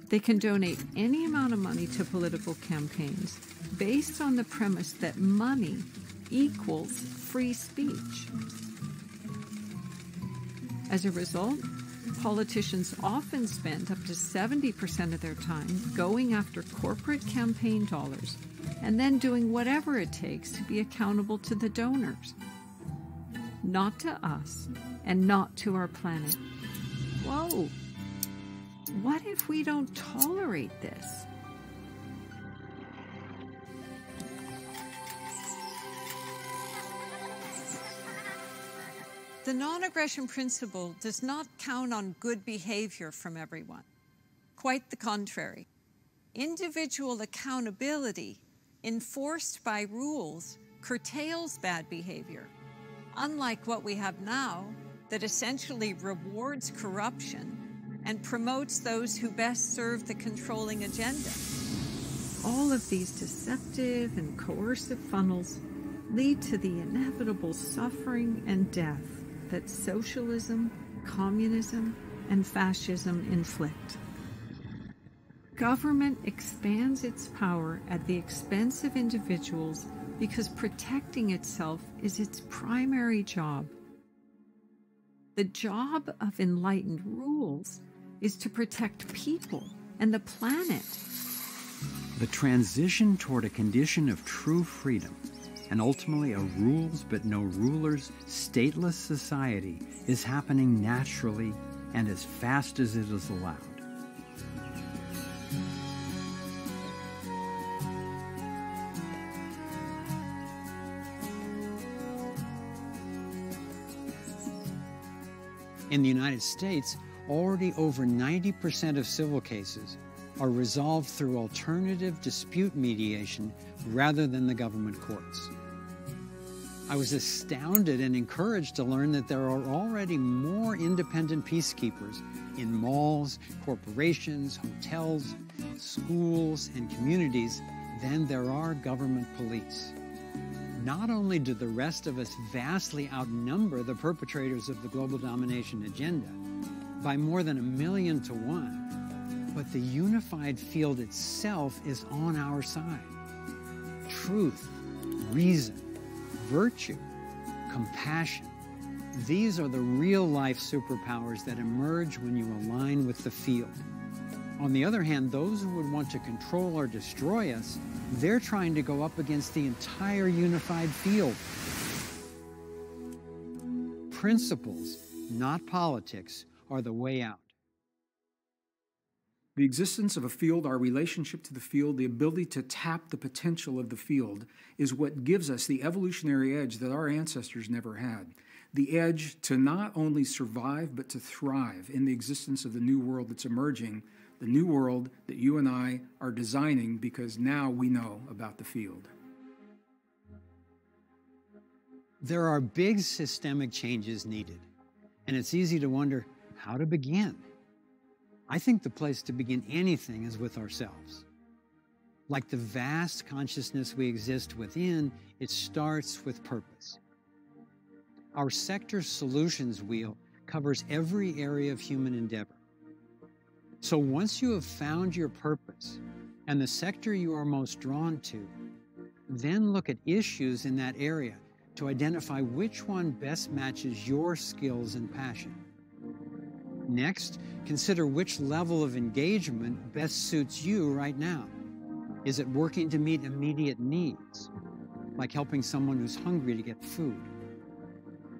They can donate any amount of money to political campaigns based on the premise that money equals free speech. As a result, politicians often spend up to 70% of their time going after corporate campaign dollars and then doing whatever it takes to be accountable to the donors. Not to us and not to our planet. Whoa! What if we don't tolerate this? The non-aggression principle does not count on good behavior from everyone. Quite the contrary. Individual accountability, enforced by rules, curtails bad behavior, unlike what we have now that essentially rewards corruption and promotes those who best serve the controlling agenda. All of these deceptive and coercive funnels lead to the inevitable suffering and death that socialism, communism, and fascism inflict. Government expands its power at the expense of individuals because protecting itself is its primary job. The job of enlightened rules is to protect people and the planet. The transition toward a condition of true freedom and ultimately a rules but no rulers, stateless society is happening naturally and as fast as it is allowed. In the United States, already over 90% of civil cases are resolved through alternative dispute mediation rather than the government courts. I was astounded and encouraged to learn that there are already more independent peacekeepers in malls, corporations, hotels, schools, and communities than there are government police. Not only do the rest of us vastly outnumber the perpetrators of the global domination agenda, by more than 1,000,000 to 1. But the unified field itself is on our side. Truth, reason, virtue, compassion. These are the real-life superpowers that emerge when you align with the field. On the other hand, those who would want to control or destroy us, they're trying to go up against the entire unified field. Principles, not politics, are the way out. The existence of a field, our relationship to the field, the ability to tap the potential of the field is what gives us the evolutionary edge that our ancestors never had. The edge to not only survive, but to thrive in the existence of the new world that's emerging, the new world that you and I are designing because now we know about the field. There are big systemic changes needed, and it's easy to wonder how to begin. I think the place to begin anything is with ourselves. Like the vast consciousness we exist within, it starts with purpose. Our sector solutions wheel covers every area of human endeavor. So once you have found your purpose and the sector you are most drawn to, then look at issues in that area to identify which one best matches your skills and passion. Next, consider which level of engagement best suits you right now. Is it working to meet immediate needs, like helping someone who's hungry to get food?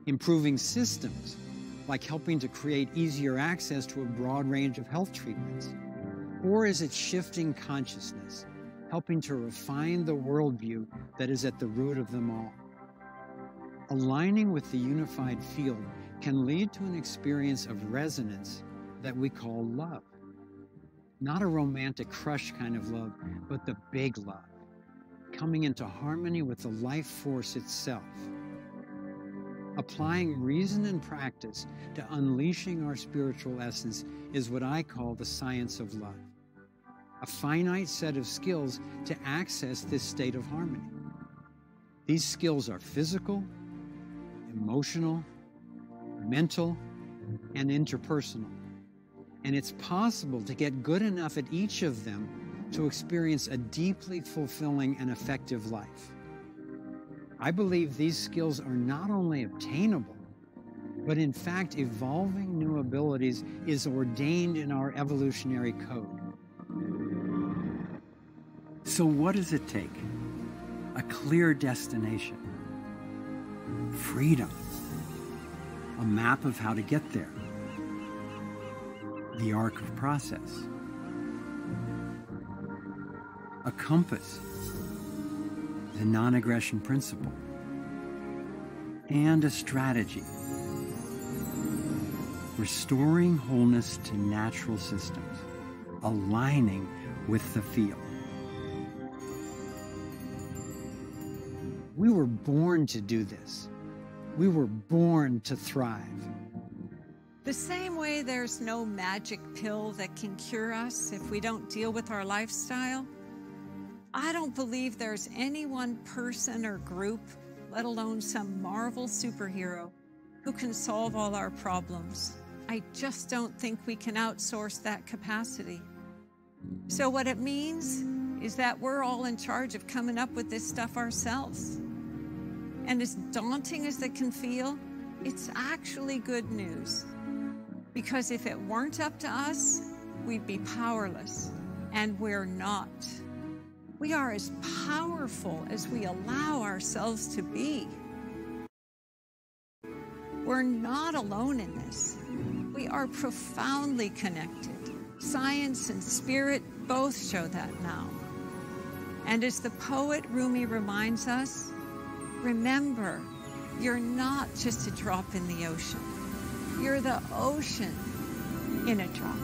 Improving systems, like helping to create easier access to a broad range of health treatments? Or is it shifting consciousness, helping to refine the worldview that is at the root of them all? Aligning with the unified field can lead to an experience of resonance that we call love. Not a romantic crush kind of love, but the big love, coming into harmony with the life force itself. Applying reason and practice to unleashing our spiritual essence is what I call the science of love. A finite set of skills to access this state of harmony. These skills are physical, emotional, mental, and interpersonal. And it's possible to get good enough at each of them to experience a deeply fulfilling and effective life. I believe these skills are not only obtainable, but in fact, evolving new abilities is ordained in our evolutionary code. So what does it take? A clear destination. Freedom. A map of how to get there. The arc of process. A compass. The non-aggression principle. And a strategy. Restoring wholeness to natural systems. Aligning with the field. We were born to do this. We were born to thrive. The same way there's no magic pill that can cure us if we don't deal with our lifestyle, I don't believe there's any one person or group, let alone some Marvel superhero, who can solve all our problems. I just don't think we can outsource that capacity. So what it means is that we're all in charge of coming up with this stuff ourselves. And as daunting as it can feel, it's actually good news. Because if it weren't up to us, we'd be powerless, and we're not. We are as powerful as we allow ourselves to be. We're not alone in this. We are profoundly connected. Science and spirit both show that now. And as the poet Rumi reminds us, remember, you're not just a drop in the ocean. You're the ocean in a drop.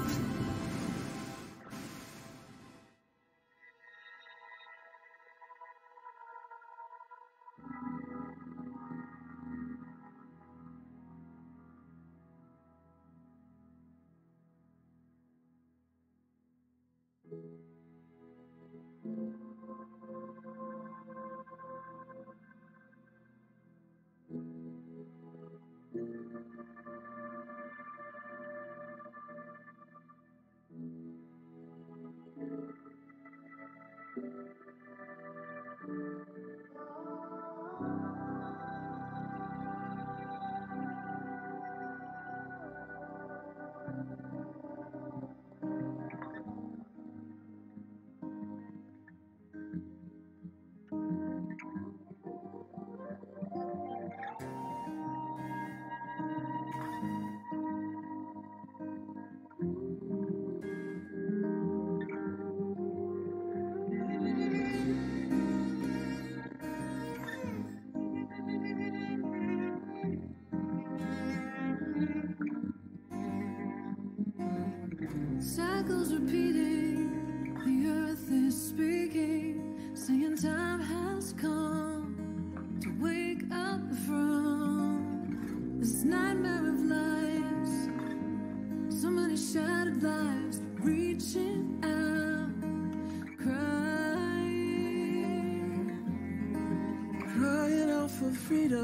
freedom,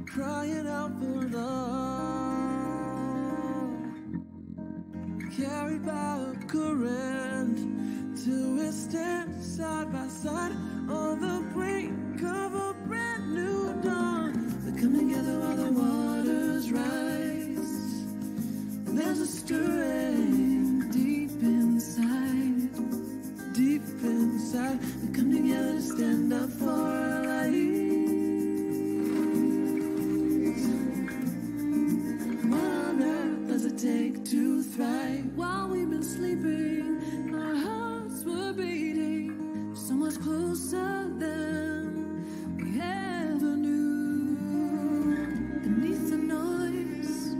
crying out for love, carried by a current, till we stand side by side on the brink of a brand new dawn. We come together while the waters rise. There's a stirring deep inside, deep inside. We come together to stand up for our lives. What on earth does it take to thrive? While we've been sleeping, our hearts were beating so much closer than we ever knew. Beneath the noise,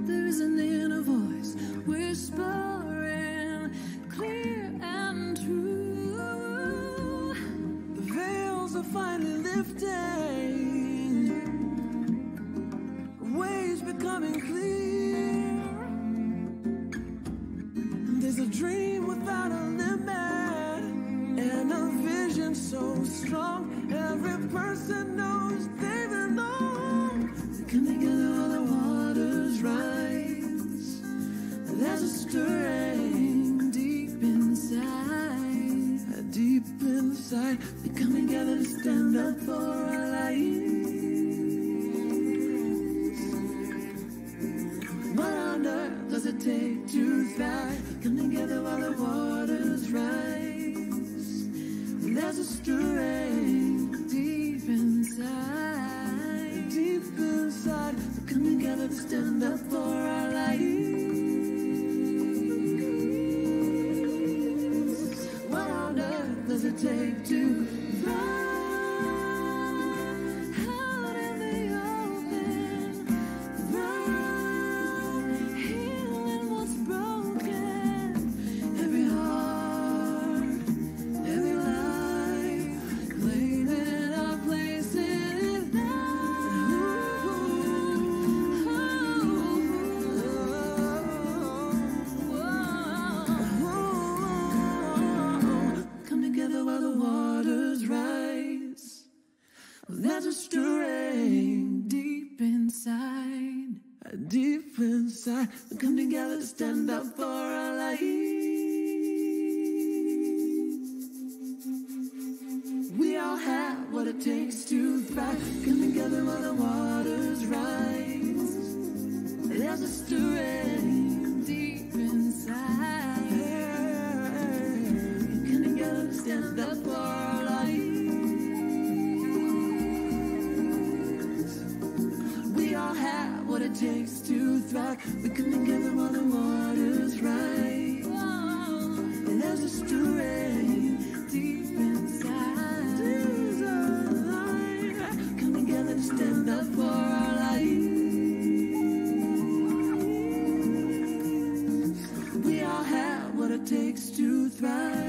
there is an inner voice whispering clear and true. The veils are finally lifting, waves becoming clear. There's a dream without a limit, and a vision so strong, every person knows they belong. They come together while the waters rise. There's a stirring deep inside, deep inside. We come together to stand up for our lives. What on earth does it take to thrive? Come together while the waters rise. There's a stirring deep inside, deep inside. We come together to stand up for our lives. What on earth does it take to thrive? Out in the open, thrive, healing what's broken. Every heart, every life, claiming our place in it now. Come together while the waters rise. There's a stirring deep inside, deep inside. We come together to stand up for our lives. We all have what it takes to thrive. Come together while the waters rise. There's a stirring deep inside. Come together to stand up for our lives. We all have what it takes to thrive. We come together while the waters rise. There's a stirring deep inside. Come together to stand up for our lives. We all have what it takes to thrive.